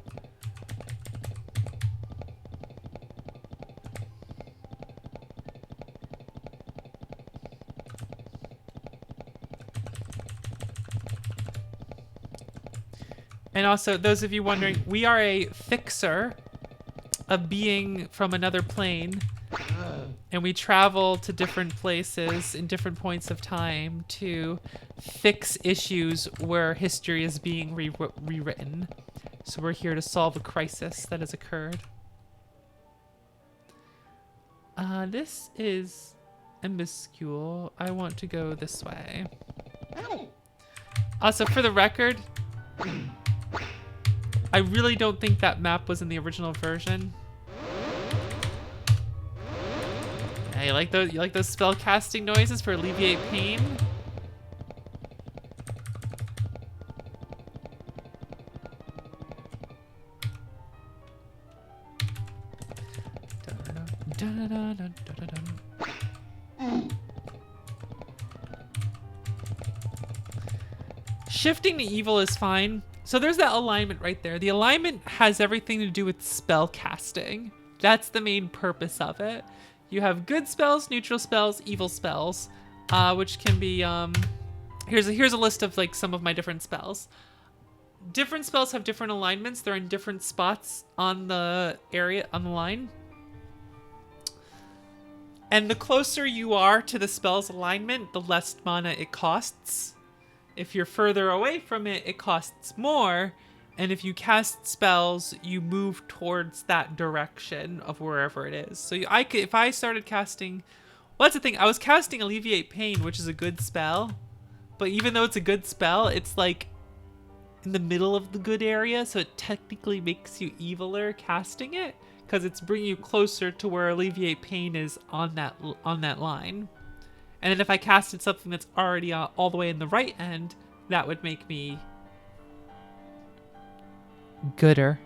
And also, those of you wondering, we are a fixer, a being from another plane. And we travel to different places in different points of time to fix issues where history is being rewritten. So we're here to solve a crisis that has occurred. This is Embuscule. I want to go this way. Also, for the record, I really don't think that map was in the original version. Yeah, you like those spell casting noises for alleviate pain? Shifting to evil is fine. So there's that alignment right there. The alignment has everything to do with spell casting. That's the main purpose of it. You have good spells, neutral spells, evil spells, which can be here's a list of like some of my different spells. Different spells have different alignments. They're in different spots on the line. And the closer you are to the spell's alignment, the less mana it costs. If you're further away from it, it costs more. And if you cast spells, you move towards that direction of wherever it is. So if I started casting, well, that's the thing. I was casting Alleviate Pain, which is a good spell. But even though it's a good spell, it's like in the middle of the good area. So it technically makes you eviler casting it, because it's bringing you closer to where Alleviate Pain is on that line. And then if I casted something that's already all the way in the right end, that would make me gooder.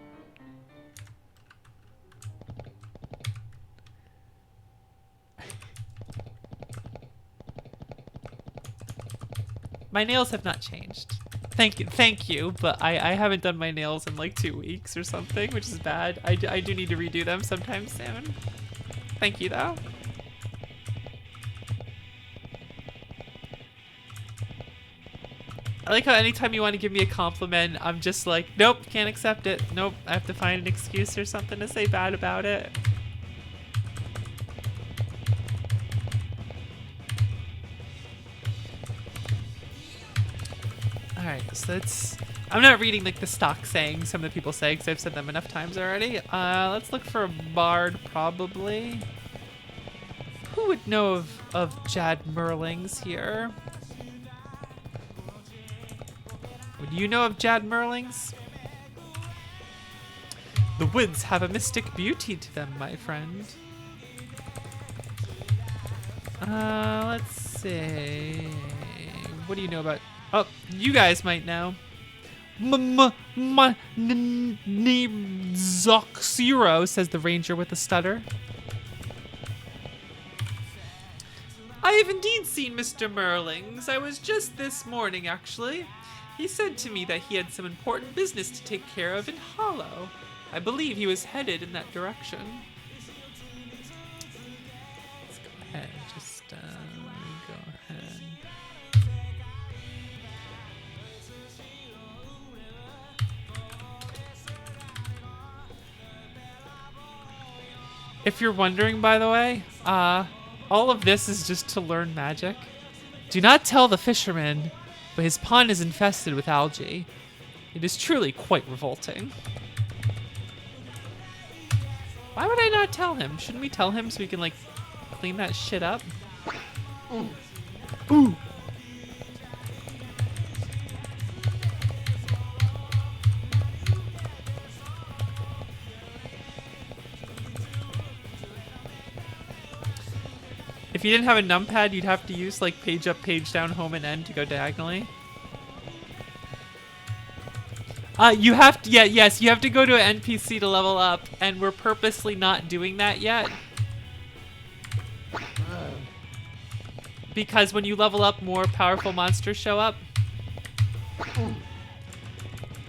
My nails have not changed. Thank you, but I haven't done my nails in like 2 weeks or something, which is bad. I do need to redo them sometime soon. Thank you, though. I like how anytime you want to give me a compliment, I'm just like, nope, can't accept it. Nope, I have to find an excuse or something to say bad about it. Alright, so I'm not reading like the stock sayings some of the people say, because I've said them enough times already. Let's look for a bard, probably. Who would know of Jad Merlings here? Would you know of Jad Merlings? The woods have a mystic beauty to them, my friend. Let's see. What do you know about... Oh, you guys might know. Zoxero, says the ranger with a stutter. I have indeed seen Mr. Merlings. I was just this morning, actually. He said to me that he had some important business to take care of in Hollow. I believe he was headed in that direction. Let's go ahead, just go ahead. If you're wondering, by the way, all of this is just to learn magic. Do not tell the fisherman, but his pond is infested with algae. It is truly quite revolting. Why would I not tell him? Shouldn't we tell him so we can, like, clean that shit up? Ooh. If you didn't have a numpad, you'd have to use like page up, page down, home, and end to go diagonally. You have to, yes, you have to go to an NPC to level up, and we're purposely not doing that yet. Because when you level up, more powerful monsters show up.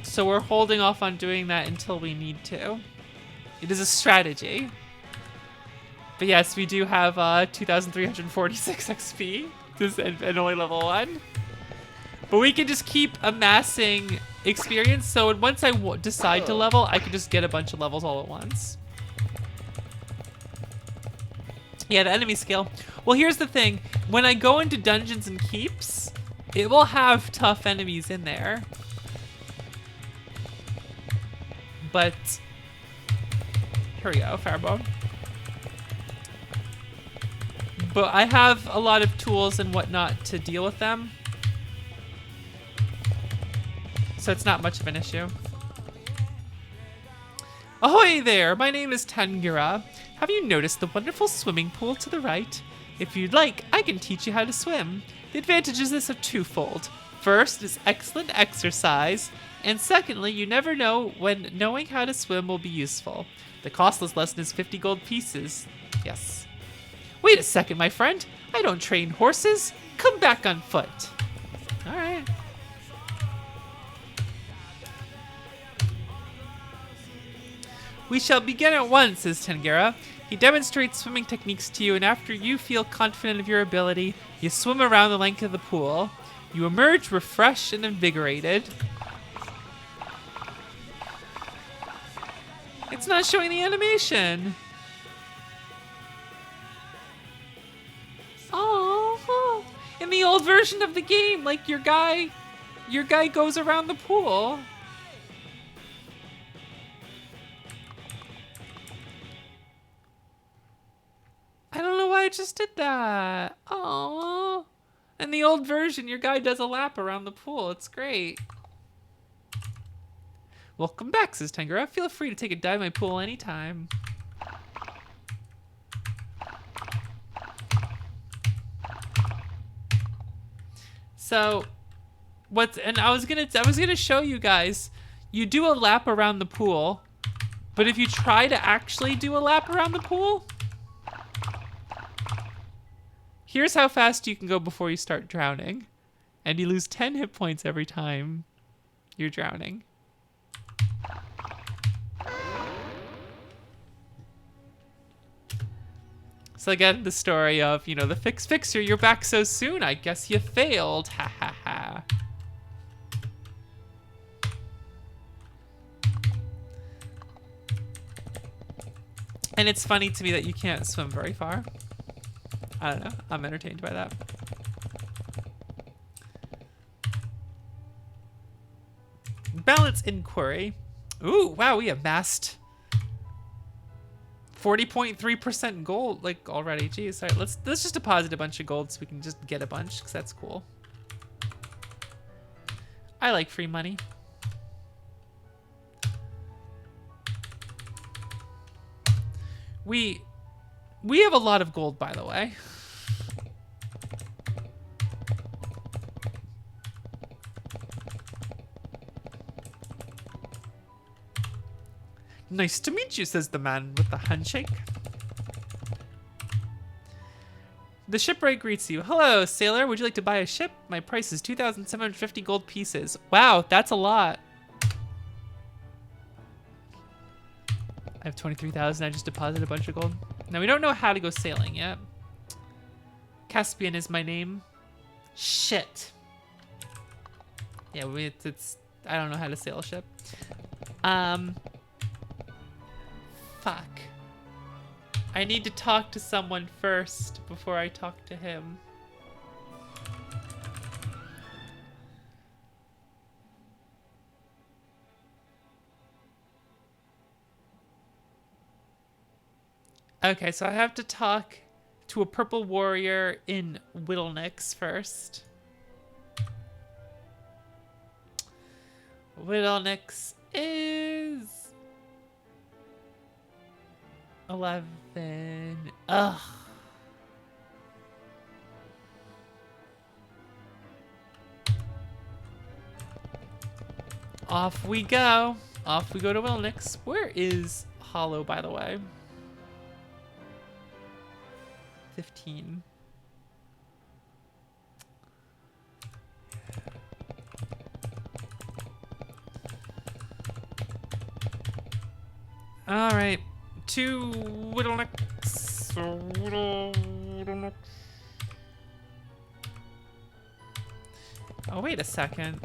So we're holding off on doing that until we need to. It is a strategy. But yes, we do have 2,346 XP and only level 1. But we can just keep amassing experience, so once I decide to level, I can just get a bunch of levels all at once. Yeah, the enemy skill. Well, here's the thing. When I go into dungeons and keeps, it will have tough enemies in there. But here we go, Fireball. But I have a lot of tools and whatnot to deal with them. So it's not much of an issue. Ahoy there! My name is Tangira. Have you noticed the wonderful swimming pool to the right? If you'd like, I can teach you how to swim. The advantages of this are twofold. First is excellent exercise, and secondly, you never know when knowing how to swim will be useful. The costless lesson is 50 gold pieces. Yes. Wait a second, my friend. I don't train horses. Come back on foot. All right. We shall begin at once, says Tangera. He demonstrates swimming techniques to you, and after you feel confident of your ability, you swim around the length of the pool. You emerge refreshed and invigorated. It's not showing the animation. Oh, in the old version of the game, like your guy goes around the pool. I don't know why I just did that. Oh, in the old version, your guy does a lap around the pool. It's great. Welcome back, says Tangera. Feel free to take a dive in my pool anytime. So, I was gonna show you guys. You do a lap around the pool, but if you try to actually do a lap around the pool, here's how fast you can go before you start drowning, and you lose 10 hit points every time you're drowning. So again, the story of, the fixer, you're back so soon, I guess you failed, ha ha ha. And it's funny to me that you can't swim very far. I don't know, I'm entertained by that. Balance inquiry. Ooh, wow, we amassed 40.3% gold, like, already. Jeez, all right, let's just deposit a bunch of gold so we can just get a bunch, because that's cool. I like free money. We have a lot of gold, by the way. Nice to meet you, says the man with the handshake. The shipwright greets you. Hello, sailor. Would you like to buy a ship? My price is 2,750 gold pieces. Wow, that's a lot. I have 23,000. I just deposited a bunch of gold. Now, we don't know how to go sailing yet. Caspian is my name. Shit. Yeah, I don't know how to sail a ship. Fuck. I need to talk to someone first before I talk to him. Okay, so I have to talk to a purple warrior in Whittlenix first. Whittlenix is 11. Ugh. Off we go. Off we go to Whittlenix. Where is Hollow, by the way? 15. All right. To Whittlenix. Whittlenix. Oh, wait a second.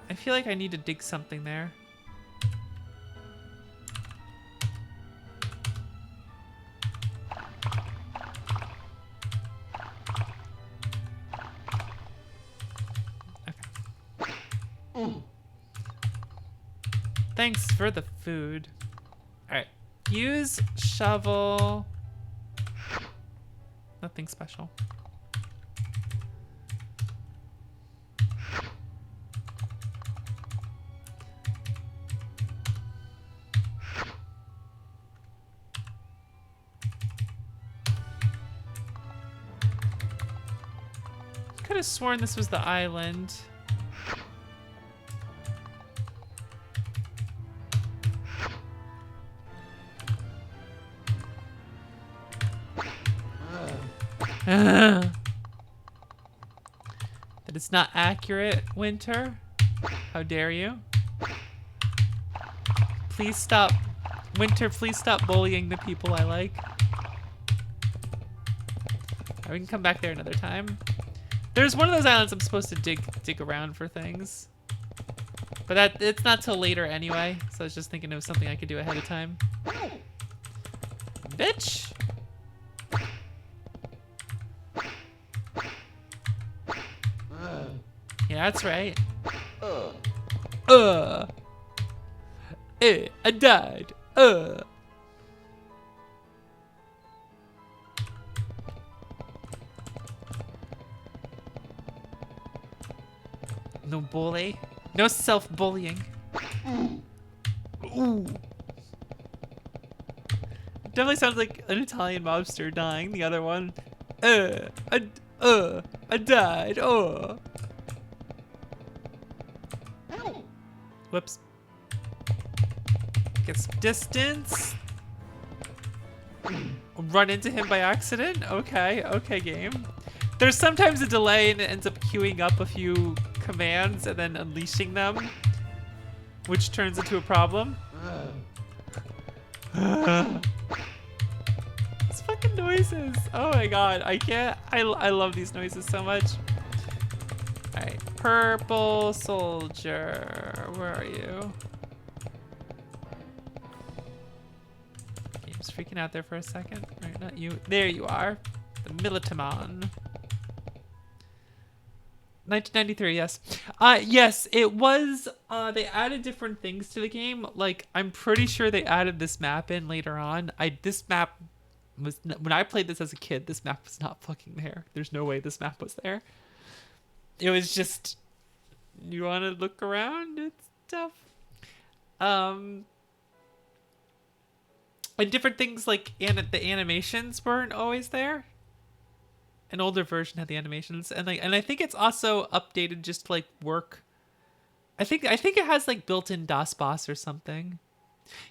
I feel like I need to dig something there. Okay. Thanks for the food. All right. Use shovel. Nothing special. Could have sworn this was the island. That it's not accurate, Winter. How dare you? please stop. Winter, please stop bullying the people I like. We can come back there another time. There's one of those islands I'm supposed to dig around for things. But it's not till later anyway, so I was just thinking it was something I could do ahead of time. Bitch! Yeah, that's right. I died. No bully. No self-bullying. Ooh. Definitely sounds like an Italian mobster dying. The other one. I died. Whoops. Get some distance. Run into him by accident? Okay, game. There's sometimes a delay and it ends up queuing up a few commands and then unleashing them, which turns into a problem. These fucking noises. Oh my god, I can't. I love these noises so much. Alright, purple soldier. Where are you? Game's freaking out there for a second. Alright, not you. There you are. The Militamon. 1993, yes. Yes, it was, they added different things to the game. Like, I'm pretty sure they added this map in later on. This map was, when I played this as a kid, this map was not fucking there. There's no way this map was there. It was just, you want to look around and stuff. And different things like the animations weren't always there. An older version had the animations, and I think it's also updated just to like work. I think it has like built-in DOS boss or something.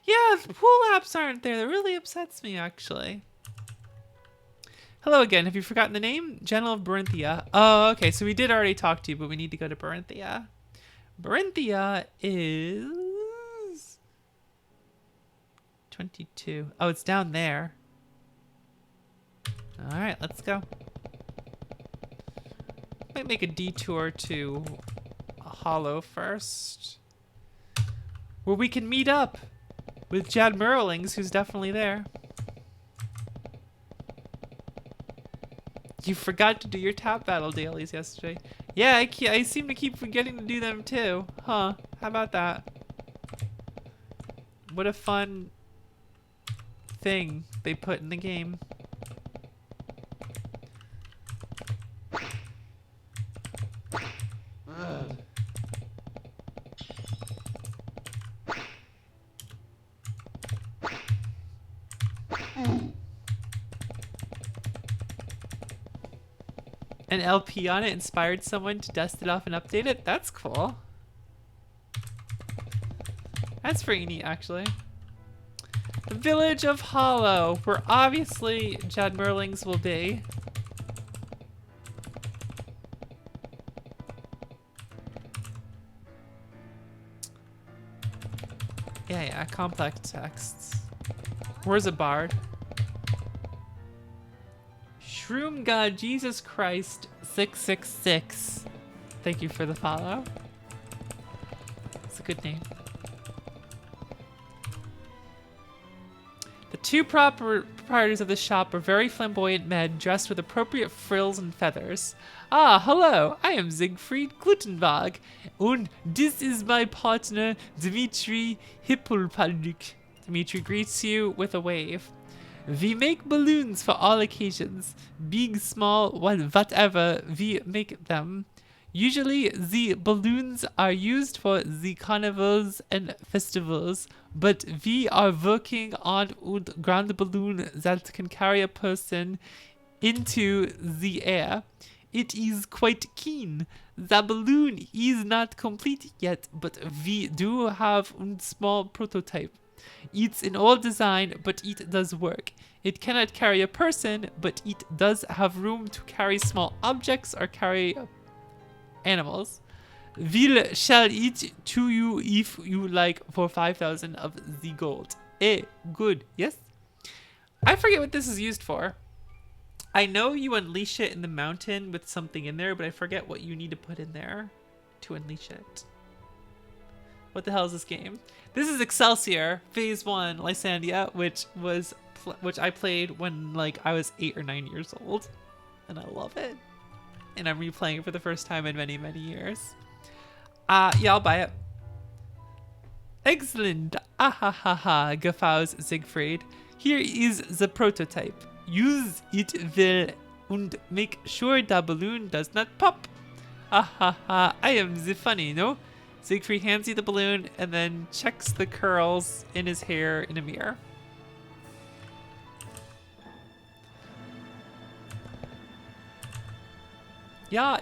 Yeah, the pool apps aren't there. That really upsets me, actually. Hello again. Have you forgotten the name? General of Barinthia. Oh, okay. So we did already talk to you, but we need to go to Barinthia. Barinthia is 22. Oh, it's down there. All right, let's go. Might make a detour to a hollow first, where we can meet up with Jad Merlings, who's definitely there. You forgot to do your tap battle dailies yesterday. Yeah, I seem to keep forgetting to do them too. Huh, how about that? What a fun thing they put in the game. An LP on it inspired someone to dust it off and update it? That's cool. That's pretty neat, actually. The village of Hollow, where obviously Jad Merlings will be. Yeah, complex texts. Where's a bard? Shroom God Jesus Christ 666. Thank you for the follow. It's a good name. The two proprietors of the shop are very flamboyant men dressed with appropriate frills and feathers. Ah, hello, I am Siegfried Glutenwag, and this is my partner, Dmitri Hippolpaluk. Dmitri greets you with a wave. We make balloons for all occasions, big, small, whatever we make them. Usually the balloons are used for the carnivals and festivals, but we are working on a grand balloon that can carry a person into the air. It is quite keen. The balloon is not complete yet, but we do have a small prototype. It's an old design, but it does work. It cannot carry a person, but it does have room to carry small objects or carry animals. will shall eat to you if you like for 5,000 of the gold. Good. Yes? I forget what this is used for. I know you unleash it in the mountain with something in there, but I forget what you need to put in there to unleash it. What the hell is this game? This is Excelsior Phase 1 Lysandia, which I played when like I was 8 or 9 years old, and I love it. And I'm replaying it for the first time in many, many years. Yeah, I'll buy it. Excellent. Ahahaha, guffaws Siegfried. Here is the prototype. Use it well and make sure the balloon does not pop. Ahaha, I am the funny, no? Siegfried hands you the balloon and then checks the curls in his hair in a mirror. Yeah,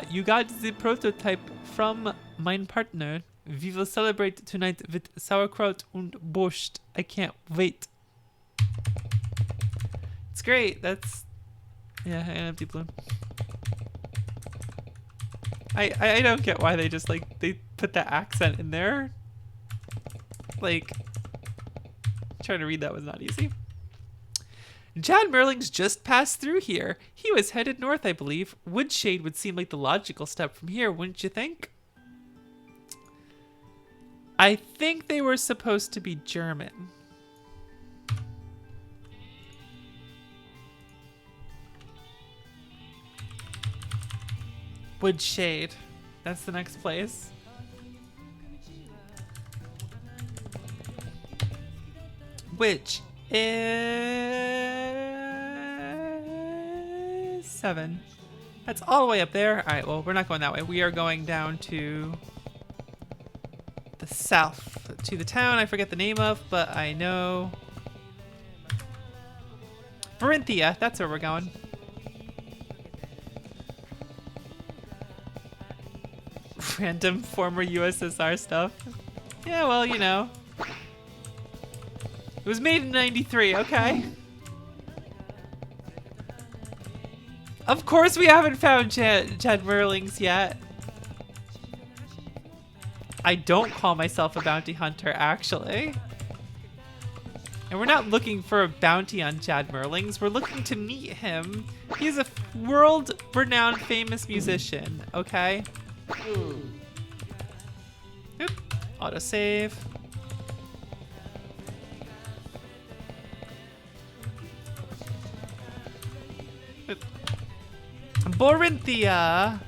you got the prototype from mein partner. We will celebrate tonight with sauerkraut und borscht. I can't wait. It's great. That's... yeah, an empty balloon. I don't get why they just, like, they put that accent in there. Like, trying to read that was not easy. Chad Merling's just passed through here. He was headed north, I believe. Woodshade would seem like the logical step from here, wouldn't you think? I think they were supposed to be German. Woodshade. That's the next place. Which is 7. That's all the way up there. All right, well, we're not going that way. We are going down to the south, to the town I forget the name of, but I know Varinthia. That's where we're going. Random former USSR stuff. Yeah, well, you know. It was made in 93, okay. Of course we haven't found Chad Merlings yet. I don't call myself a bounty hunter, actually. And we're not looking for a bounty on Chad Merlings. We're looking to meet him. He's a world-renowned famous musician, okay? Oop. Autosave. Borinthia.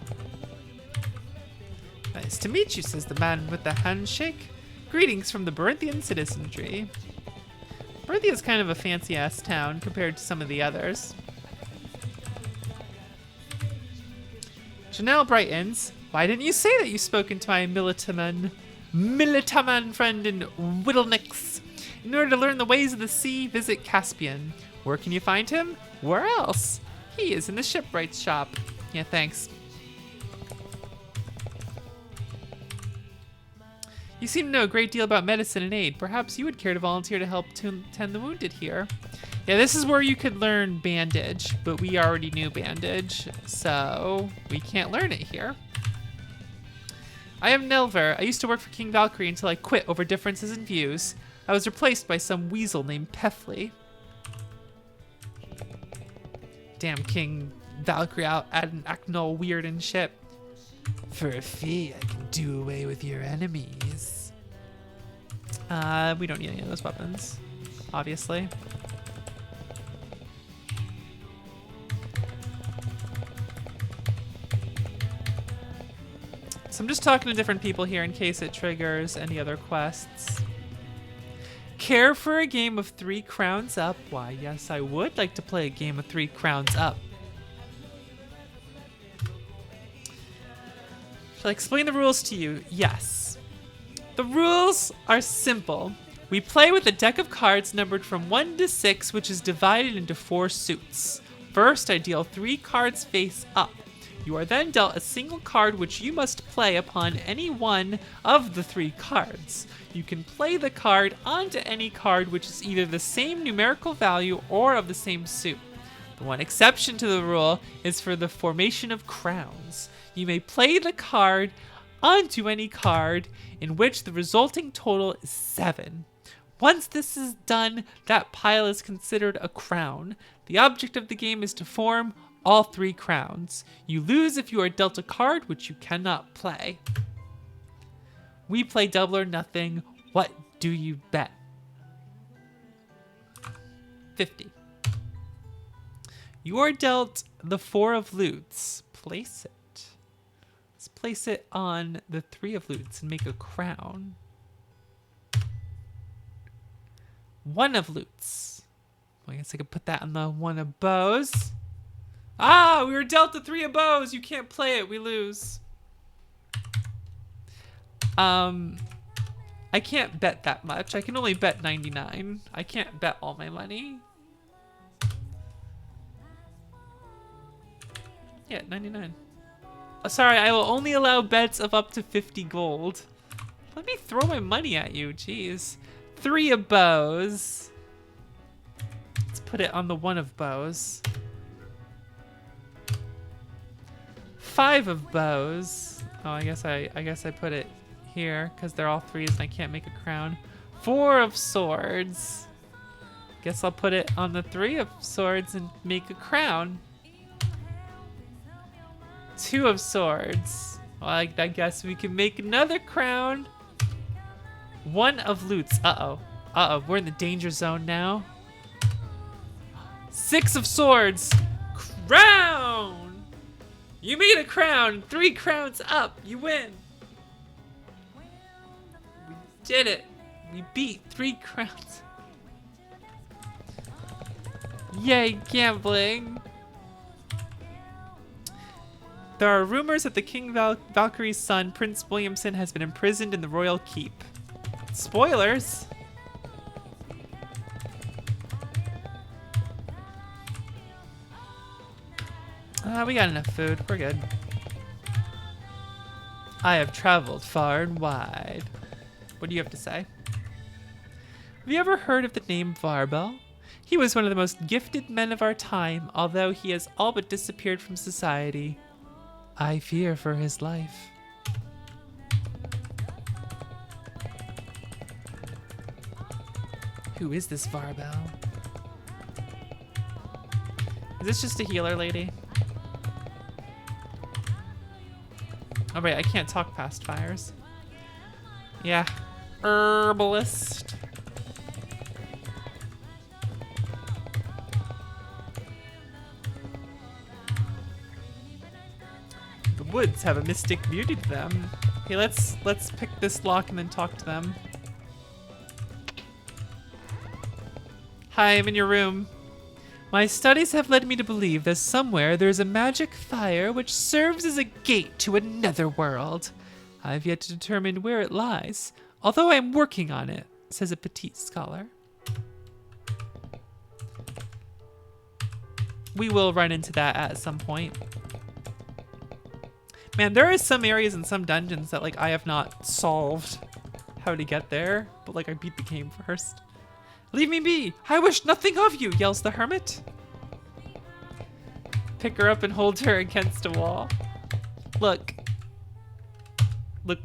Nice to meet you, says the man with the handshake. Greetings from the Borinthian citizenry. Borinthia is kind of a fancy-ass town compared to some of the others. Janelle brightens. Why didn't you say that you've spoken to my Militaman friend in Whittlenix? In order to learn the ways of the sea, visit Caspian. Where can you find him? Where else? He is in the shipwright's shop. Yeah, thanks. You seem to know a great deal about medicine and aid. Perhaps you would care to volunteer to help tend the wounded here. Yeah, this is where you could learn bandage, but we already knew bandage, so we can't learn it here. I am Nelver. I used to work for King Valkyrie until I quit over differences in views. I was replaced by some weasel named Pefli. Damn King Valkyrie out acting all weird and shit. For a fee, I can do away with your enemies. We don't need any of those weapons, obviously. So I'm just talking to different people here in case it triggers any other quests. Care for a game of 3 crowns up? Why, yes, I would like to play a game of 3 crowns up. Shall I explain the rules to you? Yes. The rules are simple. We play with a deck of cards numbered from 1 to 6, which is divided into 4 suits. First, I deal 3 cards face up. You are then dealt a single card which you must play upon any one of the 3 cards. You can play the card onto any card which is either the same numerical value or of the same suit. The one exception to the rule is for the formation of crowns. You may play the card onto any card in which the resulting total is 7. Once this is done, that pile is considered a crown. The object of the game is to form all 3 crowns. You lose if you are dealt a card which you cannot play. We play double or nothing. What do you bet? 50. You are dealt the 4 of loots. Place it. Let's place it on the 3 of loots and make a crown. 1 of loots. Well, I guess I could put that on the 1 of bows. Ah, we were dealt the 3 of bows. You can't play it. We lose. I can't bet that much. I can only bet 99. I can't bet all my money. Yeah, 99. Sorry, I will only allow bets of up to 50 gold. Let me throw my money at you, jeez. 3 of bows. Let's put it on the 1 of bows. 5 of bows. Oh, I guess I put it here because they're all 3s and I can't make a crown. 4 of swords. Guess I'll put it on the 3 of swords and make a crown. 2 of swords. Well, I guess we can make another crown. 1 of loots. Uh-oh. Uh-oh, we're in the danger zone now. 6 of swords. Crown! You made a crown. 3 crowns up. You win. We did it. We beat 3 crowns. Yay, gambling. There are rumors that the King Valkyrie's son, Prince Williamson, has been imprisoned in the royal keep. Spoilers! We got enough food. We're good. I have traveled far and wide. What do you have to say? Have you ever heard of the name Varbel? He was one of the most gifted men of our time, although he has all but disappeared from society. I fear for his life. Who is this Varbel? Is this just a healer lady? Oh wait, I can't talk past fires. Yeah. Herbalist. The woods have a mystic beauty to them. Okay, let's pick this lock and then talk to them. Hi, I'm in your room. My studies have led me to believe that somewhere there is a magic fire which serves as a gate to another world. I've yet to determine where it lies, although I am working on it, says a petite scholar. We will run into that at some point. Man, there are some areas in some dungeons that like I have not solved how to get there, but like I beat the game first. Leave me be! I wish nothing of you, yells the hermit. Pick her up and hold her against a wall. Look,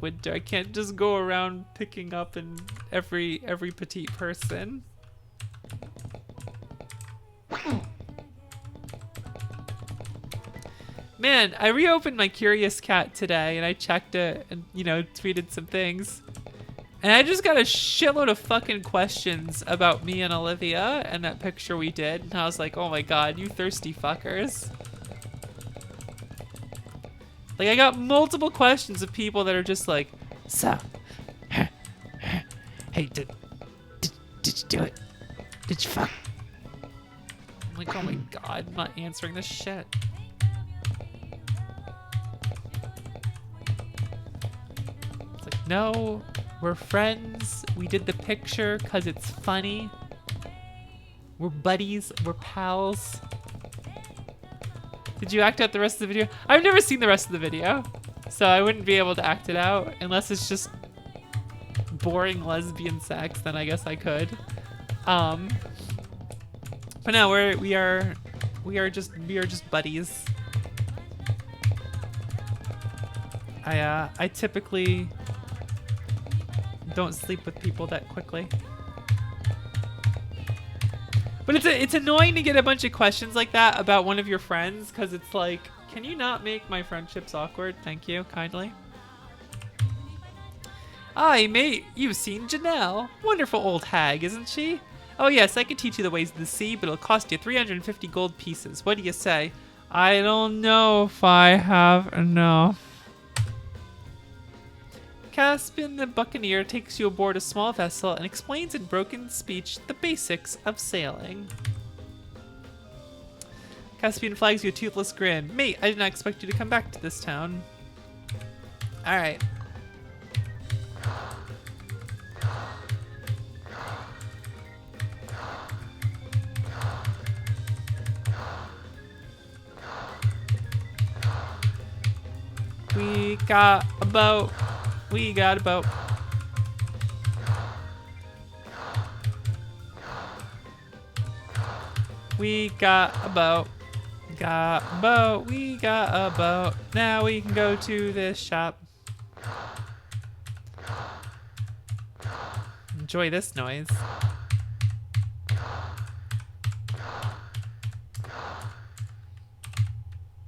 Winter, I can't just go around picking up in every petite person. Man, I reopened my Curious Cat today and I checked it and, you know, tweeted some things. And I just got a shitload of fucking questions about me and Olivia and that picture we did. And I was like, oh my god, you thirsty fuckers. Like, I got multiple questions of people that are just like, so, hey, did you do it? Did you fuck? I'm like, oh my god, I'm not answering this shit. It's like, no. We're friends. We did the picture because it's funny. We're buddies. We're pals. Did you act out the rest of the video? I've never seen the rest of the video, so I wouldn't be able to act it out unless it's just boring lesbian sex. Then I guess I could. But no, we are just buddies. I typically don't sleep with people that quickly. But it's annoying to get a bunch of questions like that about one of your friends, because it's like, can you not make my friendships awkward? Thank you, kindly. Aye, mate, you've seen Janelle. Wonderful old hag, isn't she? Oh yes, I can teach you the ways of the sea, but it'll cost you 350 gold pieces. What do you say? I don't know if I have enough. Caspian the Buccaneer takes you aboard a small vessel and explains in broken speech the basics of sailing. Caspian flags you a toothless grin. Mate, I did not expect you to come back to this town. Alright. We got a boat. We got a boat. We got a boat. Got a boat. We got a boat. Now we can go to this shop. Enjoy this noise.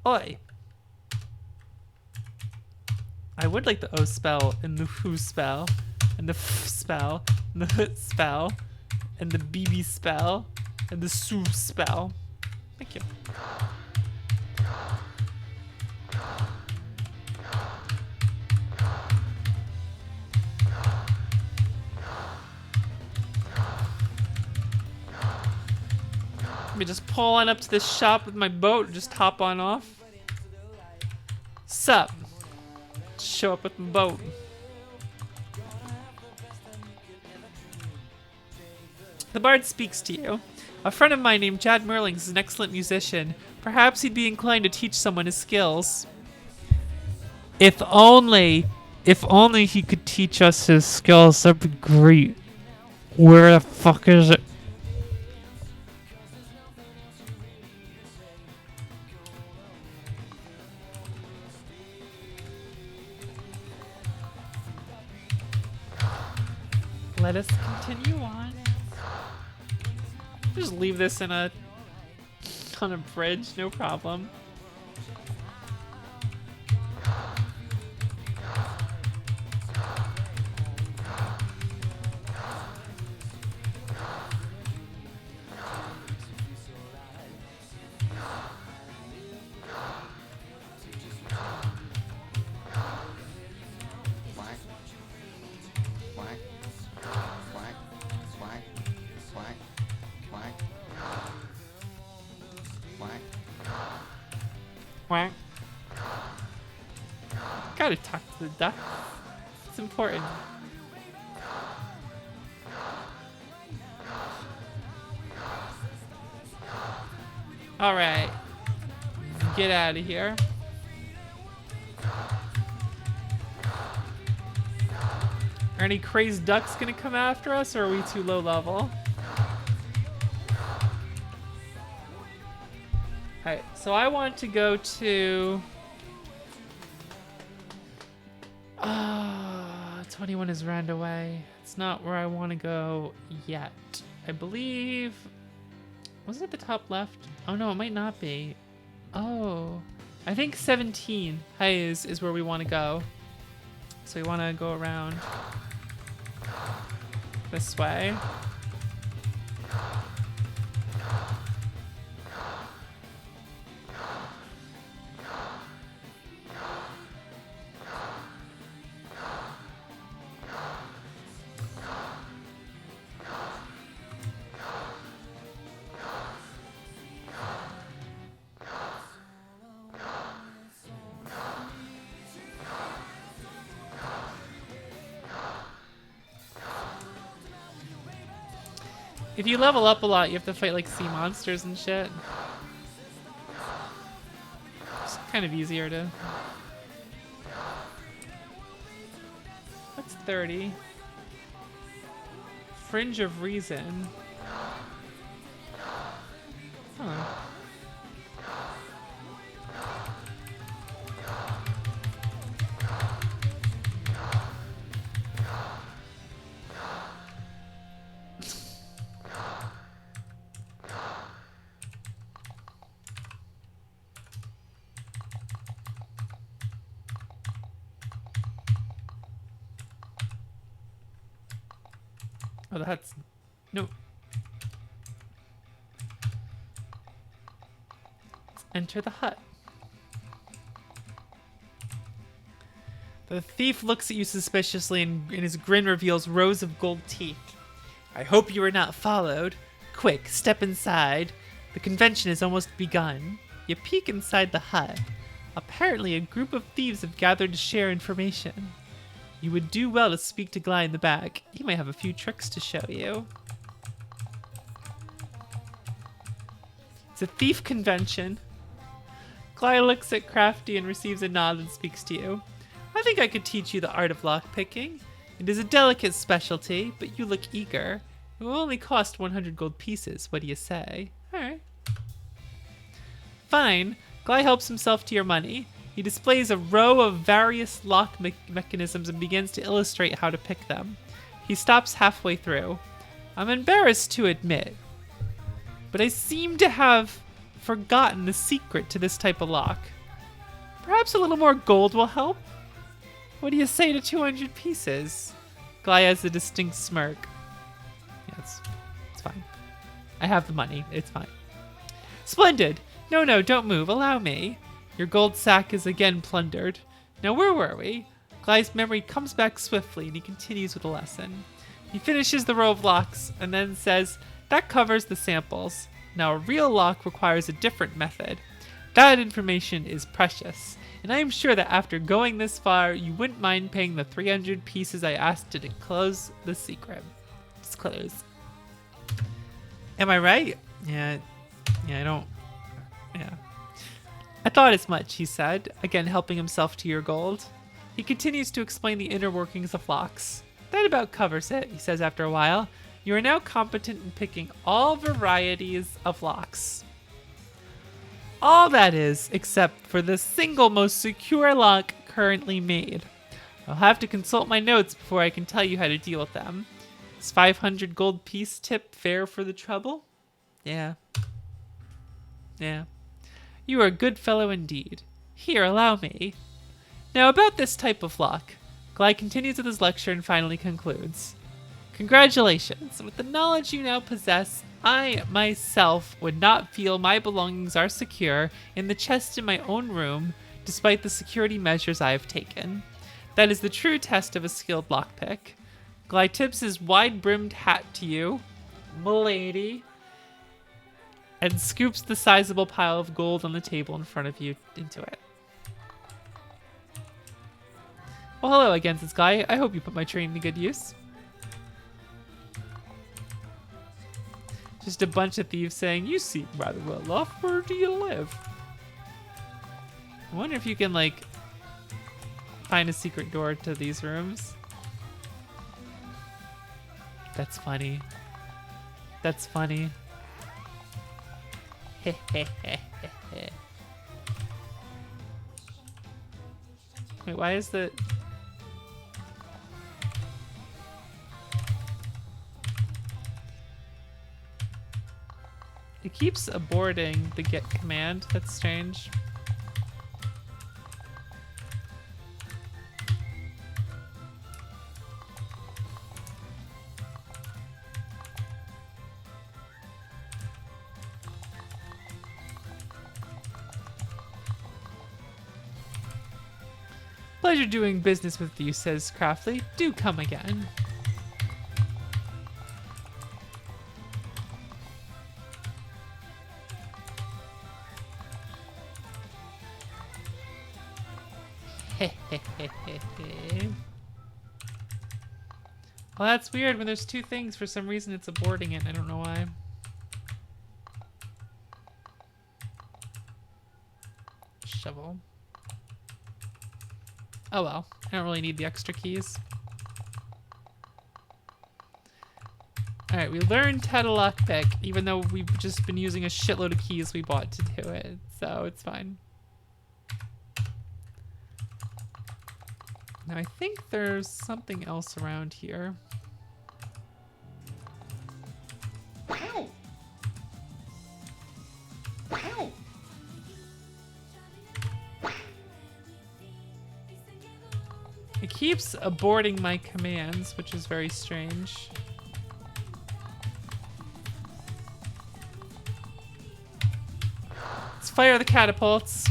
Oi. I would like the O spell and the Who spell and the F spell and the H spell and the BB spell and the Su spell. Thank you. Let me just pull on up to this shop with my boat and just hop on off. Sup? Show up with my boat. The bard speaks to you. A friend of mine named Chad Merlings is an excellent musician. Perhaps he'd be inclined to teach someone his skills. If only he could teach us his skills, that'd be great. Where the fuck is it? Let us continue on. Just leave this on a bridge, no problem. Quack. Gotta talk to the duck. It's important. Alright. Get out of here. Are any crazed ducks gonna come after us, or are we too low level? Alright, so I want to go to... 21 is round away. It's not where I want to go yet. I believe... Was it the top left? Oh no, it might not be. Oh. I think 17 is where we want to go. So we want to go around this way. If you level up a lot, you have to fight like sea monsters and shit. It's kind of easier to... What's 30? Fringe of Reason. Huh. Oh, that's... No. Let's enter the hut. The thief looks at you suspiciously and his grin reveals rows of gold teeth. I hope you are not followed. Quick, step inside. The convention has almost begun. You peek inside the hut. Apparently, a group of thieves have gathered to share information. You would do well to speak to Gly in the back. He may have a few tricks to show you. It's a thief convention. Gly looks at Crafty and receives a nod and speaks to you. I think I could teach you the art of lockpicking. It is a delicate specialty, but you look eager. It will only cost 100 gold pieces. What do you say? Alright. Fine. Gly helps himself to your money. He displays a row of various lock mechanisms and begins to illustrate how to pick them. He stops halfway through. I'm embarrassed to admit, but I seem to have forgotten the secret to this type of lock. Perhaps a little more gold will help? What do you say to 200 pieces? Gly has a distinct smirk. Yeah, it's fine. I have the money. It's fine. Splendid. No, don't move. Allow me. Your gold sack is again plundered. Now where were we? Gly's memory comes back swiftly and he continues with the lesson. He finishes the row of locks and then says, that covers the samples. Now a real lock requires a different method. That information is precious. And I am sure that after going this far, you wouldn't mind paying the 300 pieces I asked to disclose the secret. Disclose. Am I right? Yeah, I don't... Yeah. I thought as much, he said, again helping himself to your gold. He continues to explain the inner workings of locks. That about covers it, he says after a while. You are now competent in picking all varieties of locks. All that is, except for the single most secure lock currently made. I'll have to consult my notes before I can tell you how to deal with them. Is 500 gold piece tip fair for the trouble? Yeah. You are a good fellow indeed. Here, allow me. Now about this type of lock. Gly continues with his lecture and finally concludes. Congratulations. With the knowledge you now possess, I myself would not feel my belongings are secure in the chest in my own room, despite the security measures I have taken. That is the true test of a skilled lockpick. Gly tips his wide-brimmed hat to you, m'lady, and scoops the sizable pile of gold on the table in front of you into it. Well, hello again, says Gly. I hope you put my training to good use. Just a bunch of thieves saying, you seem rather well off. Where do you live? I wonder if you can, like, find a secret door to these rooms. That's funny. That's funny. Wait, why is the... It keeps aborting the get command. That's strange. Pleasure doing business with you, says Craftly. Do come again. Well, that's weird. When there's two things, for some reason it's aborting it. I don't know why. Shovel. Oh well. I don't really need the extra keys. Alright, we learned how to lockpick, even though we've just been using a shitload of keys we bought to do it. So it's fine. Now I think there's something else around here. Wow. Wow. It keeps aborting my commands, which is very strange. Let's fire the catapults.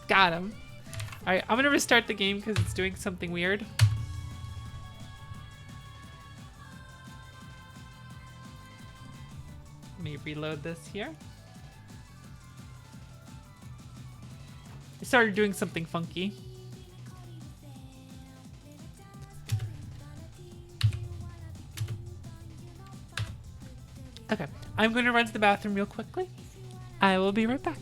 Got him. Alright, I'm gonna restart the game because it's doing something weird. Let me reload this here. It started doing something funky. Okay, I'm going to run to the bathroom real quickly. I will be right back.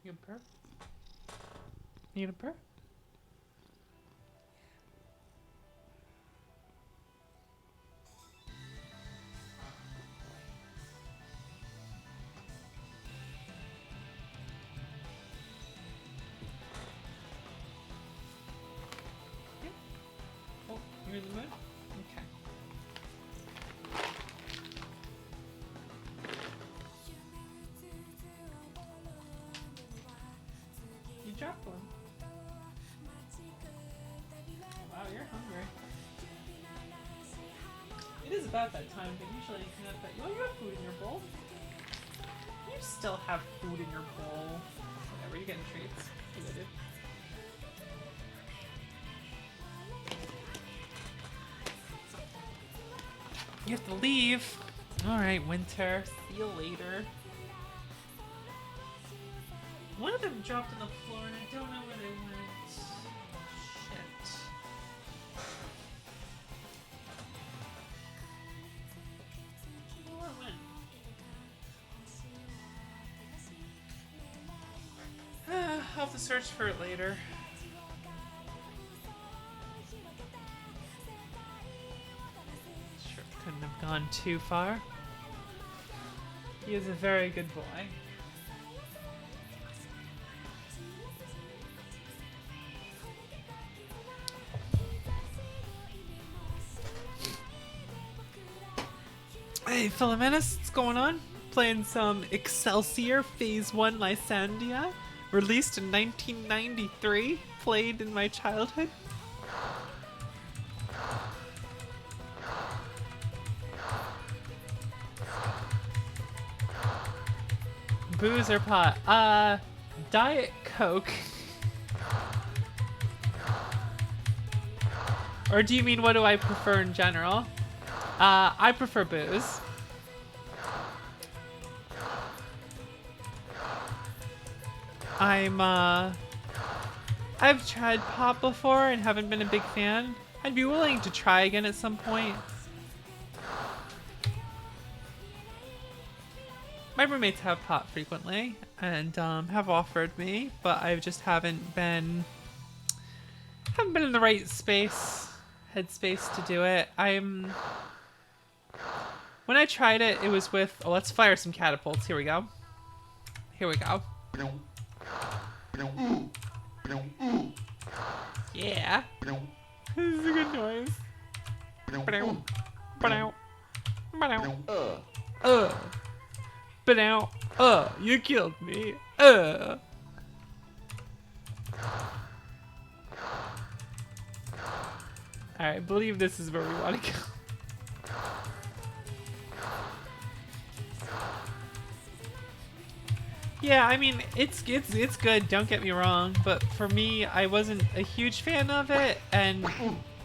You a burp? Need a burp? Oh, you're in the mood? Okay. You dropped one. Wow, you're hungry. It is about that time, but usually you can have that. Oh, you have food in your bowl. You still have food in your bowl. Whatever, you're getting treats. You did. You have to leave. Alright, Winter. See you later. One of them dropped on the floor and I don't know where they went. Shit. Where went? I'll have to search for it later. Sure, couldn't have gone too far. He is a very good boy. Hey, Philomenas, what's going on? Playing some Excelsior Phase 1 Lysandia, released in 1993, played in my childhood. Booze or pot? Diet Coke. Or do you mean what do I prefer in general? I prefer booze. I've tried pop before and haven't been a big fan. I'd be willing to try again at some point. My roommates have pot frequently and have offered me, but I just haven't been in the right headspace to do it. When I tried it, it was with, oh, let's fire some catapults. Here we go. Here we go. Yeah. This is a good noise. You killed me. Alright, I believe this is where we want to go. Yeah, I mean, it's good, don't get me wrong, but for me, I wasn't a huge fan of it, and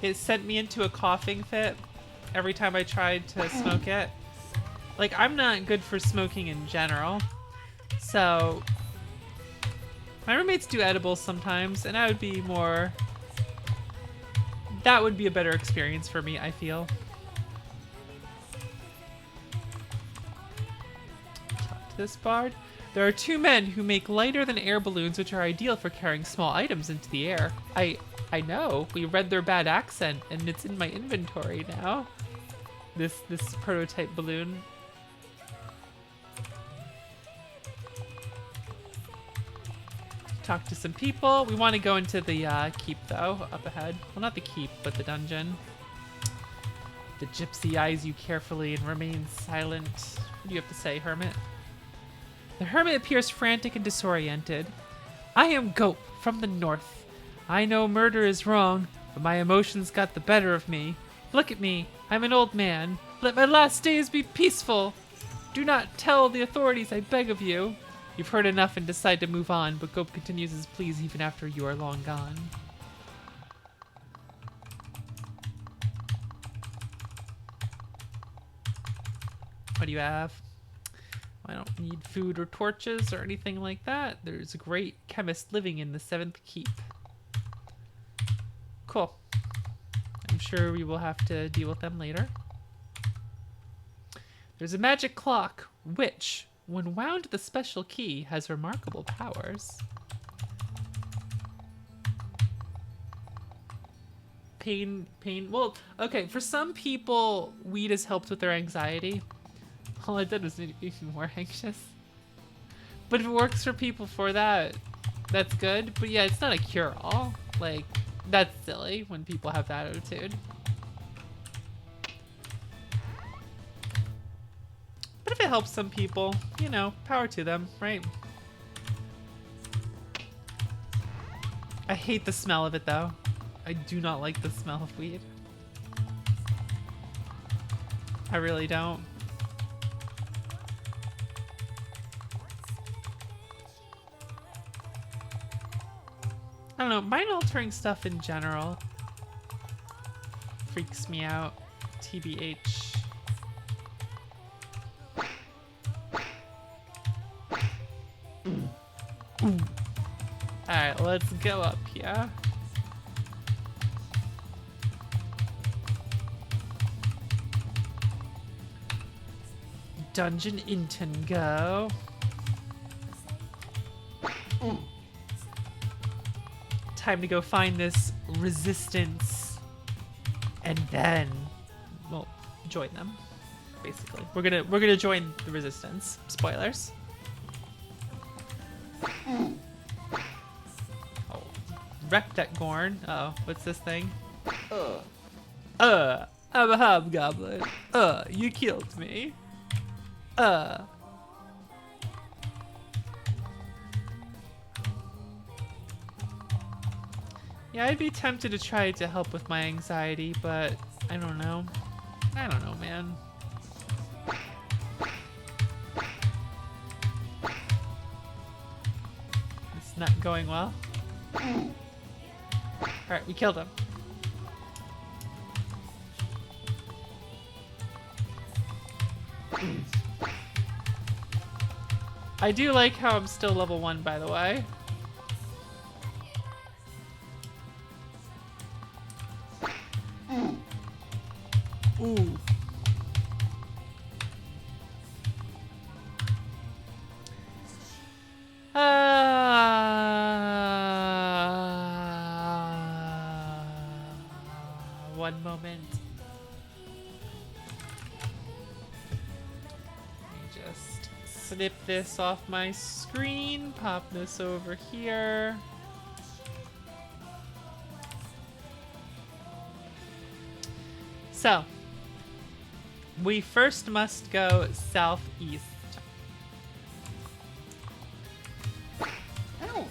it sent me into a coughing fit every time I tried to smoke it. Like, I'm not good for smoking in general, so my roommates do edibles sometimes, and that would be a better experience for me, I feel. Talk to this bard. There are two men who make lighter than air balloons, which are ideal for carrying small items into the air. I know. We read their bad accent, and it's in my inventory now. This prototype balloon. Talk to some people. We want to go into the keep, though, up ahead. Well, not the keep, but the dungeon. The gypsy eyes you carefully and remains silent. What do you have to say, hermit? The hermit appears frantic and disoriented. I am Goat from the north. I know murder is wrong, but my emotions got the better of me. Look at me. I'm an old man. Let my last days be peaceful. Do not tell the authorities, I beg of you. You've heard enough and decide to move on, but Goat continues his pleas even after you are long gone. What do you have? I don't need food or torches or anything like that. There's a great chemist living in the 7th keep. Cool. I'm sure we will have to deal with them later. There's a magic clock, which, when wound to the special key, has remarkable powers. Pain. Well, okay, for some people, weed has helped with their anxiety. All it did was make me more anxious. But if it works for people for that, that's good. But yeah, it's not a cure-all. Like, that's silly when people have that attitude. But if it helps some people, you know, power to them, right? I hate the smell of it, though. I do not like the smell of weed. I really don't. I don't know, mind-altering stuff in general freaks me out, TBH. Alright, let's go up here. Dungeon intern go. Time to go find this resistance. And then we'll join them. Basically. We're gonna join the resistance. Spoilers. Oh. Wreck that Gorn. Oh, what's this thing? I'm a hobgoblin. You killed me. Yeah, I'd be tempted to try to help with my anxiety, but I don't know. I don't know, man. It's not going well. Alright, we killed him. I do like how I'm still level 1, by the way. Ooh. One moment. Let me just snip this off my screen, pop this over here. So, we first must go southeast. Ow.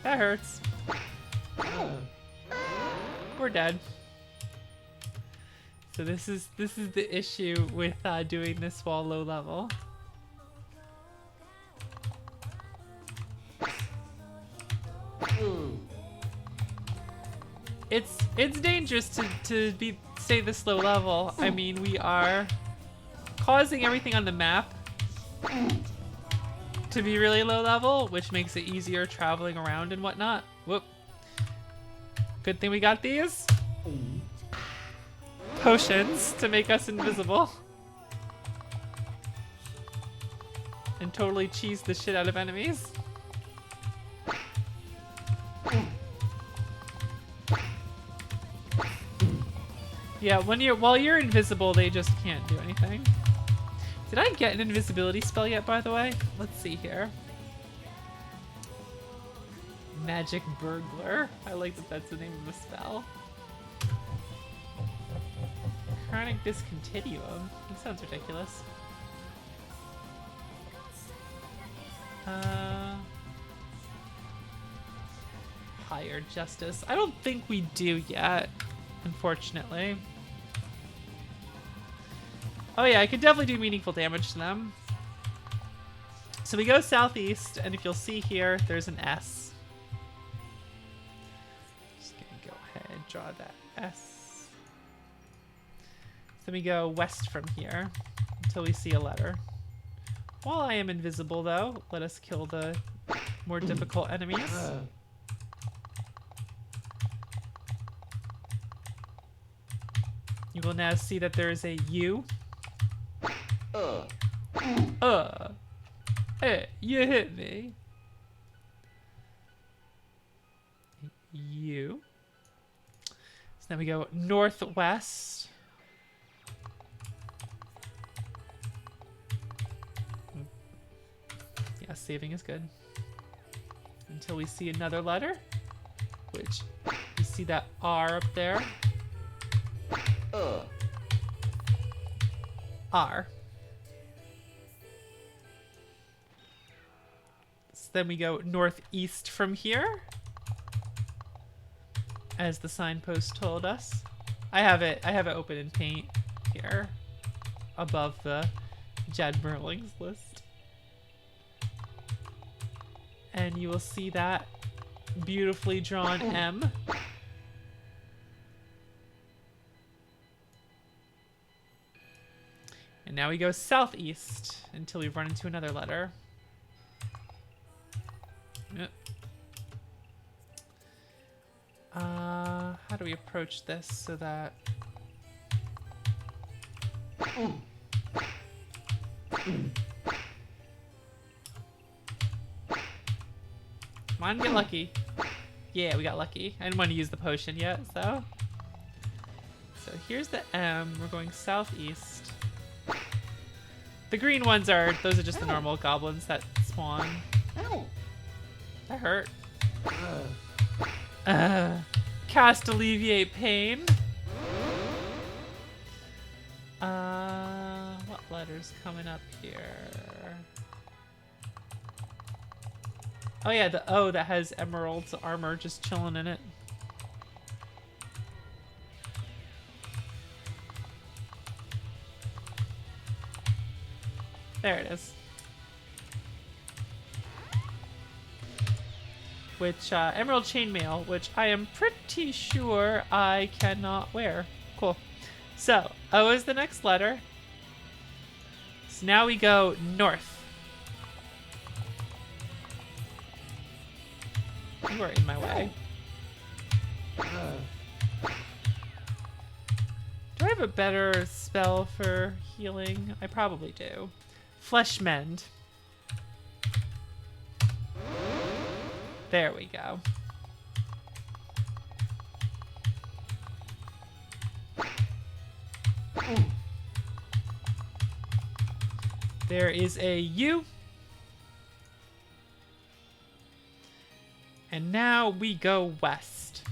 That hurts. We're dead. So this is the issue with doing this while low level. It's dangerous to stay this low level. I mean, we are causing everything on the map to be really low level, which makes it easier traveling around and whatnot. Whoop. Good thing we got these potions to make us invisible. And totally cheese the shit out of enemies. Yeah, while you're invisible, they just can't do anything. Did I get an invisibility spell yet, by the way? Let's see here. Magic Burglar. I like that that's the name of the spell. Chronic Discontinuum. That sounds ridiculous. Higher Justice. I don't think we do yet, unfortunately. Oh yeah, I could definitely do meaningful damage to them. So we go southeast, and if you'll see here, there's an S. Just gonna go ahead and draw that S. So we go west from here until we see a letter. While I am invisible, though, let us kill the more difficult enemies. You will now see that there is a U. Hey, you hit me. U. So now we go northwest. Yeah, saving is good. Until we see another letter, which you see that R up there. R. So then we go northeast from here, as the signpost told us. I have it open in paint here, above the Jed Merling's list. And you will see that beautifully drawn M. And now we go southeast until we run into another letter. Yep. How do we approach this so that... Come on, get lucky. Yeah, we got lucky. I didn't want to use the potion yet, so... So here's the M. We're going southeast. The green ones are... Those are just the normal goblins that spawn. That hurt. Cast alleviate pain. What letter's coming up here? Oh yeah, the O that has Emerald's armor just chilling in it. There it is. Which, Emerald Chainmail, which I am pretty sure I cannot wear. Cool. So, O is the next letter. So now we go north. You are in my way. Do I have a better spell for healing? I probably do. Flesh Mend. There we go. There is a U. And now we go west.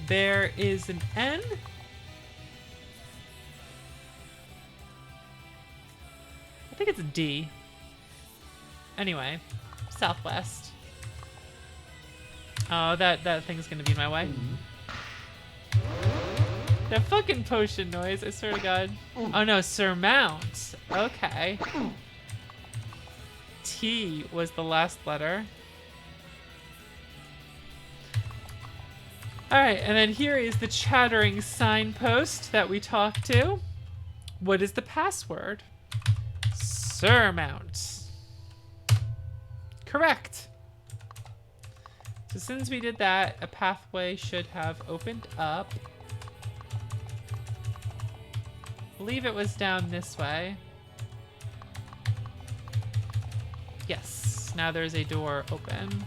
There is an N. I think it's a D. Anyway, southwest. Oh, that thing's gonna be in my way. That fucking potion noise, I swear to God. Oh no, surmount. Okay. T was the last letter. Alright, and then here is the chattering signpost that we talked to. What is the password? Surmount. Correct. So since we did that, a pathway should have opened up. I believe it was down this way. Yes, now there's a door open.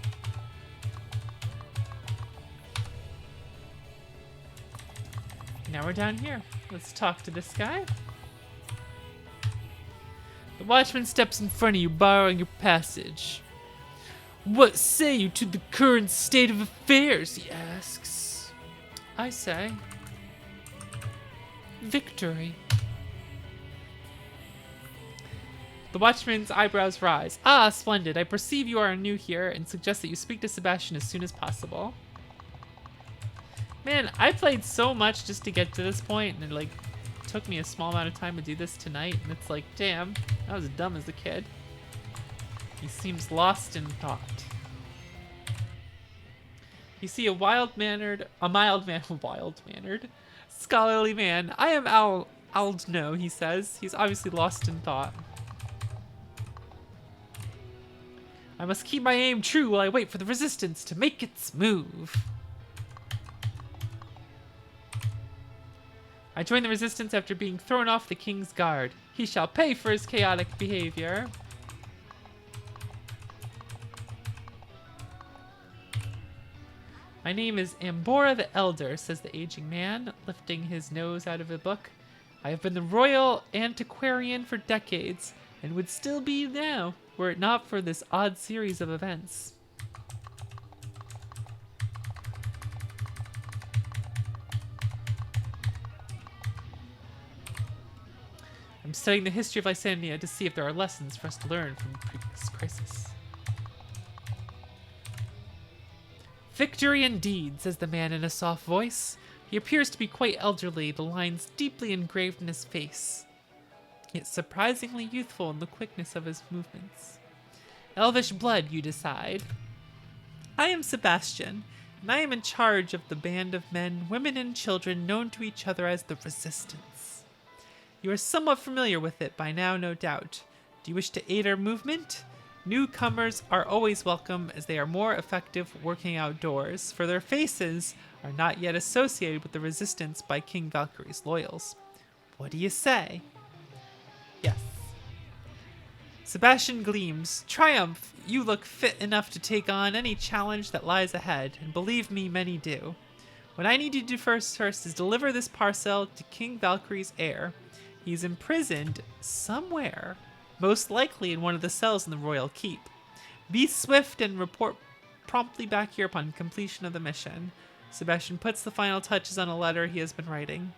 Now we're down here. Let's talk to this guy. The watchman steps in front of you, barring your passage. What say you to the current state of affairs, he asks. I say, victory. The watchman's eyebrows rise. Ah, splendid. I perceive you are new here and suggest that you speak to Sebastian as soon as possible. Man, I played so much just to get to this point, and it like took me a small amount of time to do this tonight, and it's like, damn, I was dumb as a kid. He seems lost in thought. You see a mild-mannered, scholarly man. I am Aldno, he says. He's obviously lost in thought. I must keep my aim true while I wait for the resistance to make its move. I join the resistance after being thrown off the king's guard. He shall pay for his chaotic behavior. My name is Ambora the Elder, says the aging man, lifting his nose out of a book. I have been the royal antiquarian for decades, and would still be now, were it not for this odd series of events. I'm studying the history of Lysandia to see if there are lessons for us to learn from the previous crisis. Victory indeed, says the man in a soft voice. He appears to be quite elderly, the lines deeply engraved in his face, yet surprisingly youthful in the quickness of his movements. Elvish blood, you decide. I am Sebastian, and I am in charge of the band of men, women, and children known to each other as the Resistance. You are somewhat familiar with it by now, no doubt. Do you wish to aid our movement? Newcomers are always welcome as they are more effective working outdoors, for their faces are not yet associated with the Resistance by King Valkyrie's loyals. What do you say? Yes. Sebastian gleams. Triumph! You look fit enough to take on any challenge that lies ahead, and believe me, many do. What I need you to do first is deliver this parcel to King Valkyrie's heir. He's imprisoned somewhere, most likely in one of the cells in the royal keep. Be swift and report promptly back here upon completion of the mission. Sebastian puts the final touches on a letter he has been writing.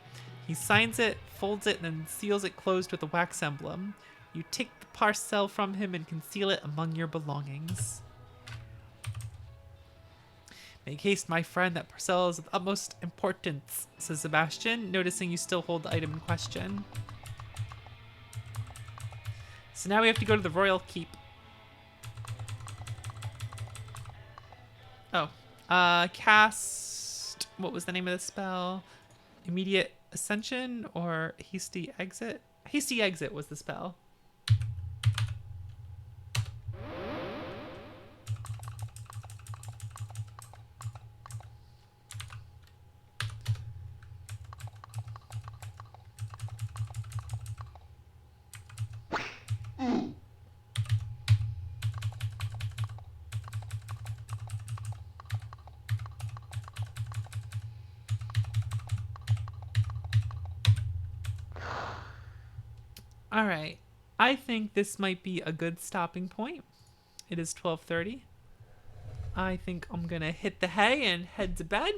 He signs it, folds it, and then seals it closed with a wax emblem. You take the parcel from him and conceal it among your belongings. Make haste, my friend, that parcel is of utmost importance, says Sebastian, noticing you still hold the item in question. So now we have to go to the royal keep. Oh. Cast... What was the name of the spell? Immediate Ascension or Hasty Exit? Hasty Exit was the spell. All right. I think this might be a good stopping point. It is 12:30. I think I'm going to hit the hay and head to bed.